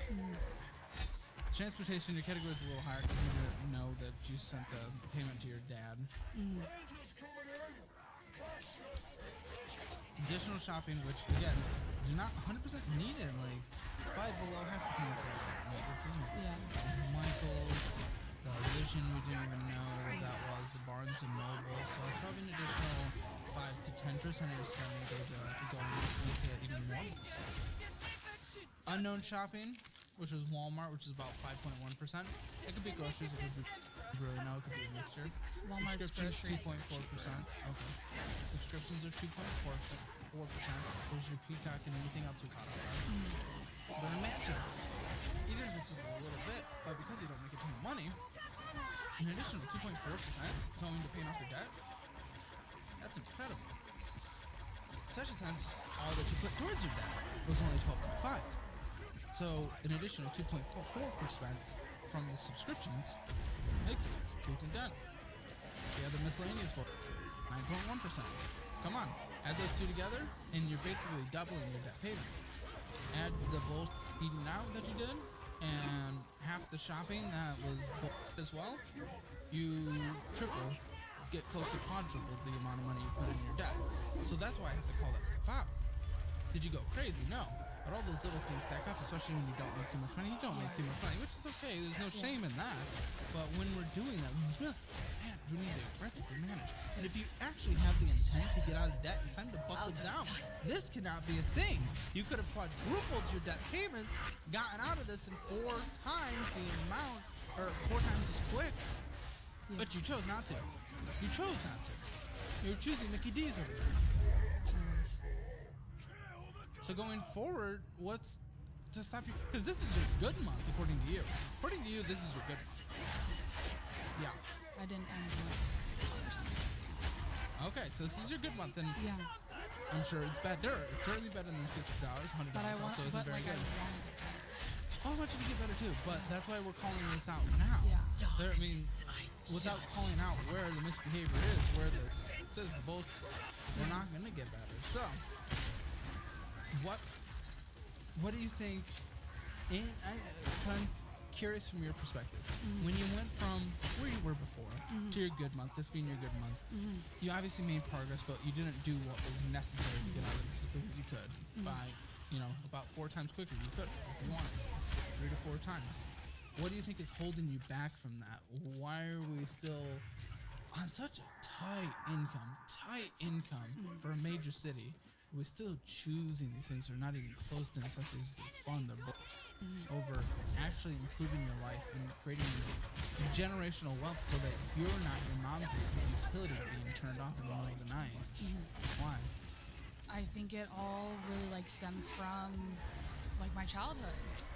Transportation, your category is a little higher because you didn't know that you sent the payment to your dad. Additional shopping, which again is not 100% needed. Like probably below half the things that are needed. So, Michael's, the Vision, we didn't even know what that was. The Barnes and Noble, so it's probably an additional 5 to 10% of your spending going into even more. Unknown shopping, which is Walmart, which is about 5.1%. It could be groceries. It could be really no. It could be a mixture. Walmart's Subscriptions groceries 2.4%. Okay. Subscriptions are 2.4%. There's your Peacock and anything else we caught up on. But imagine, even if it's just a little bit, but because you don't make a ton of money, in addition to 2.4% going to paying off your debt, that's incredible. Especially since all that you put towards your debt was only 12.5. So an additional 2.44% from the subscriptions makes it decent done. The other miscellaneous book, 9.1%. Come on, add those two together, and you're basically doubling your debt payments. Add the bullshit eating out that you did, and half the shopping that was bullshit as well. You triple, get close to quadruple the amount of money you put in your debt. So that's why I have to call that stuff out. Did you go crazy? No. But all those little things stack up, especially when you don't make too much money. You don't make too much money, which is okay. There's no shame in that. But when we're doing that, we really, man, we need to aggressively manage. And if you actually have the intent to get out of debt, it's time to buckle down. This cannot be a thing. You could have quadrupled your debt payments, gotten out of this in 4 times the amount, or 4 times as quick. But you chose not to. You chose not to. You're choosing Mickey D's over there. So going forward, what's to stop you? Because this is your good month, according to you. According to you, this is your good month. Yeah. I didn't end like $6 or something. Okay, so this is your good month, and Yeah. I'm sure it's better. It's certainly better than $60. $100 But I want, also isn't but very like good. I wanted it. Oh, I want you to get better too, but that's why we're calling this out now. Yeah. There, I mean, without calling out where the misbehavior is, where the it says the bullshit, we're not gonna get better. So, what do you think? So I'm curious from your perspective. When you went from where you were before to your good month, this being your good month, you obviously made progress, but you didn't do what was necessary to get out of this as quick as you could by, about 4 times quicker. You could if you wanted to, 3 to 4 times. What do you think is holding you back from that? Why are we still on such a tight income for a major city? We're still choosing these things that are not even close to necessities to fund their book over actually improving your life and creating generational wealth so that you're not your mom's age with utilities being turned off in the middle of the night. Why? I think it all really like stems from like my childhood.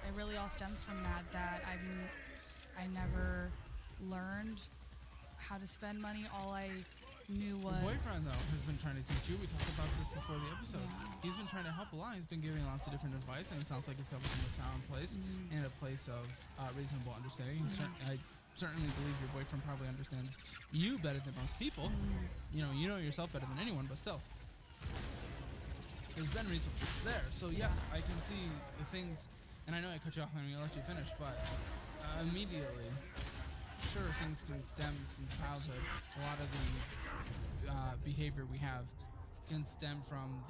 It really all stems from that I never learned how to spend money. All I knew was Your boyfriend, though, has been trying to teach you. We talked about this before the episode. Yeah. He's been trying to help a lot. He's been giving lots of different advice, and it sounds like it's coming from a sound place and a place of reasonable understanding. I certainly believe your boyfriend probably understands you better than most people. You know yourself better than anyone, but still. There's been resources there. So, yes, I can see the things, and I know I cut you off when I let you finish, but immediately, sure, things can stem from childhood. A lot of the behavior we have can stem from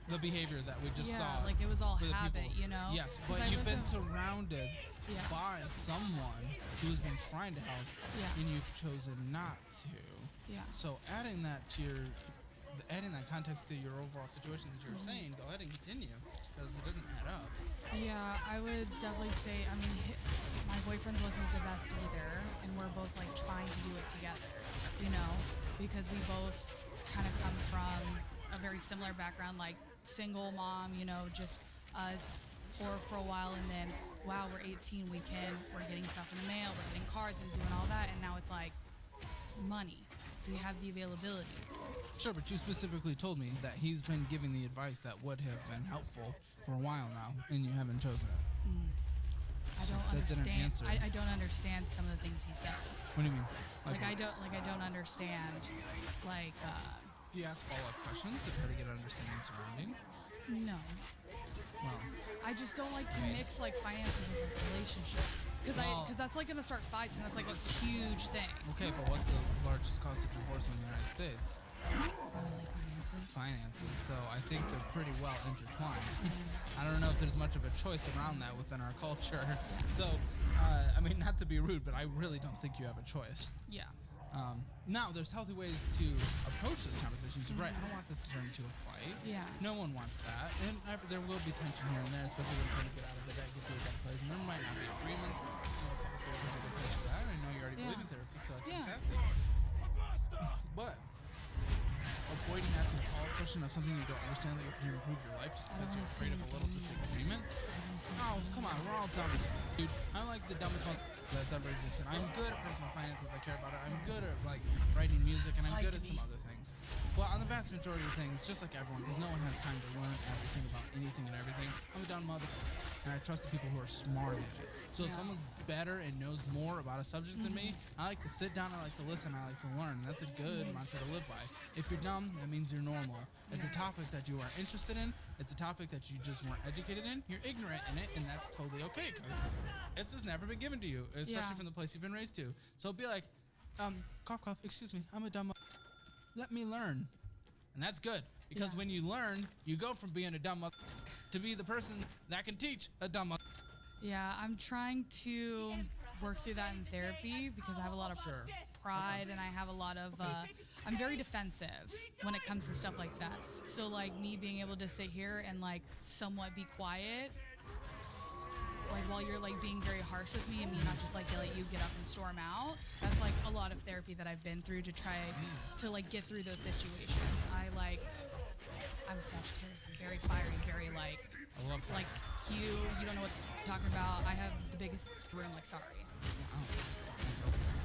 the behavior that we just saw. like it was all for the habit, people. you know? Yes, 'Cause but I you've lived been a- surrounded Yeah. by someone who's been trying to help, Yeah. and you've chosen not to. Yeah. So adding that context to your overall situation that you're saying, go ahead and continue, because it doesn't add up. Yeah, I would definitely say, I mean, my boyfriend wasn't the best either, and we're both like trying to do it together, because we both kind of come from a very similar background, like single mom, just us poor for a while, and then wow, we're 18, we're getting stuff in the mail, we're getting cards and doing all that, and now it's like money. We have the availability. Sure, but you specifically told me that he's been giving the advice that would have been helpful for a while now, and you haven't chosen it. I don't that didn't understand. answer. I don't understand some of the things he says. What do you mean? I don't understand. Do you ask follow-up questions to try to get an understanding surrounding? No. Well, I just don't like to mix like finances with like relationship, because that's like gonna start fights, and that's like a huge thing. okay, but what's the largest cause of divorce in the United States? Probably like finances. Finances. So I think they're pretty well intertwined. I don't know if there's much of a choice around that within our culture. So, I mean, not to be rude, but I really don't think you have a choice. Yeah. Now, there's healthy ways to approach this conversation. You're right. I don't want this to turn into a fight. Yeah. No one wants that. And there will be tension here and there, especially when trying to get out of the debt, get to a better place. And there might not be agreements. Couples therapy is a good place for that. I know you already believe in therapy, so that's fantastic. But avoiding asking a follow-up question of something you don't understand that you can improve your life just because you're afraid of a little disagreement. Oh, come on, we're all dumb as dude. I'm like the dumbest one that's ever existed. I'm good at personal finances. I care about it. I'm good at writing music, and I'm good at some other things. Well, on the vast majority of things, just like everyone, because no one has time to learn everything about anything and everything. I'm a dumb mother, and I trust the people who are smart at it. So if someone's better and knows more about a subject than me, I like to sit down, I like to listen, I like to learn. And that's a good mantra to live by. If you're dumb, that means you're normal. It's a topic that you aren't interested in. It's a topic that you just weren't educated in. You're ignorant in it, and that's totally okay, because it's just never been given to you, especially from the place you've been raised to. So be like, cough, cough, excuse me, I'm a dumb Let me learn. And that's good because Yeah. when you learn, you go from being a dumb to be the person that can teach a dumb. Yeah, I'm trying to work through that in therapy because I have a lot of Sure. pride and I have a lot of I'm very defensive when it comes to stuff like that. So like me being able to sit here and like somewhat be quiet, like while you're like being very harsh with me and me not just like yell at you, get up and storm out. That's like a lot of therapy that I've been through to try to like get through those situations. I'm Sagittarius. I'm very fiery, very like I love that. like you don't know what you're talking about. I have the biggest room, like sorry.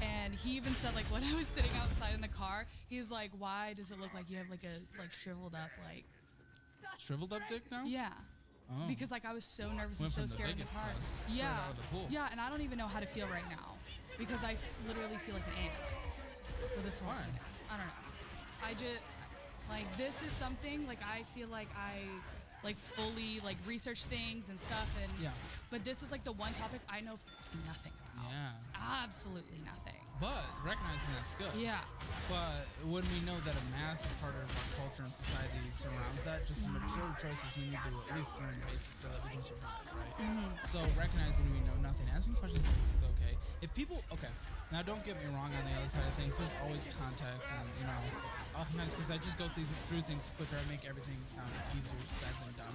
And he even said like when I was sitting outside in the car, he's like, why does it look like you have like a like shriveled up like Shriveled up dick now? yeah. Oh. Because like I was so nervous Went and so from the scared in the biggest car. to straight Yeah. out of the pool. Yeah, and I don't even know how to feel right now. Because I literally feel like an ant. With this one. Why? I don't know. I just like this is something like I feel like I like fully like research things and stuff and Yeah. but this is like the one topic I know nothing about. Yeah. Absolutely nothing. But recognizing that's good. Yeah. But when we know that a massive part of our culture and society surrounds that, just the mature choices we need to at least learn the basics so that we can survive, right? So recognizing we know nothing, asking questions is okay. If people, okay, now don't get me wrong on the other side of things, there's always context and, you know, oftentimes because I just go through things quicker, I make everything sound easier said than done.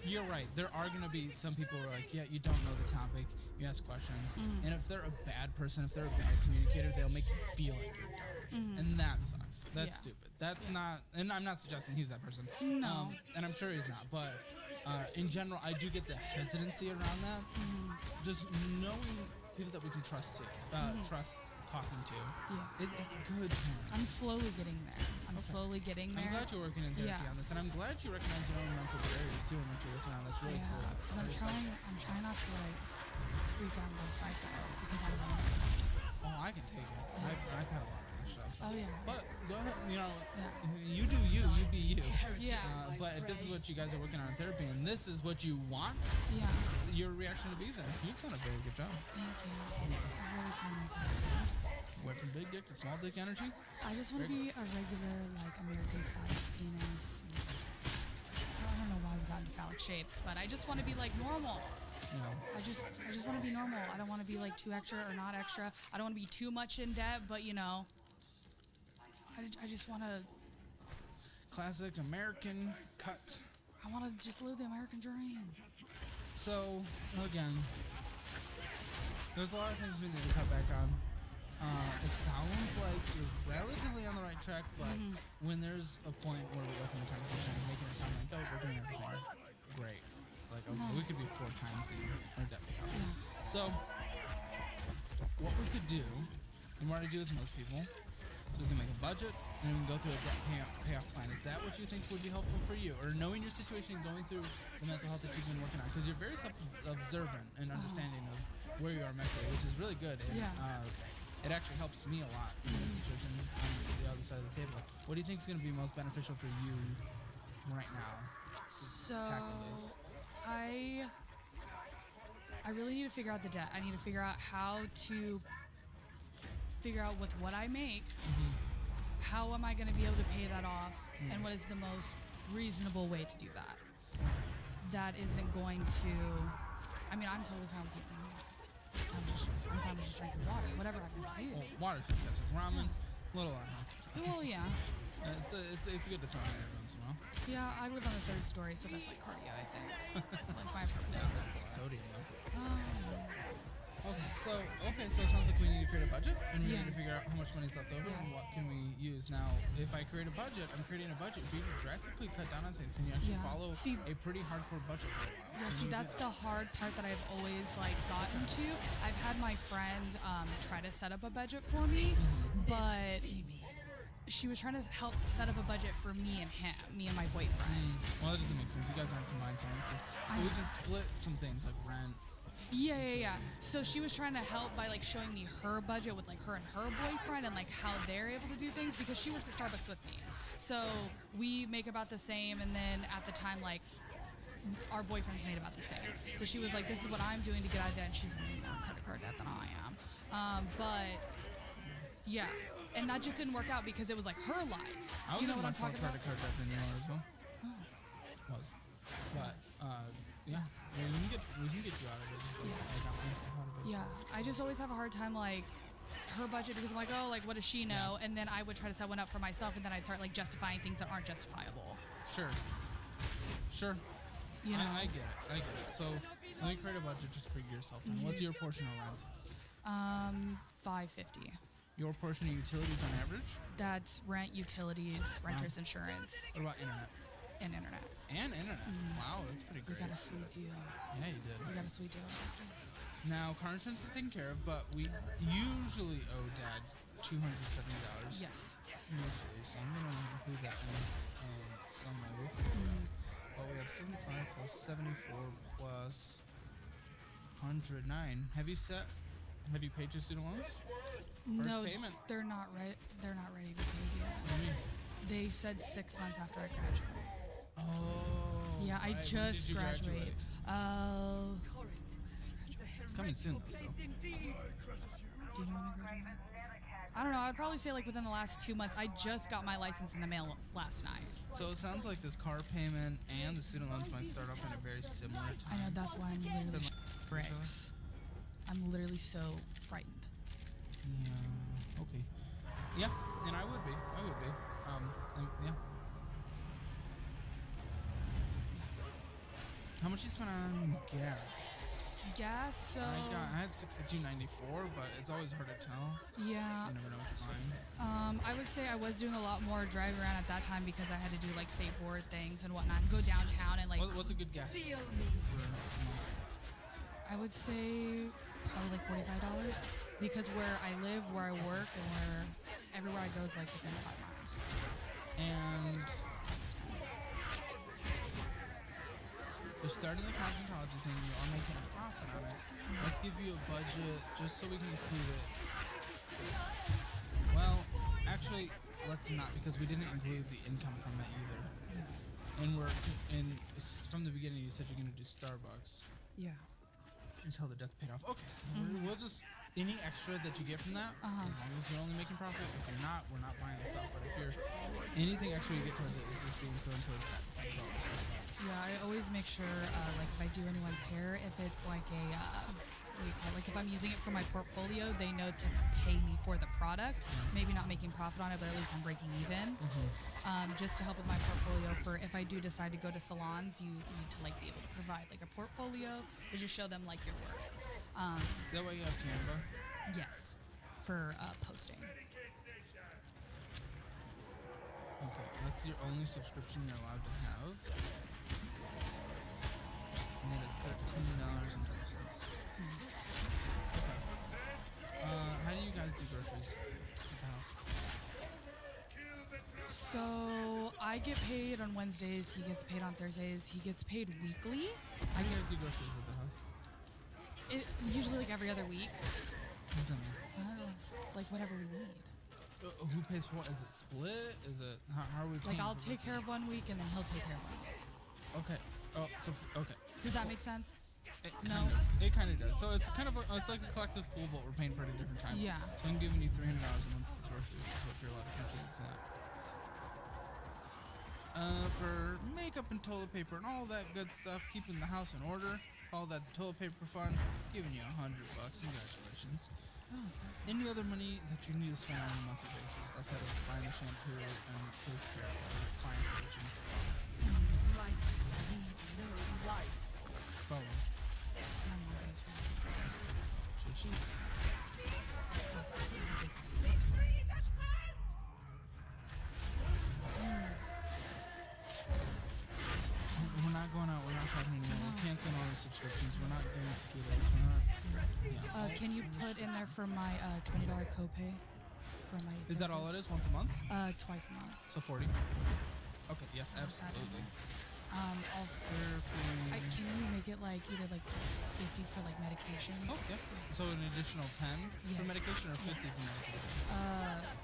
You're right. There are going to be some people who are like, yeah, you don't know the topic. You ask questions. And if they're a bad person, if they're a bad communicator, they'll make you feel like you're dumb. And that sucks. That's Yeah. stupid. That's not, and I'm not suggesting he's that person. No. And I'm sure he's not. But in general, I do get the hesitancy around that. Just knowing people that we can trust trust talking to. Yeah. It's good. Man. I'm slowly getting there. I'm slowly getting there. I'm glad you're working in therapy Yeah. on this, and I'm glad you recognize your own mental barriers too, and what you're working on. That's really Yeah, cool. because I respect it. I'm trying not to like freak out and go psycho because I'm not. Oh, I can take it. I've had a lot of that stuff. So. Oh, yeah. But go ahead. You know, Yeah. you do you. You be you. Yeah. But if this is what you guys are working on in therapy, and this is what you want, Yeah. your reaction to be there. You've done a very good job. Thank you. I really try. Went from big dick to small dick energy. I just want to be a regular like American-sized penis. I don't know why we got into phallic shapes, but I just want to be like normal. You know, I just want to be normal. I don't want to be like too extra or not extra. I don't want to be too much in debt, but you know, I just want to. classic American cut. I want to just live the American dream. So again, there's a lot of things we need to cut back on. It sounds like you're relatively on the right track, but when there's a point where we open the conversation and making it sound like, oh, we're doing everything great. It's like, okay, we could be 4 times in our debt payoff. So, what we could do, and what I do with most people, is we can make a budget and we can go through a debt payoff plan. Is that what you think would be helpful for you? Or knowing your situation and going through the mental health that you've been working on? Because you're very observant and understanding of where you are mentally, which is really good. And, it actually helps me a lot in this situation on the other side of the table. What do you think is going to be most beneficial for you right now So to tackle this? I really need to figure out the debt. I need to figure out how to figure out with what I make, how am I going to be able to pay that off, and what is the most reasonable way to do that. That isn't going to. I mean, I'm totally fine with it. I'm fine with just drinking water, whatever I can do. Well, water's fantastic. Ramen, little unhealthy. Well, yeah. It's good to throw in every once in a while. Yeah, I live on the 3rd story, so that's like cardio, I think. Like my apartment's on the 3rd floor. Sodium though. Okay, so it sounds like we need to create a budget, and we need to figure out how much money's left over and what can we use. Now, if I create a budget, I'm creating a budget for you to drastically cut down on things, and you actually follow a pretty hardcore budget for a while. Yeah, see, that's the hard part that I've always like gotten to. I've had my friend try to set up a budget for me, but she was trying to help set up a budget for me and him, me and my boyfriend. Well, that doesn't make sense. You guys aren't combined finances. But we can split some things like rent. Yeah. So she was trying to help by like showing me her budget with like her and her boyfriend and like how they're able to do things because she works at Starbucks with me. So we make about the same, and then at the time like our boyfriends made about the same. So she was like, "This is what I'm doing to get out of debt." And she's way more credit card debt than I am. But yeah, and that just didn't work out because it was like her life. I was You know in what I'm much more talking about? credit card debt than you are as well. Was. But, yeah. We can get you out of it. Just like, I got myself out of it. Yeah, I just always have a hard time like her budget because I'm like, oh, like what does she know? And then I would try to set one up for myself, and then I'd start like justifying things that aren't justifiable. Sure. You know, I get it. So let me create a budget just for yourself. Then. What's your portion of rent? $550. Your portion of utilities on average? That's rent, utilities, renter's insurance, What about internet? and internet. And internet. Wow, that's pretty We great. got a sweet deal. Yeah, you did. We got a sweet deal. Now, car insurance is taken care of, but we usually owe Dad $270. Yes. Usually, so I'm going to include that in some way with you. Well, we have 75 plus 74 plus 109. Have you paid your student loans? First No, payment. they're not ready. They're not ready to pay yet. What do you mean? They said 6 months after I graduate. Oh. Yeah, I right. When just did you graduated. It's coming soon, though, still. Do you know when I graduated? I don't know. I'd probably say like within the last 2 months. I just got my license in the mail last night. So it sounds like this car payment and the student loans might start up in a very similar time. I know, that's why I'm literally Then, bricks. I'm literally so frightened. Yeah. Okay. Yeah, and I would be. Yeah. How much you spend on gas? Gas, so I had $62.94, but it's always hard to tell. yeah. You never know what you're buying. I would say I was doing a lot more driving around at that time because I had to do like state board things and whatnot, and go downtown and like. What's a good guess? For a month? I would say probably like $45 because where I live, where I work, and where everywhere I go is like within 5 miles. And you're starting the cosmetology thing, you are making a profit on it. Let's give you a budget just so we can include it. Well, actually, let's not because we didn't include the income from it either. And from the beginning you said you're gonna do Starbucks Yeah. until the debt's paid off. Okay, so we'll just any extra that you get from that, as long as you're only making profit. If you're not, we're not buying the stuff. But if you're anything extra you get towards it is just being thrown towards that $6. Yeah, I always make sure, like if I do anyone's hair, if it's like a, what do you call it? Like if I'm using it for my portfolio, they know to pay me for the product. Maybe not making profit on it, but at least I'm breaking even. Just to help with my portfolio for if I do decide to go to salons, you need to like be able to provide like a portfolio to just show them like your work. That way you have Canva. Yes, for posting. Okay, that's your only subscription you're allowed to have. And it is $13.20. Okay. How do you guys do groceries at the house? So I get paid on Wednesdays. He gets paid on Thursdays. He gets paid weekly. How do you guys do groceries at the house? Usually like every other week. What does that mean? Like whatever we need. Who pays for what? Is it split? Is it how are we paying? Like I'll for take care of 1 week and then he'll take care of 1 week. Okay. Oh, so okay. Does that make sense? Kind of. It kind of does. So it's kind of it's like a collective pool, but we're paying for it at different times. Yeah. So I'm giving you $300 a month for groceries. Is what you're allowed to contribute to that. For makeup and toilet paper and all that good stuff, keeping the house in order, all that the toilet paper fund, giving you $100. Congratulations. Any other money that you need to spend on a monthly basis outside of buying the shampoo and face care for your clients aging? Light. Need no light. Phone. Chichi. We're not going out. We're not talking anymore. We're canceling all the subscriptions. We're not doing tequilas. We're not. Yeah. Can you put in there for my $20 copay for my? Is that all it therapist? is? Once a month? Twice a month. So 40. Okay. Yes, absolutely. Also, can you make it like either like 50 for like medications? Oh, yeah. So an additional 10 Yeah. for medication or 50 for medication?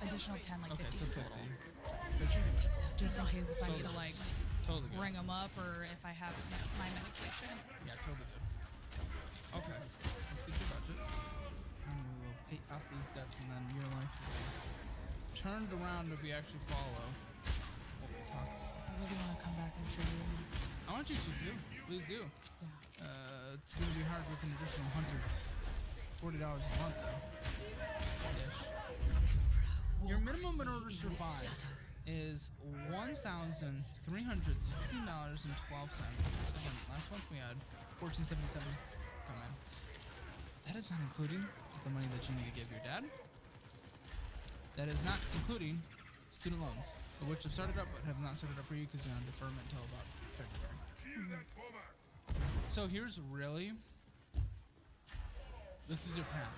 Additional 10, like Okay, 50 so 50. total. 50. Just in case if I So need to like Totally good. ring them up or if I have my medication. Yeah, totally good. Okay. Let's get your budget. And we will pay off these debts and then your life will be turned around if we actually follow what we talk about. I really want to come back and show you. I want you to too. Please do. Yeah. It's gonna be hard with an additional $140 a month though. Ish. Your minimum in order to survive is $1,316.12. Again, last month we had $1,477 come in. That is not including the money that you need to give your dad. That is not including student loans, which have started up but have not started up for you because you're on deferment until about February. So here's really, this is your path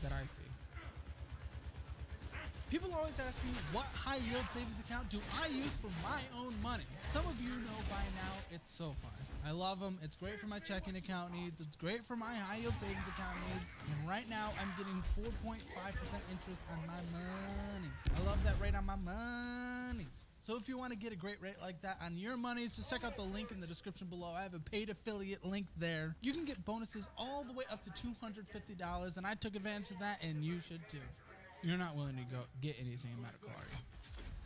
that I see. People always ask me, what high yield savings account do I use for my own money? Some of you know by now it's SoFi. I love them. It's great for my checking account needs. It's great for my high yield savings account needs. And right now I'm getting 4.5% interest on my monies. I love that rate on my monies. So if you want to get a great rate like that on your monies, just check out the link in the description below. I have a paid affiliate link there. You can get bonuses all the way up to $250, and I took advantage of that, and you should too. You're not willing to go get anything in medical, are you?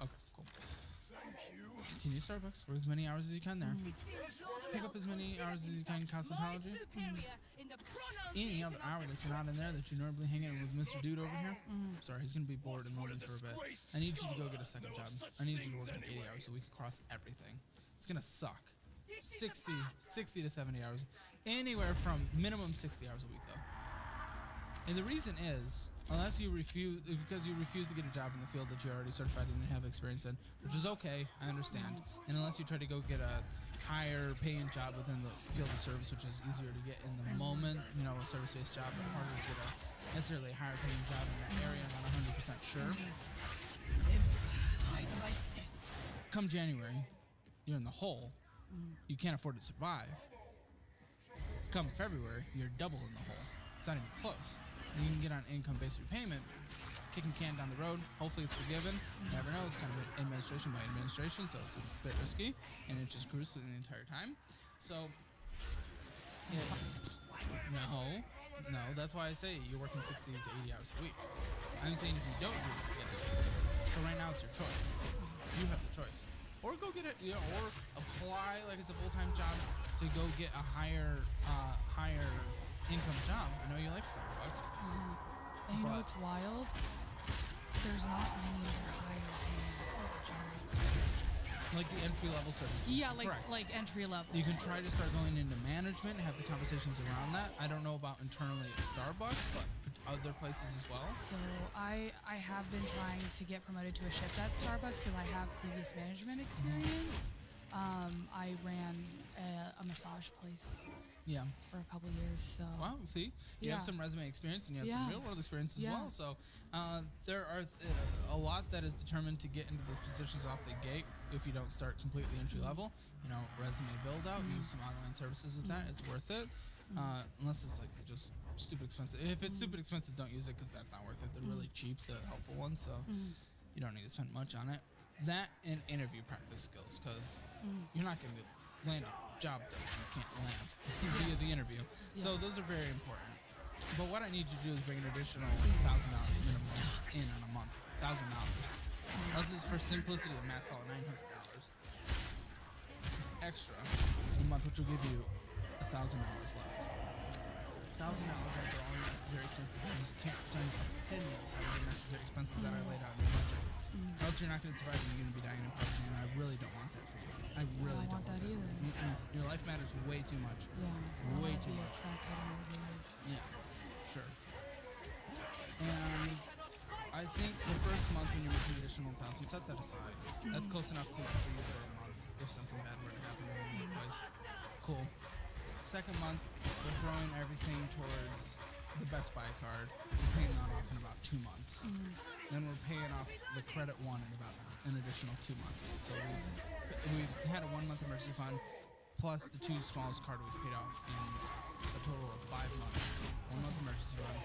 Okay, cool. Continue Starbucks. Work as many hours as you can there. Pick up as many hours as you can in cosmetology. Any other hour that you're not in there, that you normally hang out with Mr. Dude over here. Sorry, he's gonna be bored and lonely for a bit. I need you to go get a second job. I need you to work like 80 hours a week across everything. It's gonna suck. 60 to 70 hours. Anywhere from minimum 60 hours a week though. And the reason is, unless you refuse, because you refuse to get a job in the field that you're already certified in and have experience in, which is okay, I understand. And unless you try to go get a higher paying job within the field of service, which is easier to get in the moment, you know, a service-based job, but harder to get a necessarily a higher paying job in that area, I'm not 100% sure. Come January, you're in the hole. You can't afford to survive. Come February, you're double in the hole. It's not even close. And you can get on income-based repayment, kicking can down the road. Hopefully it's forgiven. You never know. It's kind of administration by administration, so it's a bit risky, and it just cruises the entire time. So, yeah, no, that's why I say you're working 60 to 80 hours a week. I'm saying if you don't do that, yes. So right now it's your choice. You have the choice, or go get it, you know, or apply like it's a full-time job to go get a higher income job. I know you like Starbucks. And you know what's wild? There's not many other higher paying jobs. Like the entry level service. Yeah, Correct. like entry level. You can try to start going into management and have the conversations around that. I don't know about internally at Starbucks, but other places as well. So I have been trying to get promoted to a shift at Starbucks because I have previous management experience. I ran a massage place. Yeah. For a couple years, so. Well, see, you have some resume experience and you have some real world experience as well. So there are a lot that is determined to get into those positions off the gate if you don't start completely entry level. You know, resume build out, use some online services with that. It's worth it. Unless it's like just stupid expensive. If it's stupid expensive, don't use it because that's not worth it. They're really cheap, the helpful ones, so you don't need to spend much on it. That and interview practice skills, because you're not going to land a job that you can't land via the interview. So those are very important. But what I need you to do is bring an additional $1,000 minimum in on a month. $1,000. This is for simplicity of math, call it $900 extra in a month, which will give you $1,000 left. $1,000 after all your necessary expenses. You just can't spend pennies on the necessary expenses that I laid out in your budget. Or else you're not going to survive and you're going to be dying in poverty, and I really don't want that for you. I really don't want that either. Your life matters way too much. Yeah. Way too much. Yeah, sure. And I think the first month when you make an additional 1,000, set that aside. That's close enough to cover you for a month if something bad were to happen in your place. Cool. Second month, we're throwing everything towards the Best Buy card. We're paying that off in about 2 months. Then we're paying off the credit one in about an additional 2 months. So we've had a 1 month emergency fund plus the 2 smallest card we've paid off in a total of 5 months. 1 month emergency fund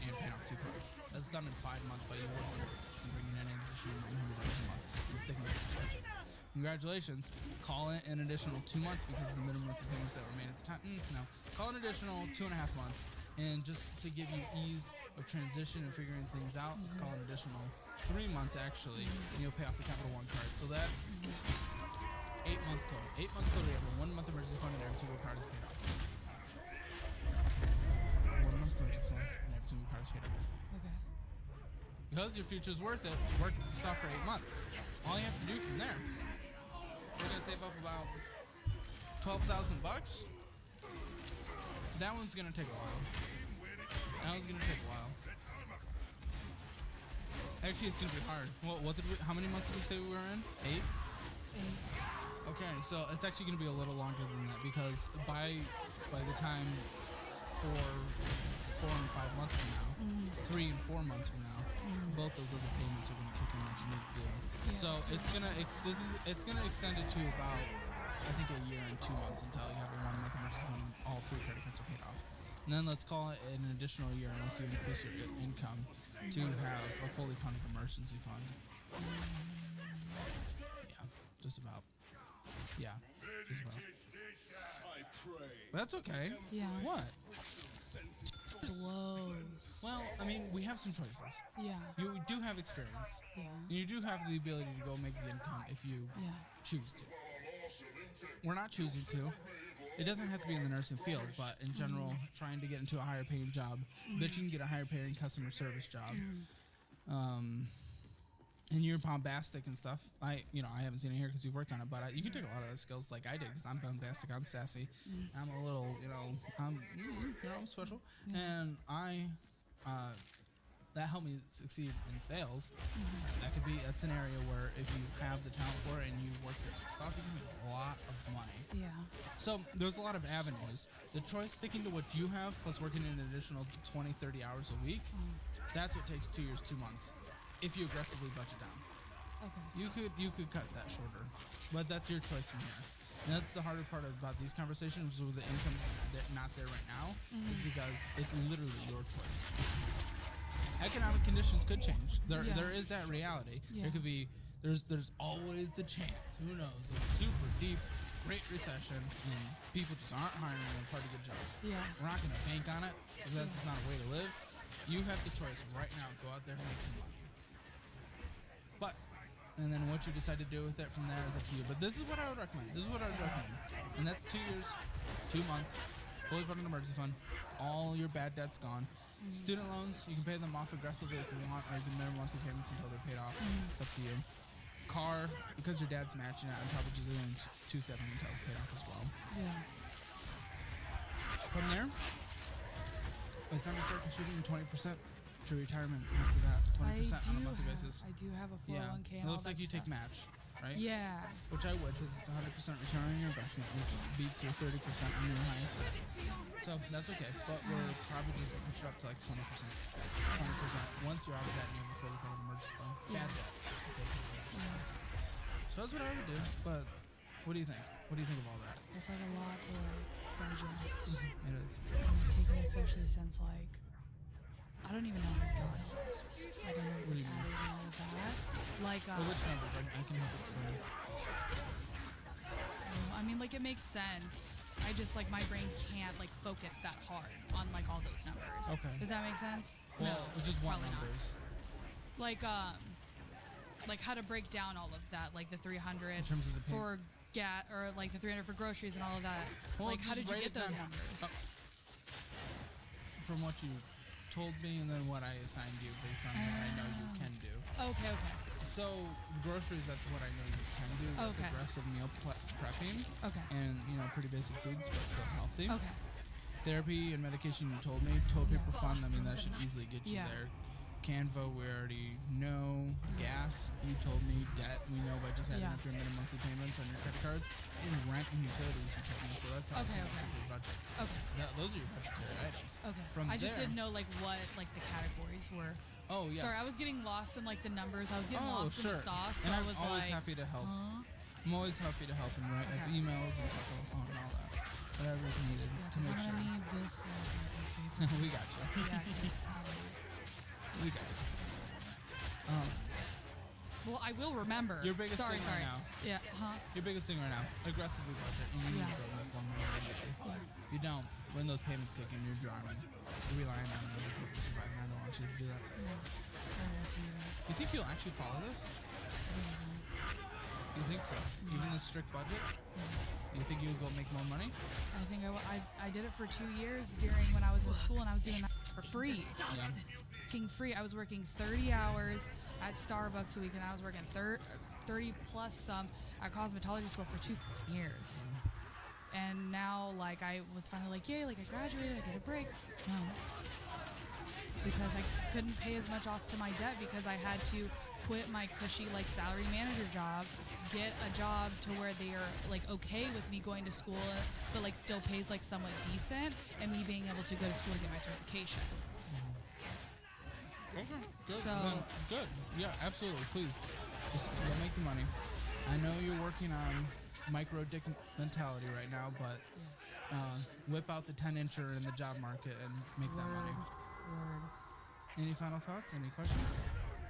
and paying off 2 cards. That's done in 5 months by you working and bringing in an additional $900 a month and sticking with this budget. congratulations. Call it an additional 2 months because of the minimum monthly payments that were made at the time. No, call it an additional 2.5 months. And just to give you ease of transition and figuring things out, let's call an additional 3 months actually, and you'll pay off the Capital One card. So that's 8 months total. 8 months total. You have a 1 month emergency fund and every single card is paid off. 1 month emergency fund and every single card is paid off. Okay. Because your future's worth it, work it off for 8 months. All you have to do from there, we're gonna save up about $12,000. That one's gonna take a while. Actually, it's gonna be hard. What did we? How many months did we say we were in? 8. 8. Okay, so it's actually gonna be a little longer than that because by the time 4 and 5 months from now, 3 and 4 months from now, both those other payments are gonna kick in that you need to do. Yeah, So it's gonna extend it to about I think a year and 2 months until you have a 1 month emergency fund and all 3 credit cards are paid off. And then let's call it an additional year unless you increase your income to have a fully funded emergency fund. Yeah, just about. Yeah, just about. I pray. But that's okay. Yeah. What? Blows. Well, I mean, we have some choices. Yeah. You do have experience. Yeah. And you do have the ability to go make the income if you Yeah. choose to. We're not choosing to. It doesn't have to be in the nursing field, but in general, trying to get into a higher paying job, bet you can get a higher paying customer service job. And you're bombastic and stuff. I haven't seen it here because you've worked on it, but you can take a lot of those skills like I did because I'm bombastic, I'm sassy, I'm a little, I'm special, and that helped me succeed in sales. That's an area where if you have the talent for it and you work your butt off, you can make a lot of money. Yeah. So there's a lot of avenues. The choice sticking to what you have plus working an additional 20, 30 hours a week, that's what takes 2 years, 2 months. If you aggressively budget down. Okay. You could cut that shorter, but that's your choice from here. And that's the harder part about these conversations with the income's not there right now, is because it's literally your choice. Economic conditions could change. There is that reality. Yeah. There could be there's always the chance, who knows, of a super deep Great Recession and people just aren't hiring and it's hard to get jobs. Yeah. We're not gonna bank on it because that's just not a way to live. You have the choice right now, go out there and make some money. And then what you decide to do with it from there is up to you. But this is what I would recommend. And that's 2 years, 2 months, fully funded emergency fund, all your bad debt's gone. Student loans, you can pay them off aggressively if you want, or you can minimum monthly payments until they're paid off. It's up to you. Car, because your dad's matching it, I'm probably just doing 270 until it's paid off as well. Yeah. From there, it's time to start contributing 20% to retirement after that, 20% on a monthly basis. I do have a 401k Yeah, and it all looks that like you take stuff. match, right? Yeah. Which I would, because it's 100% return on your investment, which beats your 30% on your highest debt. So that's okay, but we're probably just push it up to like 20%. 20%. Once you're out of that and you have a fully funded emergency fund, bad debt. Okay. So that's what I would do, but what do you think? What do you think of all that? It's like a lot to like digest. It is. Taking especially since like I don't even know how I got all this. So I don't know it's What do like you mean? added and all of that. Like Well, which numbers? I can help explain. I mean like it makes sense. I just like my brain can't like focus that hard on like all those numbers. Okay. Does that make sense? Well, no. just one probably not. numbers. Like how to break down all of that, like the 300 In terms of the for gas or like the 300 for groceries and all of that. Well, like how just did you write get it those down. numbers? From what you told me and then what I assigned you based on what I know you can do. Okay. So groceries, that's what I know you can do. With Okay. aggressive meal prepping Okay. and pretty basic foods, but still healthy. Okay. Therapy and medication, you told me. Toilet paper fund, I mean that should easily get you Yeah. there. Canva, we already know. Gas, you told me. Debt, we know by just adding Yeah. up your minimum monthly payments on your credit cards. And rent and utilities, you told me. So that's how Okay, you come up okay. with your budget. Okay. Those are your budgetary items. Okay. From I just there- didn't know like what like the categories were. Oh, yes. Sorry, I was getting lost in like the numbers. I was getting Oh, lost in sure. the sauce. So And I I'm was always like, happy to help. huh? I'm always happy to help and write Okay. emails and talk on the phone and all that. Whatever is needed Yeah, to 'cause make I'm sure. gonna need this piece of paper. We got you. Yeah, 'cause, We got you. Well, I will remember. Your biggest sorry, thing sorry. right now. Yeah, huh? Your biggest thing right now, aggressively budget. You need to go make one more immediately. If you don't, when those payments kick in, you're drowning. You're relying on other people to survive, and I don't want you to do that. No, I don't want to do that. You think you'll actually follow this? You think so? Even this strict budget? You think you'll go make more money? I think I did it for 2 years during when I was in school, and I was doing that for free. Yeah. Fucking free. I was working 30 hours at Starbucks a week, and I was working 30 plus some at cosmetology school for 2 years. And now, like, I was finally like, yay, like, I graduated, I get a break. No. Because I couldn't pay as much off to my debt because I had to quit my cushy, like, salary manager job, get a job to where they are, like, okay with me going to school, but, like, still pays, like, somewhat decent, and me being able to go to school to get my certification. Okay, good. So- Then, good. Yeah, absolutely. Please, just go make the money. I know you're working on micro dick mentality right now, but whip out the 10-incher in the job market and make that money. Word. Any final thoughts? Any questions?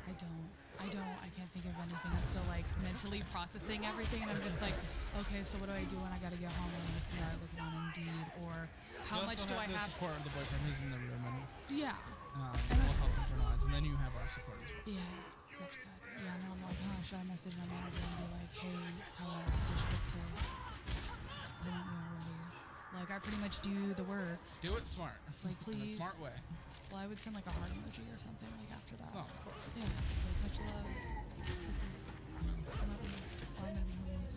I don't. I can't think of anything. I'm still like mentally processing everything, and I'm just like, okay, so what do I do when I gotta get home and just start looking on Indeed, or how You much also do I the have? support of the boyfriend. He's in the room, and Yeah, we'll help internalize. And then you have our support as well. yeah, that's good. Yeah, now I'm like, huh, should I message my manager and be like, hey, tell her district to they want me already? Like, I pretty much do the work. Do it smart. Like, In a please. smart way. Well, I would send like a heart emoji or something like after that. Oh, of course. Yeah, like much love. Kisses. I'm gonna be homeless.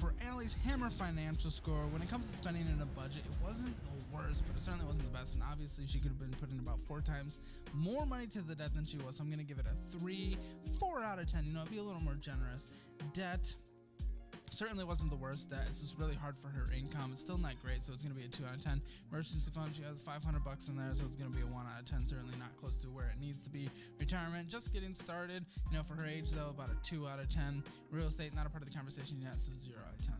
For Allie's Hammer financial score, when it comes to spending in a budget, it wasn't the worst, but it certainly wasn't the best. And obviously, she could have been putting about 4 times more money to the debt than she was. So I'm going to give it a 4 out of 10. You know, be a little more generous. Debt certainly wasn't the worst. Debt is just really hard for her income. It's still not great, so it's going to be a 2 out of 10. Emergency fund, she has $500 in there, so it's going to be a 1 out of 10. Certainly not close to where it needs to be. Retirement, just getting started. You know, for her age, though, about a 2 out of 10. Real estate, not a part of the conversation yet, so 0 out of 10.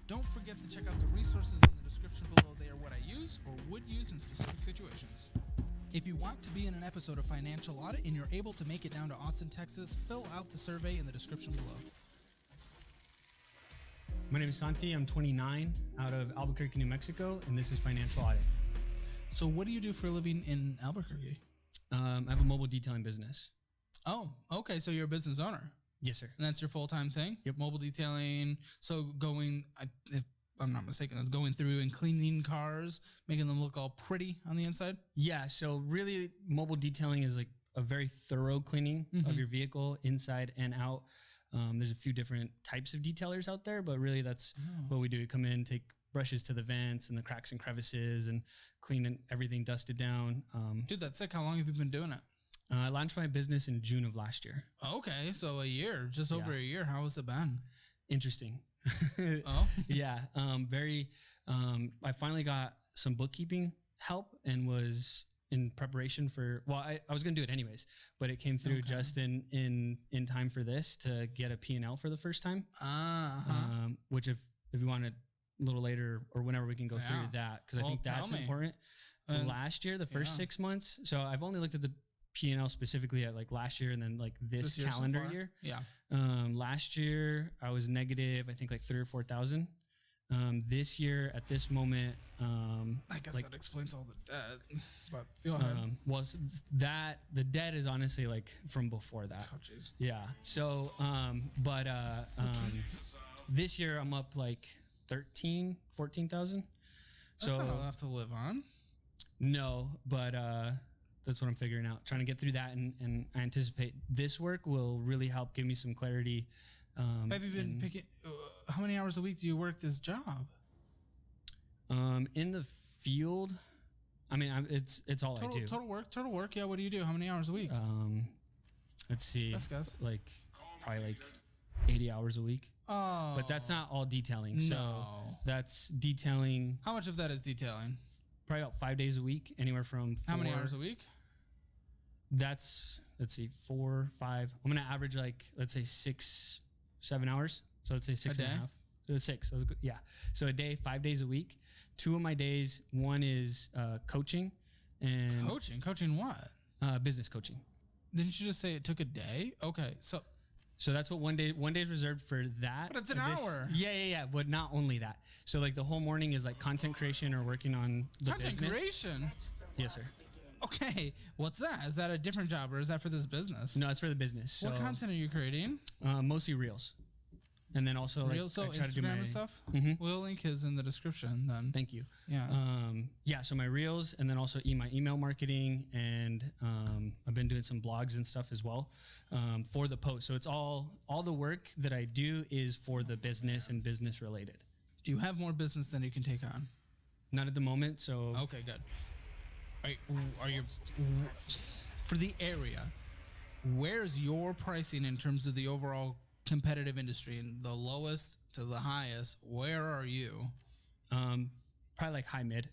Don't forget to check out the resources in the description below. They are what I use or would use in specific situations. If you want to be in an episode of Financial Audit and you're able to make it down to Austin, Texas, fill out the survey in the description below. My name is Santi. I'm 29, out of Albuquerque, New Mexico, and this is Financial Audit. So what do you do for a living in Albuquerque? I have a mobile detailing business. Oh, okay. So you're a business owner. Yes, sir. And that's your full-time thing? Yep. Mobile detailing. So if I'm not mistaken, that's going through and cleaning cars, making them look all pretty on the inside? Yeah, so really mobile detailing is like a very thorough cleaning of your vehicle inside and out. There's a few different types of detailers out there, but really that's what we do. We come in, take brushes to the vents and the cracks and crevices and clean everything, dust it down. Dude, that's sick. How long have you been doing it? I launched my business in June of last year. Okay, so a year, just over a year. How has it been? Interesting. Oh? Yeah, I finally got some bookkeeping help and was in preparation for, well, I was going to do it anyways, but it came through just in time for this to get a P&L for the first time. Which if you want it a little later or whenever we can go through that, because I think that's important. Last year, the first 6 months, so I've only looked at the P&L specifically at like last year and then like this calendar year. Yeah. Last year I was negative, I think like 3,000 or 4,000. This year at this moment, I guess that explains all the debt. But go ahead. The debt is honestly like from before that. Oh, jeez. Yeah. So, this year I'm up like 14,000. That's not enough to live on. No, but that's what I'm figuring out. Trying to get through that, and I anticipate this work will really help give me some clarity. Have you been picking? How many hours a week do you work this job? In the field, I mean, it's all I do. Total work. Yeah. What do you do? How many hours a week? Let's see. Best guess. Like probably like 80 hours a week. Oh. But that's not all detailing. No. So that's detailing. How much of that is detailing? Probably about 5 days a week, anywhere from 4. How many hours a week? That's, let's see, 4, 5. I'm going to average like, let's say 6, 7 hours. So let's say 6 and a half. So 6. That was good. Yeah. So a day, 5 days a week. 2 of my days, one is coaching. And Coaching what? Business coaching. Didn't you just say it took a day? Okay, so that's what one day is reserved for that. But it's an This- hour. Yeah. But not only that. So like the whole morning is like content creation or working on the content business. creation. Yes, sir. Okay, what's that? Is that a different job or is that for this business? No, it's for the business. So What content are you creating? mostly reels, and then also Real, like so I try to do Instagram my and stuff. Mhm. We'll link his in the description then. Thank you. Yeah. So my reels, and then also my email marketing, and I've been doing some blogs and stuff as well for the post. So it's all the work that I do is for the business and business related. Do you have more business than you can take on? Not at the moment. So Okay, good. Are you for the area? Where's your pricing in terms of the overall competitive industry, and the lowest to the highest? Where are you? probably like high mid.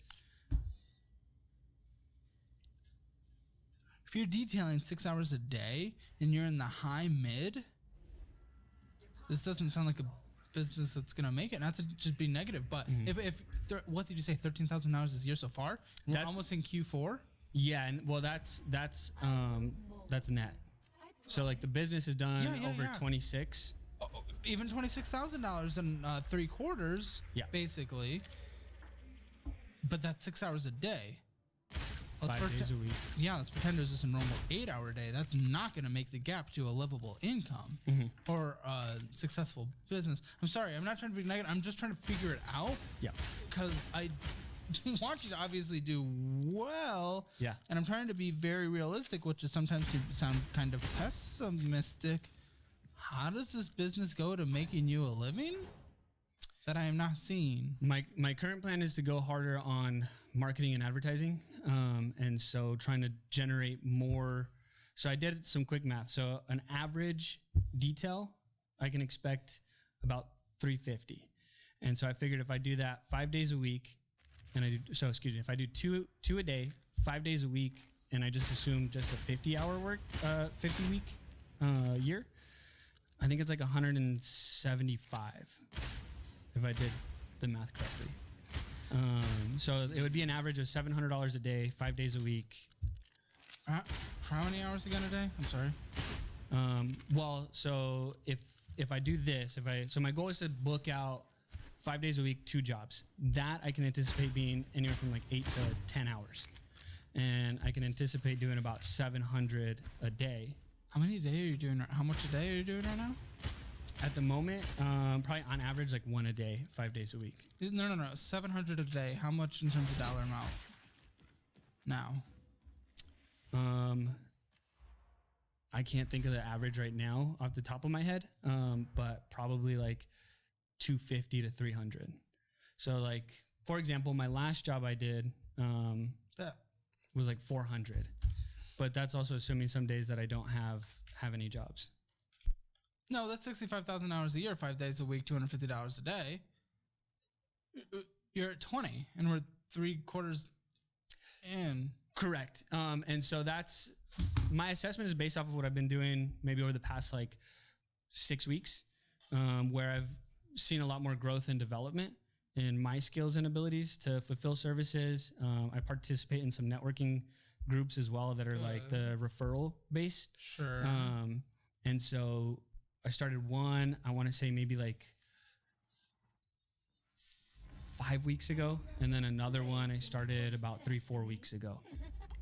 If you're detailing 6 hours a day and you're in the high mid, this doesn't sound like a business that's gonna make it. Not to just be negative, but what did you say? 13,000 hours this year so far. We're That's- almost in Q4. Yeah, and well, that's net. So like the business is done Yeah, over yeah. 26. Even $26,000 in 3 quarters. Yeah. basically. But that's 6 hours a day. 5 days a week. Yeah, let's pretend there's just a normal 8-hour day. That's not going to make the gap to a livable income or a successful business. I'm sorry, I'm not trying to be negative. I'm just trying to figure it out. Yeah. Because I want you to obviously do well. Yeah. And I'm trying to be very realistic, which is sometimes can sound kind of pessimistic. How does this business go to making you a living that I am not seeing? My current plan is to go harder on marketing and advertising, and so trying to generate more. So I did some quick math. So an average detail, I can expect about 350, and so I figured if I do that 5 days a week, and if I do two a day, 5 days a week, and I just assume just a 50-hour 50 week year, I think it's like 175 if I did the math correctly. So it would be an average of $700 a day, 5 days a week. How many hours again a day? I'm sorry. Well, so if I do this, so my goal is to book out 5 days a week, 2 jobs. That I can anticipate being anywhere from like 8 to 10 hours, and I can anticipate doing about 700 a day. How many a day are you doing? How much a day are you doing right now? At the moment, probably on average like 1 a day, 5 days a week. No. 700 a day. How much in terms of dollar amount? Now. I can't think of the average right now off the top of my head, but probably like 250 to 300. So like, for example, my last job I did was like 400, but that's also assuming some days that I don't have any jobs. No, that's 65,000 hours a year, 5 days a week, $250 a day. You're at 20, and we're 3 quarters in. Correct. And so that's my assessment is based off of what I've been doing maybe over the past like 6 weeks, where I've seen a lot more growth and development in my skills and abilities to fulfill services. I participate in some networking groups as well that are like the referral based. Sure. And so I started one, I want to say maybe like 5 weeks ago. And then another one I started about 3-4 weeks ago.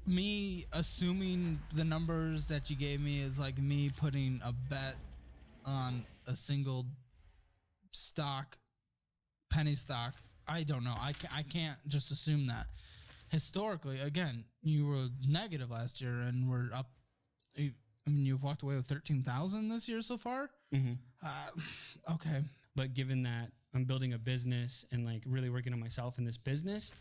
Me assuming the numbers that you gave me is like me putting a bet on a single stock, penny stock. I don't know. I can't just assume that. Historically, again, you were negative last year and we're up. I mean, you've walked away with 13,000 this year so far. Okay. But given that I'm building a business and like really working on myself in this business,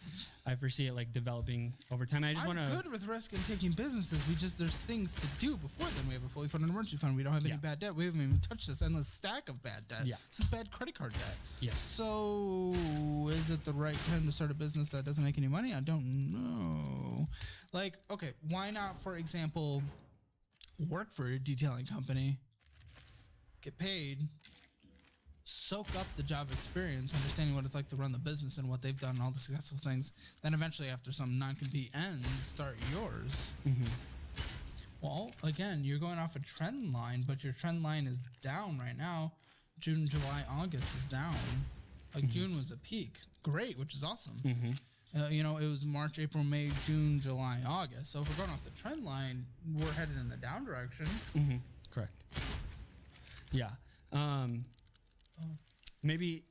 I foresee it like developing over time. I just want to. I'm good with risk and taking businesses. There's things to do before then. We have a fully funded emergency fund. We don't have any bad debt. We haven't even touched this endless stack of bad debt. Yeah. This is bad credit card debt. Yes. So is it the right time to start a business that doesn't make any money? I don't know. Like, okay, why not, for example, work for a detailing company, get paid, soak up the job experience, understanding what it's like to run the business and what they've done and all the successful things. Then eventually, after some non-compete ends, start yours. Well, again, you're going off a trend line, but your trend line is down right now. June, July, August is down. Like June was a peak. Great, which is awesome. You know, it was March, April, May, June, July, August. So if we're going off the trend line, we're headed in the down direction. Correct. Yeah. Maybe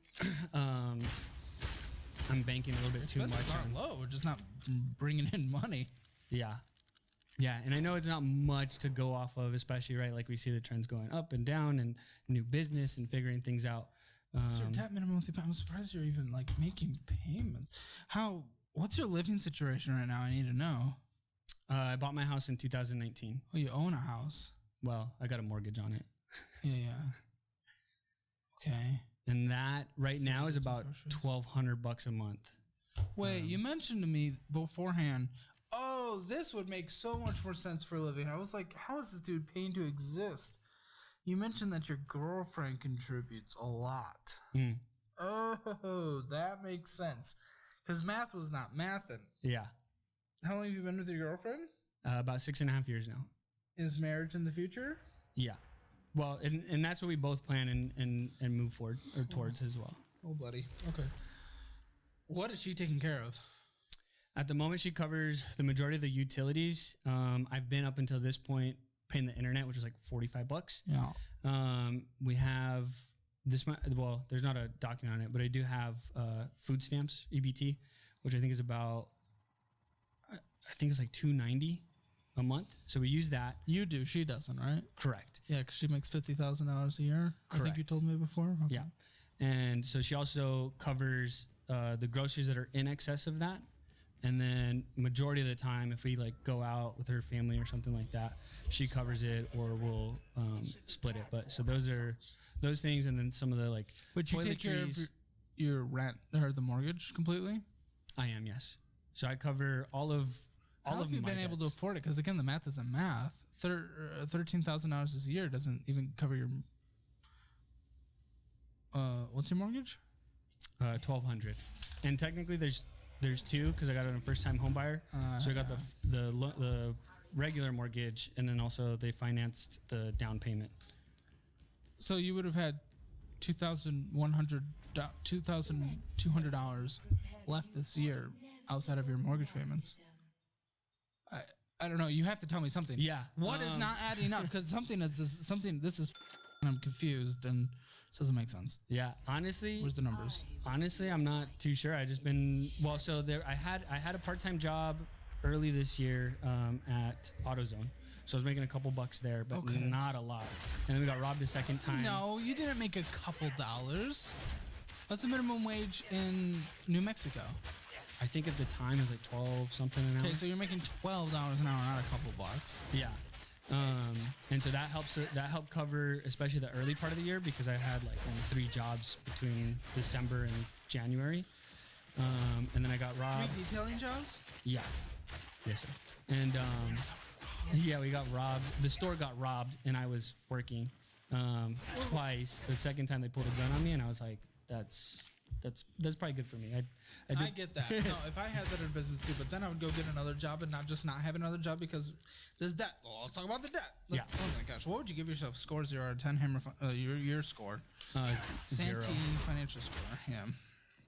I'm banking a little bit too much. Expenses aren't low. We're just not bringing in money. Yeah. Yeah. And I know it's not much to go off of, especially, right? Like we see the trends going up and down and new business and figuring things out. What's your debt minimum monthly payment? I'm surprised you're even like making payments. What's your living situation right now? I need to know. I bought my house in 2019. Oh, you own a house. Well, I got a mortgage on it. Yeah. Okay. And that right now is about $1,200 a month. Wait, you mentioned to me beforehand, oh, this would make so much more sense for a living. I was like, how is this dude paying to exist? You mentioned that your girlfriend contributes a lot. Oh, that makes sense. Because math was not mathin'. Yeah. How long have you been with your girlfriend? About 6.5 years now. Is marriage in the future? Yeah. Well, and that's what we both plan and move forward or towards as well. Oh, buddy. Okay. What is she taking care of? At the moment, she covers the majority of the utilities. I've been up until this point paying the internet, which is like $45. Yeah. We have this. Well, there's not a document on it, but I do have food stamps, EBT, which I think is about. I think it's like $290 a month. So we use that. You do. She doesn't, right? Correct. Yeah, because she makes $50,000 a year. Correct. I think you told me before. Okay. Yeah. And so she also covers the groceries that are in excess of that. And then majority of the time, if we like go out with her family or something like that, she covers it or we'll split it. But so those are those things. And then some of the like, but you take care of your rent or the mortgage completely? I am, yes. So I cover all of How have you been able to afford it? Because again, the math isn't math. $13,000 a year doesn't even cover your. What's your mortgage? $1,200, and technically there's two because I got it on a first time home buyer. So I got the regular mortgage, and then also they financed the down payment. So you would have had $2,200 left this year outside of your mortgage payments. I don't know. You have to tell me something. Yeah. What is not adding up? Because this is. I'm confused and this doesn't make sense. Yeah. Honestly. Where's the numbers? Honestly, I'm not too sure. I just been so there. I had a part-time job early this year at AutoZone. So I was making a couple bucks there, but not a lot. And then we got robbed a second time. No, you didn't make a couple dollars. What's the minimum wage in New Mexico? I think at the time it was like 12 something an hour. Okay, so you're making $12 an hour, not a couple bucks. Yeah. And so that helped cover especially the early part of the year because I had like only 3 jobs between December and January. And then I got robbed. 3 detailing jobs? Yeah. Yes, sir. And yeah, we got robbed. The store got robbed and I was working twice. The second time they pulled a gun on me and I was like, that's probably good for me. I get that. No, if I had that in business too, but then I would go get another job and not have another job because there's debt. Well, let's talk about the debt. Oh my gosh, what would you give yourself? Score 0 out of 10. Hammer, your score. 0. Santee financial score. Yeah.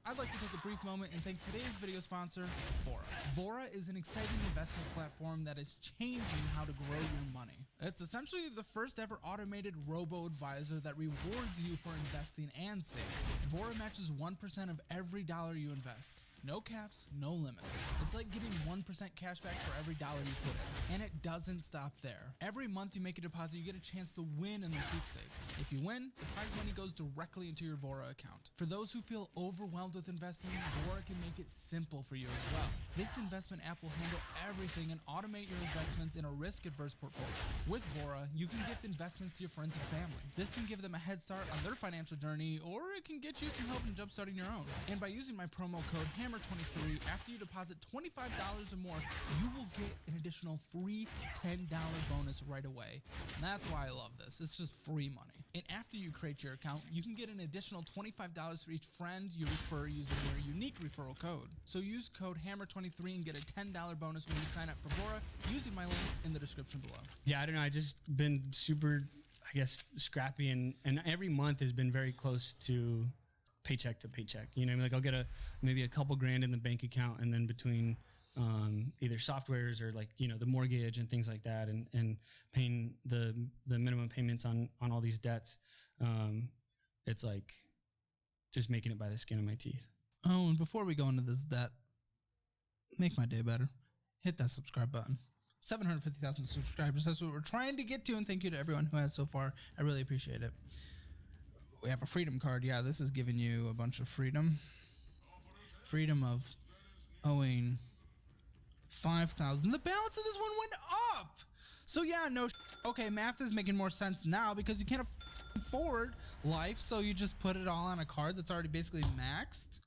I'd like to take a brief moment and thank today's video sponsor, Vora. Vora is an exciting investment platform that is changing how to grow your money. It's essentially the first ever automated robo-advisor that rewards you for investing and saving. Vora matches 1% of every dollar you invest. No caps, no limits. It's like getting 1% cash back for every dollar you put in. And it doesn't stop there. Every month you make a deposit, you get a chance to win in the sweepstakes. If you win, the prize money goes directly into your Vora account. For those who feel overwhelmed with investing, Vora can make it simple for you as well. This investment app will handle everything and automate your investments in a risk-averse portfolio. With Vora, you can gift investments to your friends and family. This can give them a head start on their financial journey, or it can get you some help in jumpstarting your own. And by using my promo code HAMMER23. After you deposit $25 or more, you will get an additional free $10 bonus right away. And that's why I love this. It's just free money. And after you create your account, you can get an additional $25 for each friend you refer using your unique referral code. So use code HAMMER23 and get a $10 bonus when you sign up for Bora using my link in the description below. Yeah, I don't know. I just been super, I guess, scrappy, and every month has been very close to paycheck to paycheck. You know what I mean? Like I'll get maybe a couple grand in the bank account, and then between either softwares or like, you know, the mortgage and things like that, and paying the minimum payments on all these debts, it's like just making it by the skin of my teeth. Oh, and before we go into this debt, make my day better. Hit that subscribe button. 750,000 subscribers. That's what we're trying to get to, and thank you to everyone who has so far. I really appreciate it. We have a freedom card. Yeah, this is giving you a bunch of freedom. Freedom of owing 5,000. The balance of this one went up. So yeah, no. Okay, math is making more sense now because you can't afford life, so you just put it all on a card that's already basically maxed.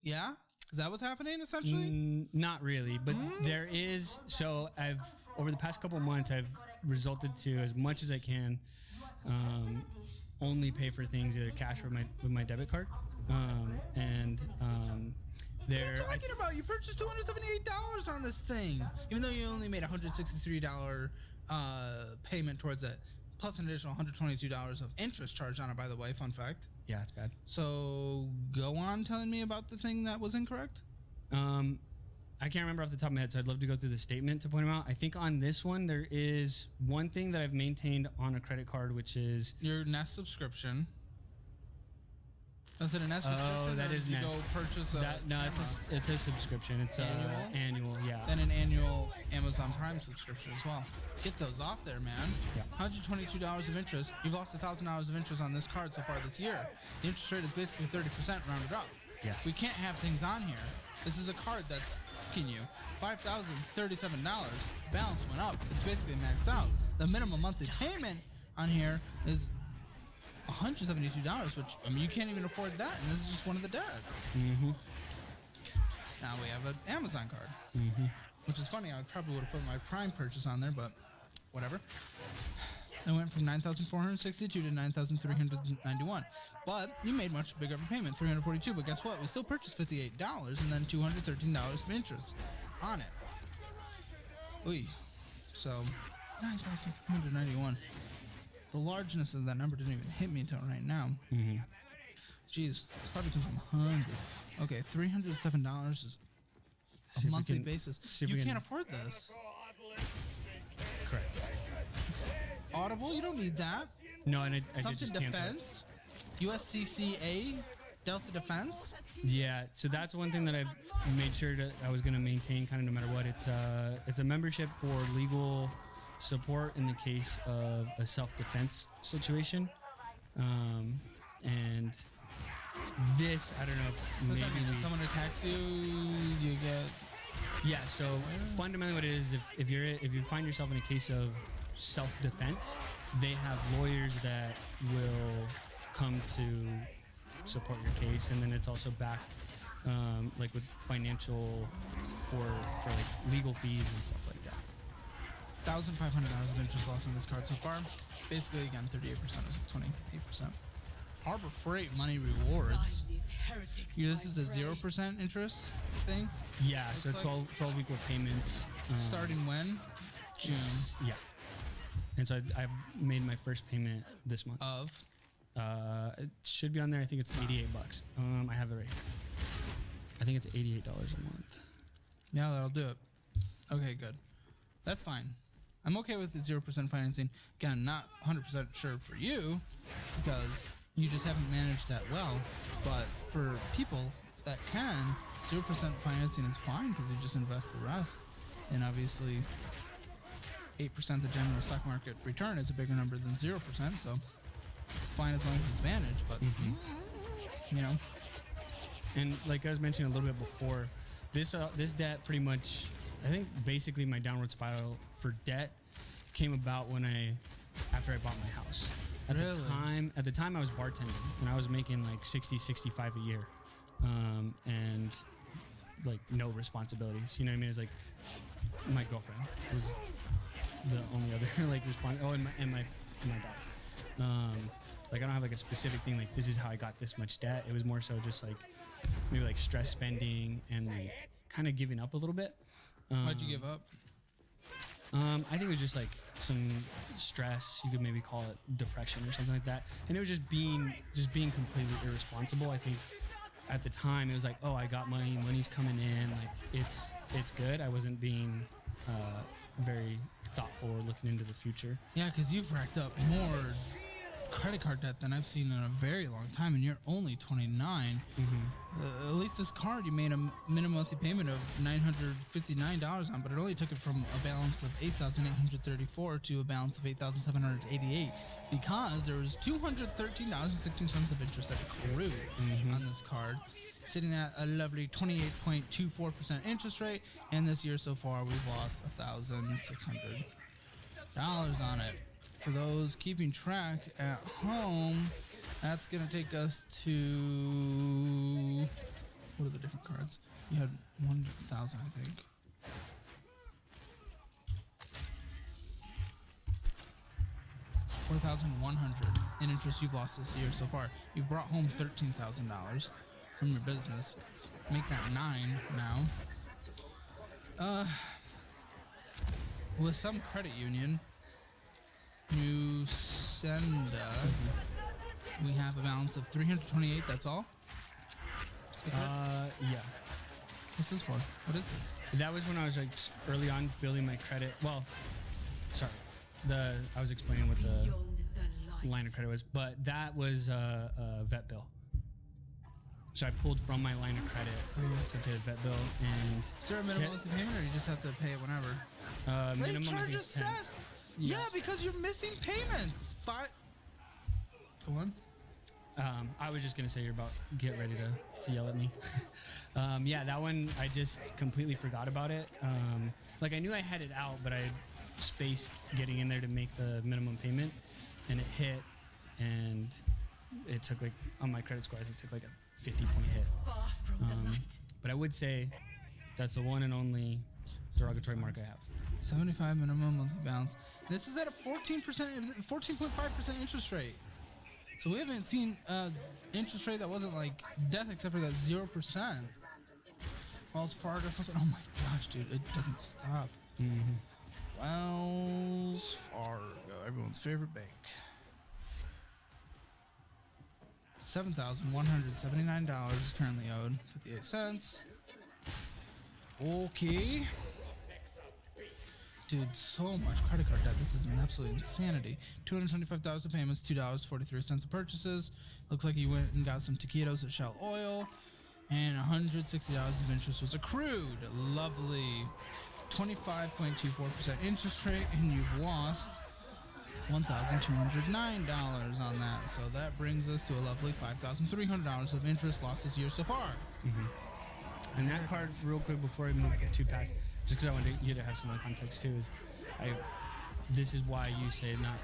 Yeah. Is that what's happening essentially? Not really, but there is. So over the past couple of months, I've resulted to, as much as I can, only pay for things either cash or with my debit card. What are you talking about? You purchased $278 on this thing, even though you only made a $163 payment towards it, plus an additional $122 of interest charged on it, by the way. Fun fact. Yeah, it's bad. So go on telling me about the thing that was incorrect. I can't remember off the top of my head, so I'd love to go through the statement to point them out. I think on this one, there is one thing that I've maintained on a credit card, which is your Nest subscription. Is it a Nest subscription? Oh, that is Nest. Go purchase it's a subscription. It's annual, yeah. And an annual Amazon Prime subscription as well. Get those off there, man. Yeah. $122 of interest. You've lost $1,000 of interest on this card so far this year. The interest rate is basically 30% rounded up. Yeah. We can't have things on here. This is a card that's kicking you $5,037. Balance went up. It's basically maxed out. The minimum monthly payment on here is $172, which, I mean, you can't even afford that, and this is just one of the debts. Now we have an Amazon card, which is funny. I probably would have put my Prime purchase on there, but whatever. It went from $9,462 to $9,391, but you made much bigger of a payment, $342. But guess what? We still purchased $58 and then $213 of interest on it. Ooh, so $9,391. The largeness of that number didn't even hit me until right now. Jeez, probably because I'm hungry. Okay, $307 is a monthly basis. You can't afford this. Correct. Audible, you don't need that. No, and I Something just canceled. Defense, USCCA, Delta Defense. Yeah, so that's one thing that I've made sure that I was going to maintain, kind of no matter what. It's a membership for legal support in the case of a self-defense situation, and this, I don't know if Does maybe that mean if someone attacks you, you get? Yeah. So fundamentally, what it is, if you find yourself in a case of self-defense, they have lawyers that will come to support your case, and then it's also backed, like with financial for like legal fees and stuff like that. $1,500 of interest loss on this card so far. Basically, again, 38% is 28%. Harbor Freight Money Rewards. This is a 0% interest thing. Yeah, so like 12 equal payments. Starting when? June. Yeah. And so I've made my first payment this month. Of? It should be on there. I think it's $88. I have it right here. I think it's $88 a month. Yeah, that'll do it. Okay, good. That's fine. I'm okay with the 0% financing. Again, not 100% sure for you because you just haven't managed that well. But for people that can, 0% financing is fine because you just invest the rest. And obviously, 8% the general stock market return is a bigger number than 0%. So it's fine as long as it's managed. But, you know. And like I was mentioning a little bit before, this debt pretty much, I think basically my downward spiral for debt came about after I bought my house. At the time I was bartending and I was making like 60, 65 a year. And like no responsibilities. You know what I mean? It's like my girlfriend was the only other like response. Oh, and my dog. Like I don't have like a specific thing like this is how I got this much debt. It was more so just like maybe like stress spending and like kind of giving up a little bit. Why'd you give up? I think it was just like some stress. You could maybe call it depression or something like that. And it was just being completely irresponsible. I think at the time it was like, oh, I got money, money's coming in, like it's good. I wasn't being very thoughtful or looking into the future. Yeah, because you've racked up more credit card debt than I've seen in a very long time, and you're only 29. At least this card you made a minimum monthly payment of $959 on, but it only took it from a balance of $8,834 to a balance of $8,788 because there was $213.16 of interest that accrued on this card, sitting at a lovely 28.24% interest rate. And this year so far, we've lost $1,600 on it. For those keeping track at home, that's going to take us to... What are the different cards? You had 1,000, I think. $4,100 in interest you've lost this year so far. You've brought home $13,000 from your business. Make that 9 now. With some credit union, Nusenda, we have a balance of 328. That's all. Yeah. What's this for? What is this? That was when I was like early on building my credit. Well, sorry, I was explaining what the line of credit was, but that was a vet bill. So I pulled from my line of credit to pay the vet bill. And is there a minimum monthly payment, or you just have to pay it whenever? Minimum charge assessed. Yeah, because you're missing payments. Go on. I was just gonna say you're about to get ready to yell at me. Yeah, that one I just completely forgot about it. Like I knew I had it out, but I spaced getting in there to make the minimum payment, and it hit, and it took like on my credit score, I think it took like a 50-point hit. But I would say that's the one and only derogatory mark I have. 75 minimum monthly balance. This is at a 14.5% interest rate. So we haven't seen interest rate that wasn't like death, except for that 0%. Wells Fargo or something. Oh my gosh, dude, it doesn't stop. Wells Fargo, everyone's favorite bank. $7,179 is currently owed. 58 cents. Okay. Dude, so much credit card debt. This is an absolute insanity. $225 of payments, $2.43 of purchases. Looks like you went and got some taquitos at Shell Oil. And $160 of interest was accrued. Lovely. 25.24% interest rate, and you've lost $1,209 on that. So that brings us to a lovely $5,300 of interest lost this year so far. And that card, real quick before I move too past, just because I wanted you to have some more context too, is this is why you say not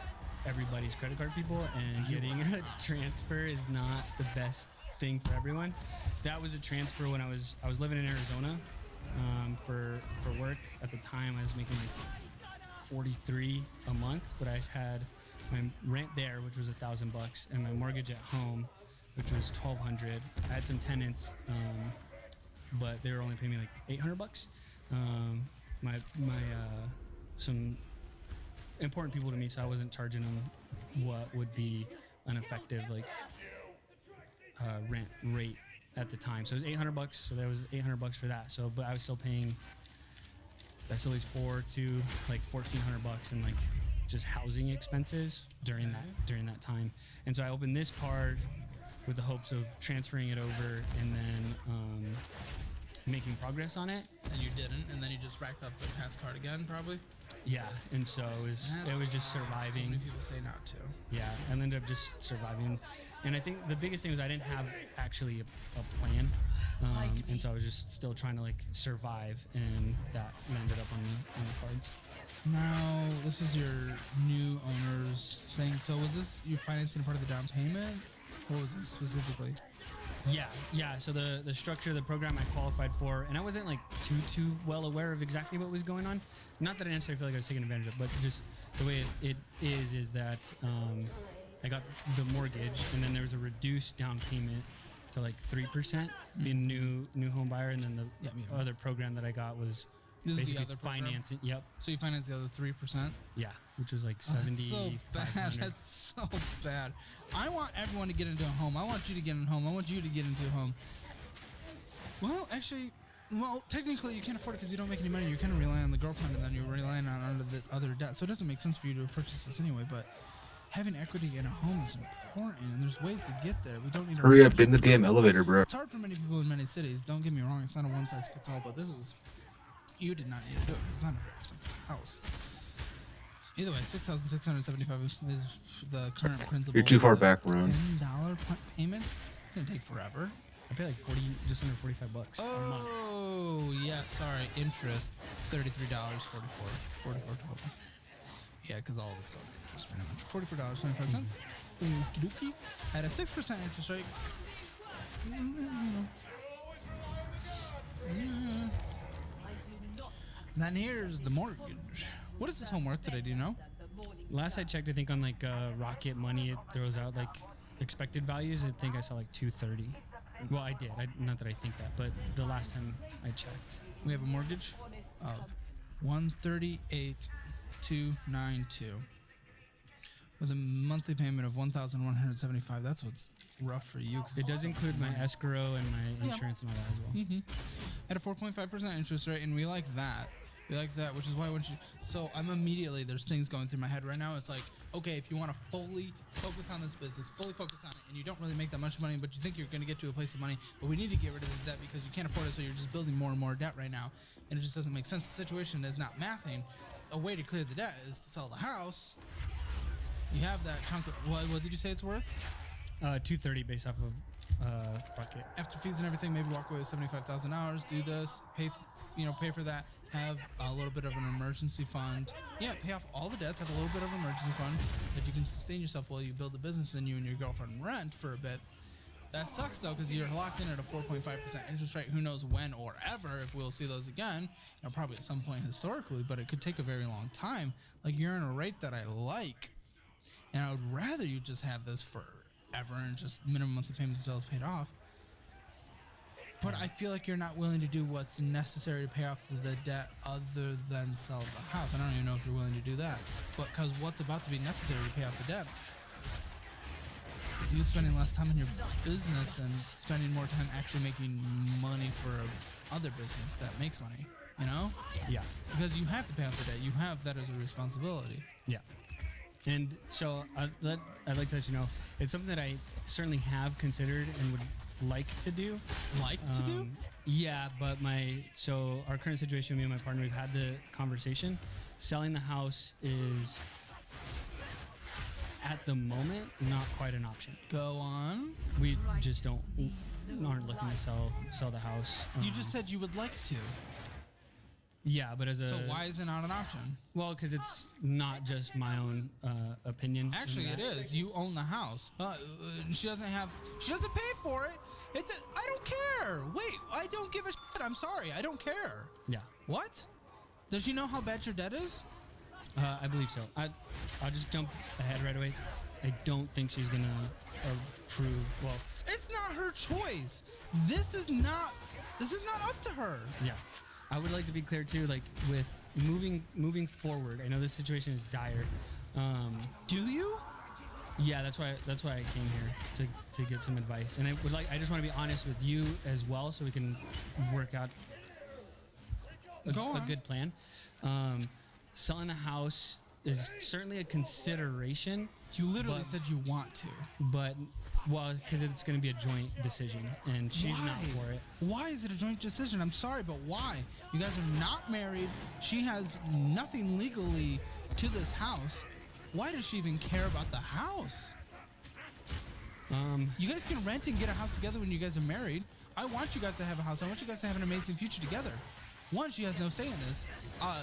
everybody's credit card people, and getting a transfer is not the best thing for everyone. That was a transfer when I was living in Arizona for work. At the time, I was making like $43 a month, but I had my rent there, which was $1,000, and my mortgage at home, which was $1,200. I had some tenants, but they were only paying me like $800. Some important people to me, so I wasn't charging them what would be an effective like rent rate at the time. So it was $800, so that was $800 for that. So, but I was still paying. That still leaves $400 to like $1,400 in like just housing expenses during that time. And so I opened this card with the hopes of transferring it over and then making progress on it. And you didn't, and then you just racked up the past card again, probably. Yeah, and so it was just surviving. So many people say not to. Yeah, I ended up just surviving, and I think the biggest thing was I didn't have actually a plan, and so I was just still trying to like survive, and that landed up on the cards. Now, this is your new owner's thing. So was this you financing part of the down payment? What was this specifically? Yeah. So the structure of the program I qualified for, and I wasn't like too well aware of exactly what was going on. Not that I necessarily feel like I was taken advantage of, but just the way it is that I got the mortgage, and then there was a reduced down payment to like 3% being new home buyer, and then the other program that I got was This is the basically other program? financing. Yep. So you finance the other 3%? Yeah, which was like Oh, that's so bad. 7,500. That's so bad. I want everyone to get into a home. I want you to get in a home. I want you to get into a home. Well, actually, technically you can't afford it because you don't make any money. You're kind of relying on the girlfriend, and then you're relying on the other debt. So it doesn't make sense for you to purchase this anyway. But having equity in a home is important, and there's ways to get there. We don't need to Hurry up in the damn elevator, bro. It's hard for many people in many cities. Don't get me wrong. It's not a one-size-fits-all, but this is... You did not need to do it. It's not a very expensive house. Either way, $6,675 is the current principal. You're too far back, Ron. $10 payment? It's going to take forever. I pay like just under $45 a month. Oh, yeah, sorry. Interest, $33.44. $44.12. Yeah, because all of it's going to interest pretty much. $44.25. Okey-dokey. At a 6% interest rate. Then here's the mortgage. What is this home worth today? Do you know? Last I checked, I think on like Rocket Money, it throws out like expected values. I think I saw like 230. Well, I did. Not that I think that, but the last time I checked, We have a mortgage of $138,292 with a monthly payment of $1,175. That's what's rough for you. 'Cause it does include my escrow and my insurance and all that as well. Mm-hmm. At a 4.5% interest rate, and we like that. We like that, which is why when so I'm immediately, there's things going through my head right now. It's like, okay, if you want to fully focus on this business, fully focus on it, and you don't really make that much money, but you think you're going to get to a place of money, but we need to get rid of this debt because you can't afford it, so you're just building more and more debt right now, and it just doesn't make sense. The situation is not mathing. A way to clear the debt is to sell the house. You have that chunk of, what did you say it's worth? 230 based off of Rocket. After fees and everything, maybe walk away with $75,000. Do this, pay for that. Have a little bit of an emergency fund. Yeah, pay off all the debts. Have a little bit of an emergency fund that you can sustain yourself while you build the business and you and your girlfriend rent for a bit. That sucks though, because you're locked in at a 4.5% interest rate. Who knows when or ever if we'll see those again? Probably at some point historically, but it could take a very long time. Like, you're in a rate that I like, and I would rather you just have this forever and just minimum monthly payments until it's paid off. But I feel like you're not willing to do what's necessary to pay off the debt other than sell the house. I don't even know if you're willing to do that. But because what's about to be necessary to pay off the debt is you spending less time in your business and spending more time actually making money for other business that makes money, you know? Yeah. Because you have to pay off the debt. You have that as a responsibility. Yeah. And so I'd like to let you know, it's something that I certainly have considered and would like to do. Yeah, but our current situation, me and my partner, we've had the conversation. Selling the house is, at the moment, not quite an option. Go on. We just aren't looking to sell the house. You just said you would like to. Yeah, but So why is it not an option? Well, because it's not just my own opinion. Actually, it is. You own the house. She doesn't pay for it. I don't care. Wait, I don't give a shit. I'm sorry. I don't care. Yeah. What? Does she know how bad your debt is? I believe so. I'll just jump ahead right away. I don't think she's gonna approve. Well, it's not her choice. This is not up to her. Yeah. I would like to be clear too, like with moving forward. I know this situation is dire. Do you? Yeah, that's why I came here to get some advice. And I just want to be honest with you as well, so we can work out a good plan. Selling the house is certainly a consideration. You literally said you want to. But, because it's going to be a joint decision, and she's not for it. Why is it a joint decision? I'm sorry, but why? You guys are not married. She has nothing legally to this house. Why does she even care about the house? You guys can rent and get a house together when you guys are married. I want you guys to have a house. I want you guys to have an amazing future together. One, she has no say in this,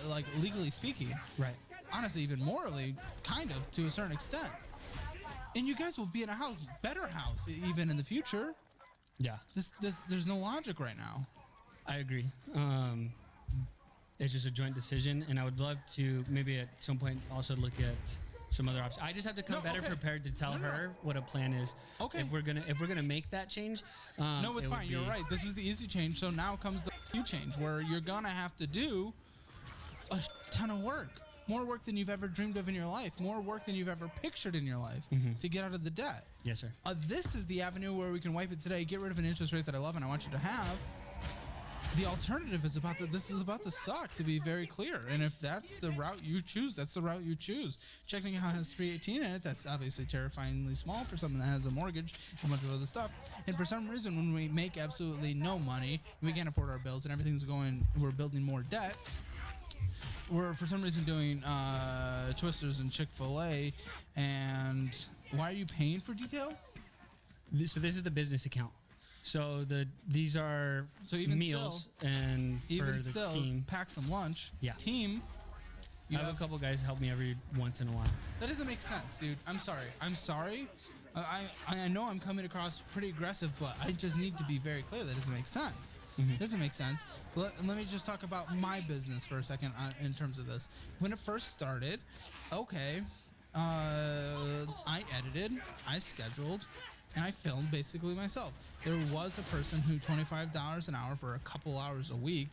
like legally speaking. Right. Honestly, even morally, kind of, to a certain extent. And you guys will be in a better house, even in the future. Yeah, There's no logic right now. I agree. It's just a joint decision, and I would love to maybe at some point also look at some other options. I just have to come No, better okay. prepared to tell her what a plan is. Okay. If we're gonna make that change. No, it's it would fine. You're be- right. This was the easy change. So now comes the you change, where you're gonna have to do a ton of work, more work than you've ever dreamed of in your life, more work than you've ever pictured in your life to get out of the debt. Yes, sir. This is the avenue where we can wipe it today, get rid of an interest rate that I love and I want you to have. The alternative is this is about to suck, to be very clear. And if that's the route you choose, that's the route you choose. Checking account has 318 in it. That's obviously terrifyingly small for someone that has a mortgage and a bunch of other stuff. And for some reason, when we make absolutely no money, we can't afford our bills and everything's going, we're building more debt. We're for some reason doing Twisters and Chick-fil-A. And why are you paying for detail? So this is the business account. So these are even meals and for Even the still, team. pack some lunch. Yeah. Team. I have a couple guys help me every once in a while. That doesn't make sense, dude. I'm sorry. I know I'm coming across pretty aggressive, but I just need to be very clear that doesn't make sense. It doesn't make sense. Let me just talk about my business for a second in terms of this. When it first started, okay, I edited, I scheduled, and I filmed basically myself. There was a person who $25 an hour for a couple hours a week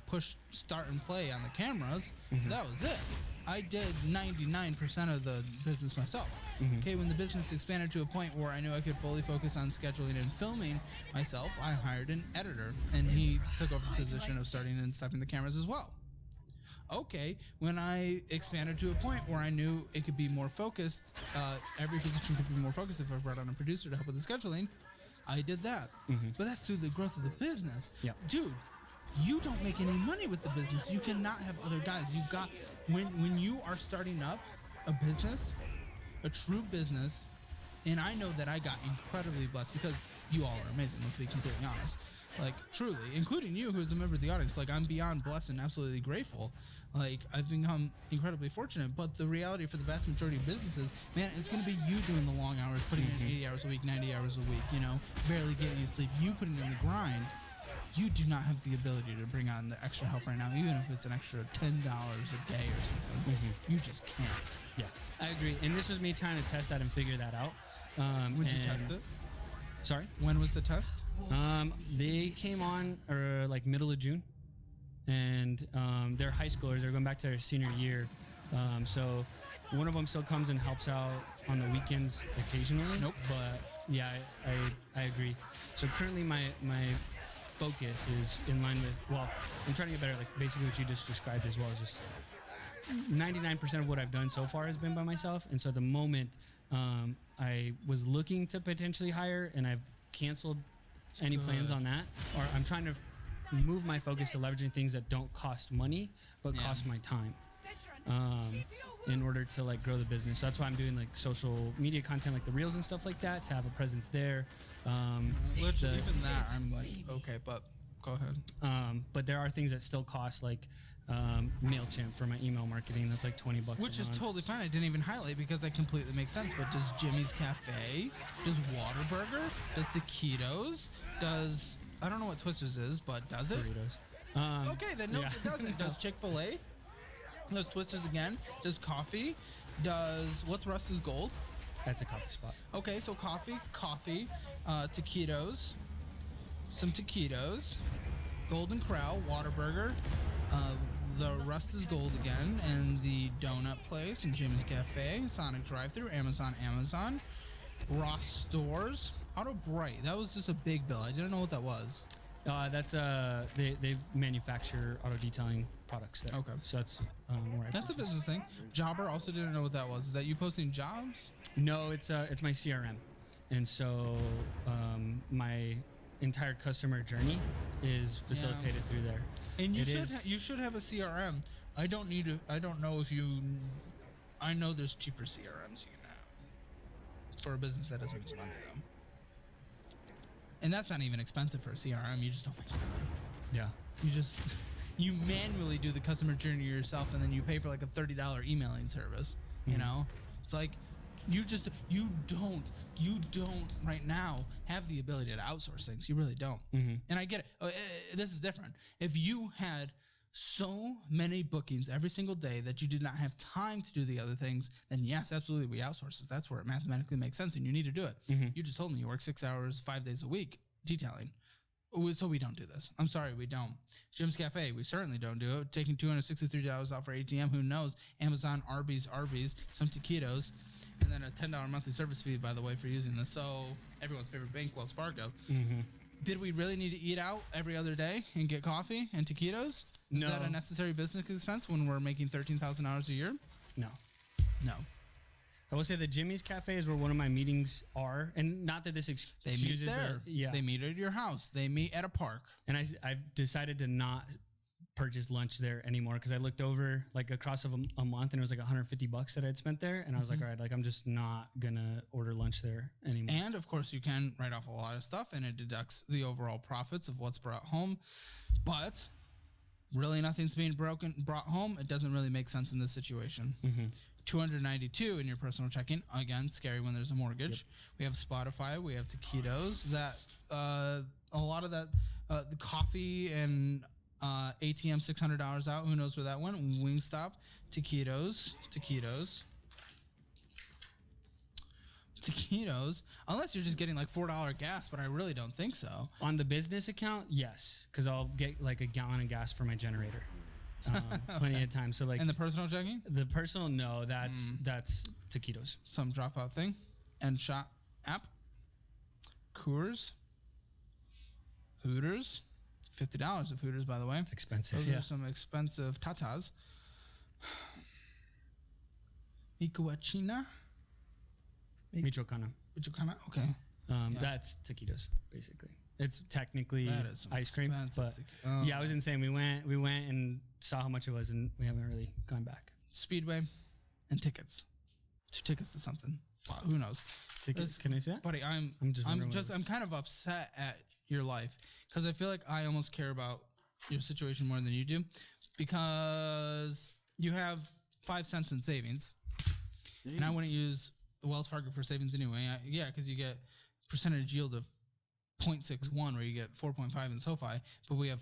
pushed start and play on the cameras. That was it. I did 99% of the business myself. Okay, when the business expanded to a point where I knew I could fully focus on scheduling and filming myself, I hired an editor, and he took over the position of starting and stopping the cameras as well. Okay, when I expanded to a point where I knew it could be more focused, every position could be more focused if I brought on a producer to help with the scheduling, I did that. But that's through the growth of the business. Yeah. Dude, you don't make any money with the business. You cannot have other guys. You got when you are starting up a business, a true business, and I know that I got incredibly blessed because you all are amazing. Let's be completely honest. Like truly, including you, who's a member of the audience. Like I'm beyond blessed and absolutely grateful. Like I've become incredibly fortunate. But the reality for the vast majority of businesses, man, it's going to be you doing the long hours, putting in 80 hours a week, 90 hours a week. You know, barely getting any sleep. You putting in the grind. You do not have the ability to bring on the extra help right now, even if it's an extra $10 a day or something. You just can't. Yeah, I agree. And this was me trying to test that and figure that out. Would you test it? Sorry? When was the test? They came on like middle of June, and they're high schoolers. They're going back to their senior year. So one of them still comes and helps out on the weekends occasionally. Nope. But yeah, I agree. So currently my focus is in line with, well, I'm trying to get better, like basically what you just described as well, is just 99% of what I've done so far has been by myself. And so the moment I was looking to potentially hire, and I've canceled any plans on that, or I'm trying to move my focus to leveraging things that don't cost money but cost my time in order to like grow the business. So that's why I'm doing like social media content, like the reels and stuff like that, to have a presence there. Literally, even that, I'm like, okay, but go ahead. But there are things that still cost, like MailChimp for my email marketing. That's like $20 Which a is month. totally fine. I didn't even highlight because that completely makes sense. But does Jimmy's Cafe, does Whataburger, does Taquitos, does, I don't know what Twisters is, but does it? Burritos. Okay, then no, yeah. it doesn't. Does Chick-fil-A? Does Twisters again? Does coffee? Does, what's Russ's Gold? That's a coffee spot. Okay, so coffee, taquitos, some taquitos, Golden Corral, Whataburger, the Rust is Gold again, and the donut place, and Jimmy's Cafe, Sonic Drive-Thru, Amazon, Ross Stores, Auto Bright. That was just a big bill. I didn't know what that was. That's they manufacture auto detailing products there. Okay. So that's where I That's a purchase. business thing. Jobber also didn't know what that was. Is that you posting jobs? No, it's my CRM, and so my entire customer journey is facilitated through there. And you It should is- you should have a CRM. I don't know if you. I know there's cheaper CRMs you can have for a business that doesn't make money though. And that's not even expensive for a CRM. You just don't make money. Yeah. You manually do the customer journey yourself, and then you pay for like a $30 emailing service. You know, it's like You don't right now have the ability to outsource things. You really don't. And I get it. This is different. If you had so many bookings every single day that you did not have time to do the other things, then yes, absolutely, we outsource it. That's where it mathematically makes sense, and you need to do it. You just told me you work 6 hours, 5 days a week detailing. So we don't do this. I'm sorry, we don't. Jim's Cafe, we certainly don't do it. Taking $263 out for ATM, who knows? Amazon, Arby's, some taquitos, and then a $10 monthly service fee, by the way, for using this. So everyone's favorite bank, Wells Fargo. Did we really need to eat out every other day and get coffee and taquitos? Is that a necessary business expense when we're making $13,000 a year? No. No. I will say the Jimmy's Cafe is where one of my meetings are, and not that this They meet there. They meet at your house. They meet at a park. And I've decided to not purchase lunch there anymore because I looked over like across of a month and it was like $150 that I'd spent there, and I was like, all right, like I'm just not gonna order lunch there anymore. And of course, you can write off a lot of stuff, and it deducts the overall profits of what's brought home, but really nothing's being brought home. It doesn't really make sense in this situation. $292 in your personal checking. Again, scary when there's a mortgage. We have Spotify. We have taquitos. That a lot of that, the coffee and ATM $600 out. Who knows where that went? Wingstop, taquitos. Unless you're just getting like $4 gas, but I really don't think so. On the business account, yes, because I'll get like a gallon of gas for my generator. Plenty of time. So like, and the personal checking? The personal, no, that's taquitos. Some dropout thing. And shot app. Coors. Hooters. $50 of Hooters, by the way. It's expensive. Those are some expensive tatas. Michoacana. Michoacana. Okay. That's taquitos, basically. It's technically ice cream, but yeah, I was insane. We went and saw how much it was, and we haven't really gone back. Speedway and tickets. 2 tickets to something. Wow, who knows? Tickets? Can I see that? Buddy, I'm kind of upset at your life because I feel like I almost care about your situation more than you do, because you have 5 cents in savings, and I wouldn't use the Wells Fargo for savings anyway. Because you get percentage yield of 0.61 where you get 4.5 in SoFi, but we have,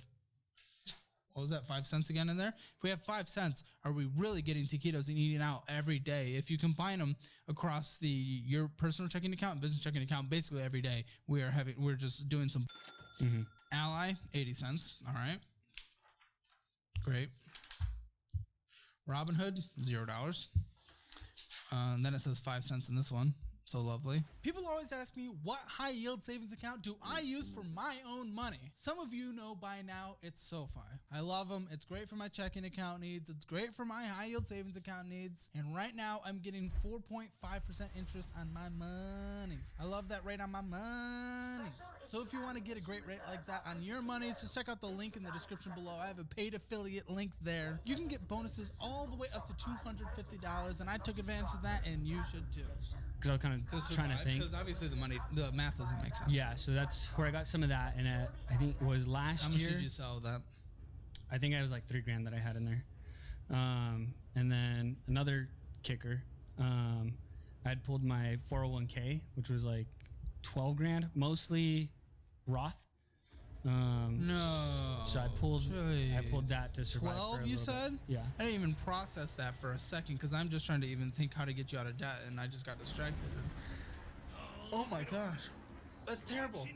what was that, 5 cents again in there? If we have 5 cents, are we really getting taquitos and eating out every day? If you combine them across your personal checking account and business checking account, basically every day we're just doing some. Ally, 80 cents. All right, great. Robinhood, $0. And then it says 5 cents in this one. So lovely. People always ask me, what high yield savings account do I use for my own money? Some of you know by now it's SoFi. I love them. It's great for my checking account needs. It's great for my high yield savings account needs. And right now I'm getting 4.5% interest on my monies. I love that rate on my monies. So if you want to get a great rate like that on your monies, just check out the link in the description below. I have a paid affiliate link there. You can get bonuses all the way up to $250, and I took advantage of that, and you should too. Because I was kind of trying to think. Because obviously the math doesn't make sense. Yeah, so that's where I got some of that, and I think it was last year. How much did you sell that? I think it was like $3,000 that I had in there. And then another kicker, I had pulled my 401k, which was like $12,000, mostly Roth. No. So I pulled that to survive. 12, you said? Yeah. I didn't even process that for a second because I'm just trying to even think how to get you out of debt, and I just got distracted. Oh my gosh, that's terrible.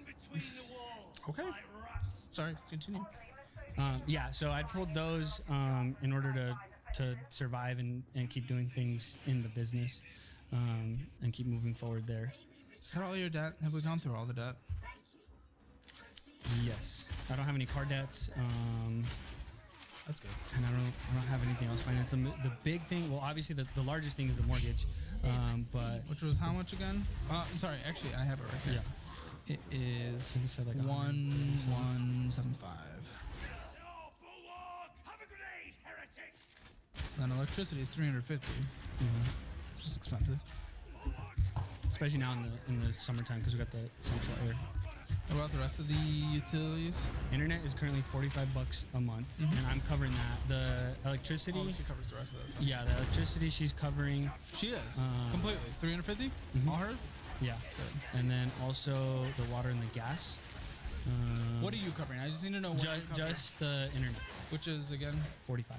Okay. Sorry. Continue. Yeah. So I pulled those in order to survive and keep doing things in the business and keep moving forward there. Is that all your debt? Have we gone through all the debt? Yes, I don't have any car debts. That's good. And I don't have anything else financed. The big thing, well, obviously the largest thing is the mortgage, but which was how much again? I'm sorry, actually I have it right here. Yeah, it is like 1175. Then electricity is 350, which is expensive, especially now in the summertime because we got the central air. What about the rest of the utilities? Internet is currently $45 a month, and I'm covering that. The electricity. Oh, she covers the rest of that stuff. Yeah, the electricity she's covering. She is completely 350. All her. Yeah, and then also the water and the gas. What are you covering? I just need to know what you cover. Just the internet, Which is again 45.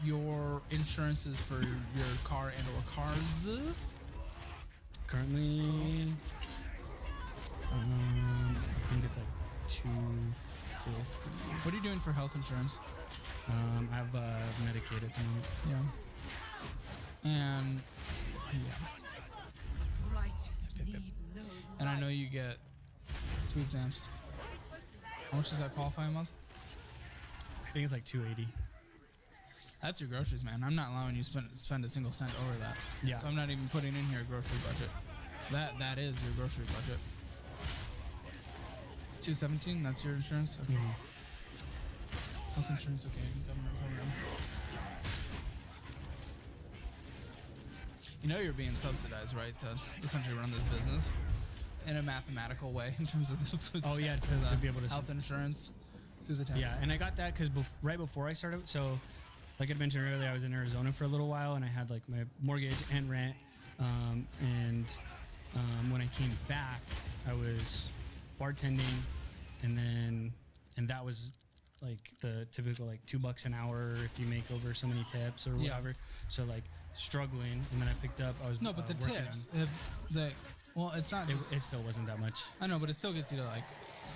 Your insurances for your car and or cars. Currently, I think it's like 250. What are you doing for health insurance? I have Medicaid at the moment. Yeah. And yeah. And I know you get food stamps. How much does that qualify a month? I think it's like 280. That's your groceries, man. I'm not allowing you spend a single cent over that. Yeah. So I'm not even putting in here a grocery budget. That is your grocery budget. 217. That's your insurance. Okay. Health insurance. Okay. Government program. You know you're being subsidized, right, to essentially run this business in a mathematical way in terms of the food. Oh yeah, stamps to be able to health insurance through the tax. Yeah, and I got that because right before I started. So, like I mentioned earlier, I was in Arizona for a little while, and I had like my mortgage and rent. When I came back, I was bartending, and that was like the typical like $2 an hour if you make over so many tips or whatever. Yeah. So like struggling, and then I picked up. I was no, but the working tips, it's not. it still wasn't that much. I know, but it still gets you to like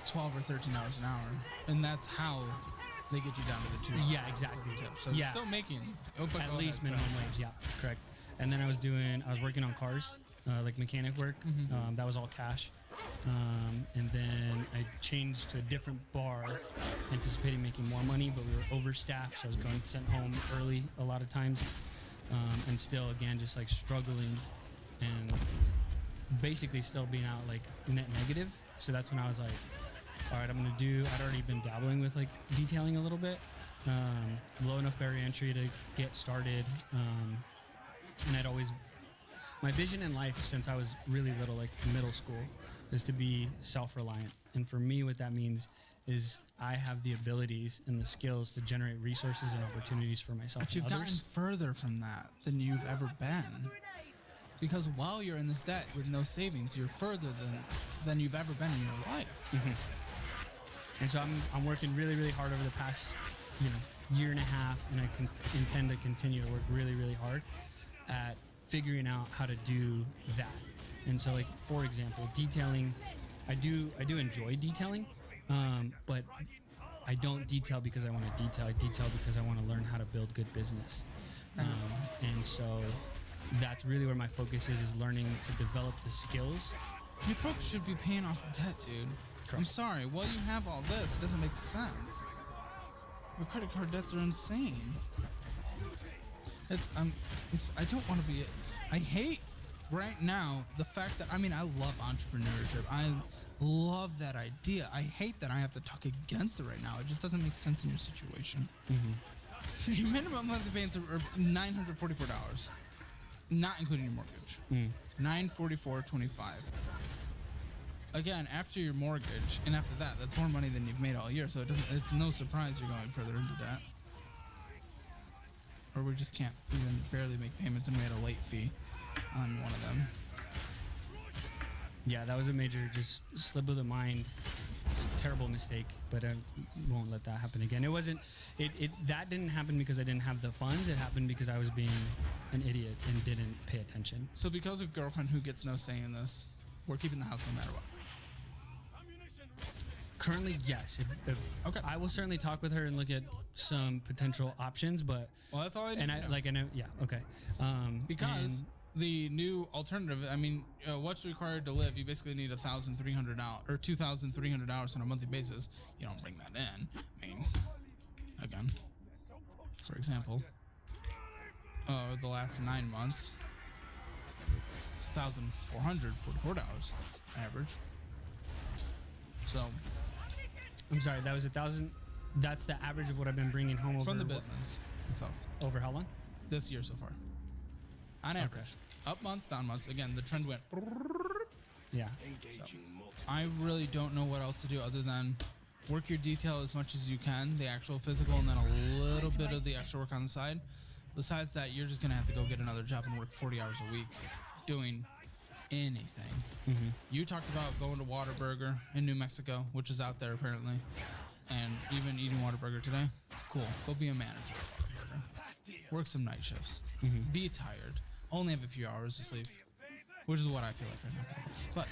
12 or 13 hours an hour, and that's how they get you down to the $2. Yeah, exactly. Tips. So yeah, you're still making at least minimum wage. Yeah, correct. And then I was working on cars, like mechanic work. That was all cash. And then I changed to a different bar, anticipating making more money, but we were overstaffed, so I was sent home early a lot of times, and still again just like struggling and basically still being out like net negative. So that's when I was like, all right, I'd already been dabbling with like detailing a little bit, low enough barrier entry to get started, and my vision in life since I was really little, like middle school, is to be self-reliant. And for me, what that means is I have the abilities and the skills to generate resources and opportunities for myself. But you've and gotten others. further from that than you've ever been. Because while you're in this debt with no savings, you're further than you've ever been in your life. And so I'm working really, really hard over the past, year and a half, and I intend to continue to work really, really hard at figuring out how to do that. And so, like, for example, detailing, I do enjoy detailing, but I don't detail because I want to detail. I detail because I want to learn how to build good business. And so that's really where my focus is learning to develop the skills. You folks should be paying off debt, dude. I'm sorry. While you have all this, it doesn't make sense. Your credit card debts are insane. I don't want to be. I hate right now the fact that I love entrepreneurship. I love that idea. I hate that I have to talk against it right now. It just doesn't make sense in your situation. Your minimum monthly payments are $944, not including your mortgage. $944.25. Again, after your mortgage and after that, that's more money than you've made all year. So it's no surprise you're going further into debt. Or we just can't even barely make payments, and we had a late fee on one of them. Yeah, that was a major just slip of the mind, just a terrible mistake, but I won't let that happen again. That didn't happen because I didn't have the funds. It happened because I was being an idiot and didn't pay attention. So because of girlfriend who gets no say in this, we're keeping the house no matter what. Currently, yes. Okay. I will certainly talk with her and look at some potential options, but well, that's all I need. Okay. Because the new alternative, what's required to live? You basically need $1,300 or $2,300 on a monthly basis. You don't bring that in. Again, for example, the last 9 months, $1,444 average. So. I'm sorry, that was 1,000. That's the average of what I've been bringing home over from the business itself. Over how long? This year so far. on average. Up months, down months. Again, the trend went. Yeah. I really don't know what else to do other than work your detail as much as you can, the actual physical, and then a little bit of the extra work on the side. Besides that, you're just going to have to go get another job and work 40 hours a week doing anything. Mm-hmm. You talked about going to Whataburger in New Mexico, which is out there apparently, and even eating Whataburger today. Cool. Go be a manager at Whataburger. Work some night shifts. Mm-hmm. Be tired. Only have a few hours to sleep, which is what I feel like right now. But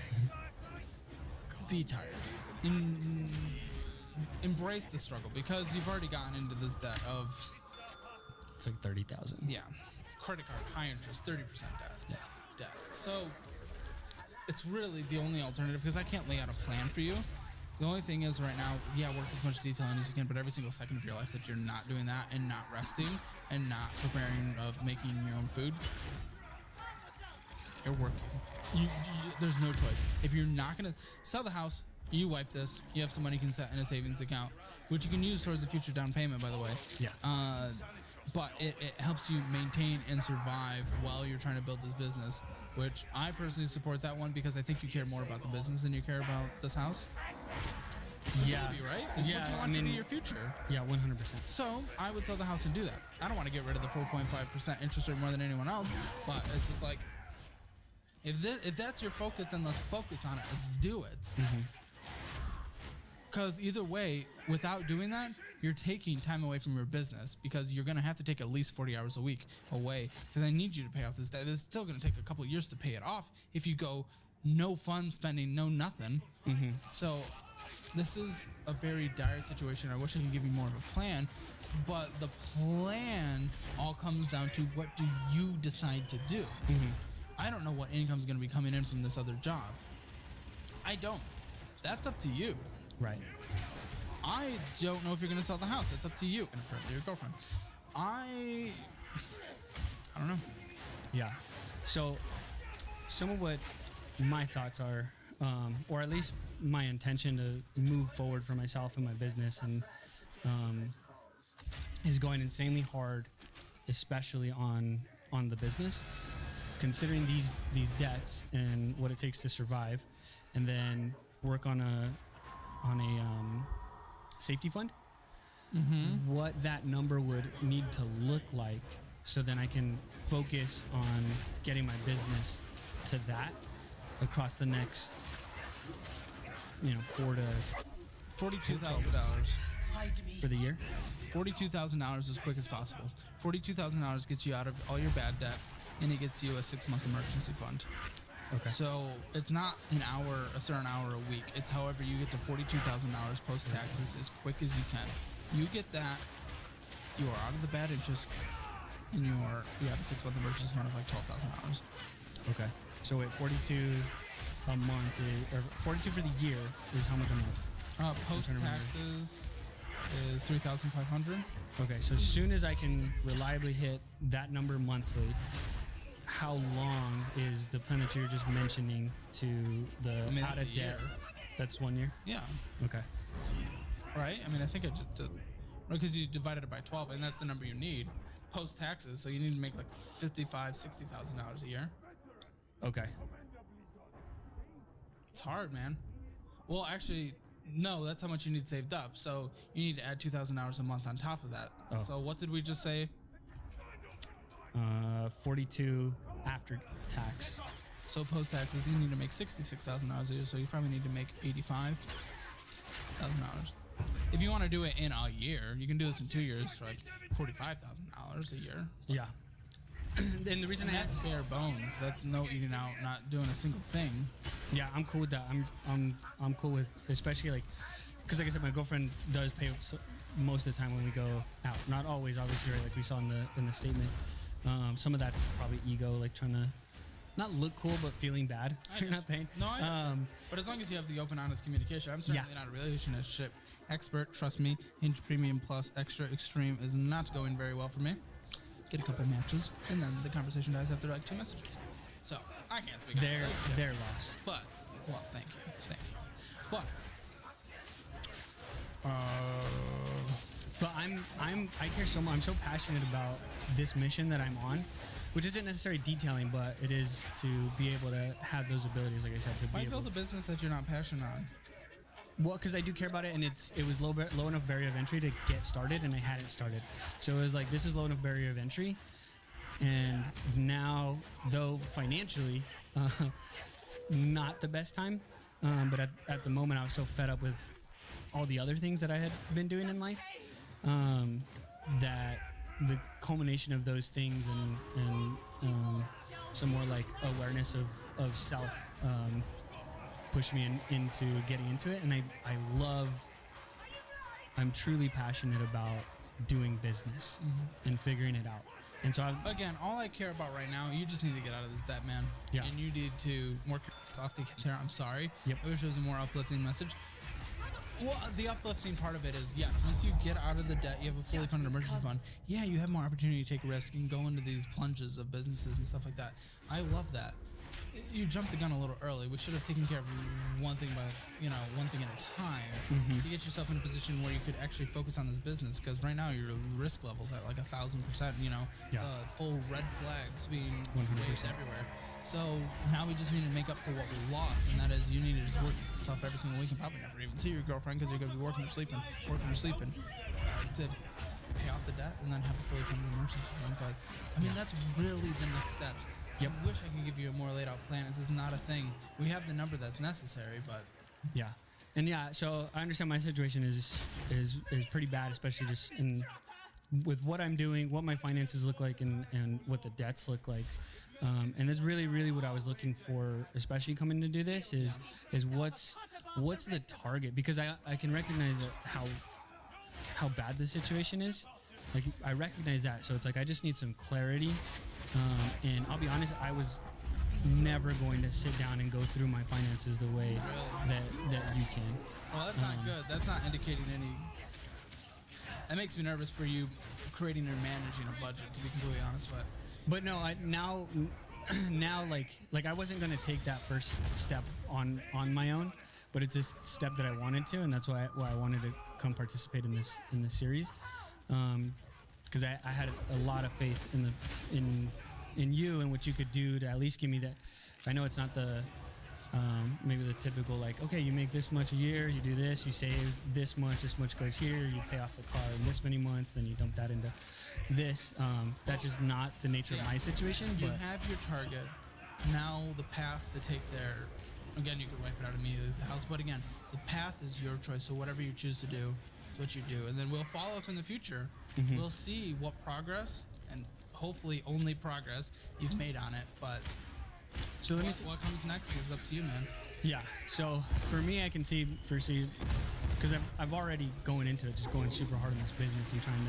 be tired. Embrace the struggle because you've already gotten into this debt of, It's like 30,000. yeah, credit card, high interest, 30% debt. So it's really the only alternative because I can't lay out a plan for you. The only thing is right now, yeah, work as much detailing as you can, but every single second of your life that you're not doing that and not resting and not preparing of making your own food, you're working. There's no choice. If you're not going to sell the house, you wipe this, you have some money you can set in a savings account, which you can use towards the future down payment, by the way. Yeah. But it helps you maintain and survive while you're trying to build this business, which I personally support that one because I think you care more about the business than you care about this house. Yeah. Maybe, right? It's what you want to be your future. Yeah, 100%. So I would sell the house and do that. I don't want to get rid of the 4.5% interest rate more than anyone else, but it's just like, if that's your focus, then let's focus on it. Let's do it. Because either way, without doing that, you're taking time away from your business because you're going to have to take at least 40 hours a week away because I need you to pay off this debt. It's still going to take a couple of years to pay it off if you go no fun spending, no nothing. So this is a very dire situation. I wish I could give you more of a plan, but the plan all comes down to what do you decide to do. I don't know what income is going to be coming in from this other job. I don't. That's up to you. Right. I don't know if you're going to sell the house. It's up to you and apparently your girlfriend. I don't know. Yeah. So some of what my thoughts are, or at least my intention to move forward for myself and my business, and is going insanely hard, especially on the business, considering these debts and what it takes to survive, and then work on a safety fund. What that number would need to look like, so then I can focus on getting my business to that across the next, $42,000 for the year. $42,000 as quick as possible. $42,000 gets you out of all your bad debt, and it gets you a 6-month emergency fund. Okay. So it's not a certain hour a week. It's however you get to $42,000 post taxes as quick as you can. You get that, you are out of the bad interest, and you have a 6-month emergency fund of like $12,000. Okay. So wait, 42 a month, or 42 for the year is how much a month? Post taxes is $3,500. Okay, so as soon as I can reliably hit that number monthly, how long is the plan that you're just mentioning to the out that's of a debt? year. That's 1 year? Yeah. Okay. Right? I mean, I think I just did, because you divided it by 12, and that's the number you need post taxes. So you need to make like $55,000-$60,000 a year. Okay. It's hard, man. Well, actually, no, that's how much you need saved up. So you need to add 2,000 hours a month on top of that. Oh. So what did we just say? 42 after tax. So post taxes, you need to make 66,000 hours a year. So you probably need to make 85,000 hours. If you want to do it in a year, you can do this in 2 years for like $45,000 a year. Yeah. And the reason And I that's asked, bare bones. That's no eating out, not doing a single thing. yeah, I'm cool with that. I'm cool with, especially like, because like I said, my girlfriend does pay most of the time when we go out. Not always, obviously, right? Like we saw in the statement. Some of that's probably ego, like trying to not look cool, but feeling bad. You're not paying. No, I understand. But as long as you have the open, honest communication, I'm certainly not a relationship expert. Trust me, Hinge Premium Plus Extra Extreme is not going very well for me. Get a couple matches, and then the conversation dies after like 2 messages. So I can't speak. Their loss. But well, thank you. But But I care so much. I'm so passionate about this mission that I'm on. which isn't necessarily detailing, but it is to be able to have those abilities, like I said, to Why be able. build a business that you're not passionate on? Well, because I do care about it, and it was low enough barrier of entry to get started, and I hadn't started. So it was like, this is low enough barrier of entry, and now, though financially, not the best time, but at the moment I was so fed up with all the other things that I had been doing in life, that the culmination of those things and some more like awareness of self pushed me into getting into it. And I'm truly passionate about doing business and figuring it out. And so Again, all I care about right now, you just need to get out of this debt, man. Yeah. And you need to work your ass off to get there. I'm sorry. Yep. I wish it was a more uplifting message. Well, the uplifting part of it is, yes, once you get out of the debt, you have a fully funded emergency fund. Yeah, you have more opportunity to take risk and go into these plunges of businesses and stuff like that. I love that. You jumped the gun a little early. We should have taken care of one thing one thing at a time to get yourself in a position where you could actually focus on this business. Because right now your risk level's at like 1,000%. It's full red flags being 100%. waved everywhere. So now we just need to make up for what we lost, and that is you need to just work yourself every single week and probably never even see your girlfriend because you're going to be working or sleeping, to pay off the debt and then have a fully funded emergency fund. But I mean, that's really the next steps. Yep. I wish I could give you a more laid out plan. This is not a thing. We have the number that's necessary, but yeah. And yeah, so I understand my situation is pretty bad, especially just with what I'm doing, what my finances look like, and what the debts look like. And that's really, really what I was looking for, especially coming to do this, is what's the target? Because I can recognize that how bad the situation is. Like, I recognize that, so it's like I just need some clarity. And I'll be honest, I was never going to sit down and go through my finances the way that you can. Well, that's not good. That's not indicating any. That makes me nervous for you creating or managing a budget, to be completely honest. But no, now like I wasn't gonna take that first step on my own, but it's a step that I wanted to, and that's why I wanted to come participate in this series, because I had a lot of faith in you and what you could do to at least give me that. I know it's not the maybe the typical, like, okay, you make this much a year, you do this, you save this much goes here, you pay off the car in this many months, then you dump that into this. That's just not the nature of my situation. You but have your target. Now the path to take there, again, you could wipe it out immediately with the house, but again, the path is your choice, so whatever you choose to do, it's what you do. And then we'll follow up in the future. We'll see what progress, and hopefully only progress, you've made on it, but so what comes next is up to you, man. Yeah. So for me, I can foresee, because I've already going into it, just going super hard in this business and trying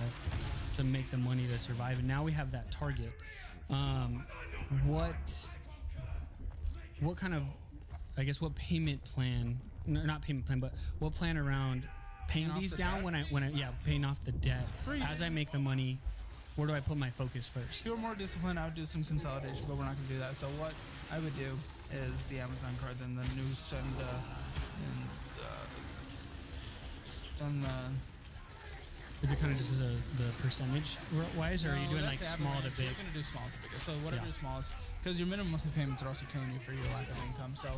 to make the money to survive. And now we have that target. What kind of, I guess, what payment plan? Not payment plan, but what plan around paying these down when I paying off the debt as I make the money? Where do I put my focus first? If you were more disciplined, I would do some consolidation, but we're not going to do that. So what I would do is the Amazon card, then the news Is it kind of just the percentage wise, or are you doing like small to big? You're going to do small to big. So whatever your smallest, because your minimum monthly payments are also killing you for your lack of income. So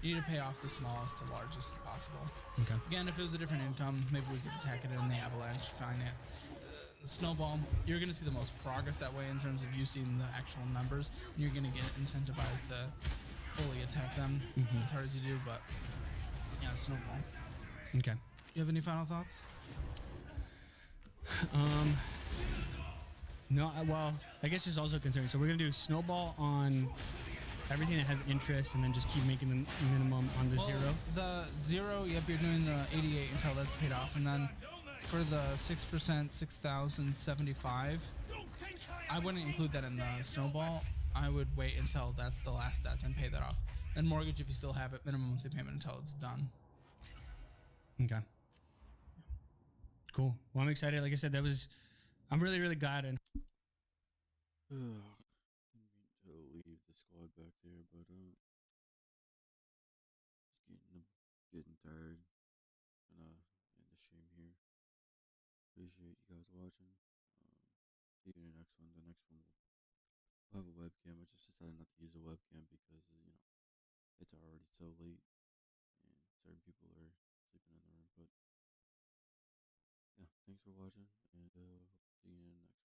you need to pay off the smallest to largest as possible. Okay. Again, if it was a different income, maybe we could attack it in the avalanche, find it. Snowball, you're going to see the most progress that way in terms of you seeing the actual numbers. You're going to get incentivized to fully attack them as hard as you do, but yeah, Snowball. Okay. You have any final thoughts? No, well, I guess just also considering. So we're going to do Snowball on everything that has interest, and then just keep making the minimum on the zero. The zero, yep, you're doing the 88 until that's paid off, and then for the 6%, 6,075. I wouldn't include that in the Snowball. I would wait until that's the last step and pay that off. Then mortgage, if you still have it, minimum monthly payment until it's done. Okay. Cool. Well, I'm excited. Like I said, I'm really, really glad. And I need to leave the squad back there, but just getting tired, and end the stream here. Appreciate you guys watching. See you in the next one. The next one will I have a webcam. I just decided not to use a webcam because it's already so late, and certain people are sleeping in the room. But yeah, thanks for watching, and hope to see you in the next one.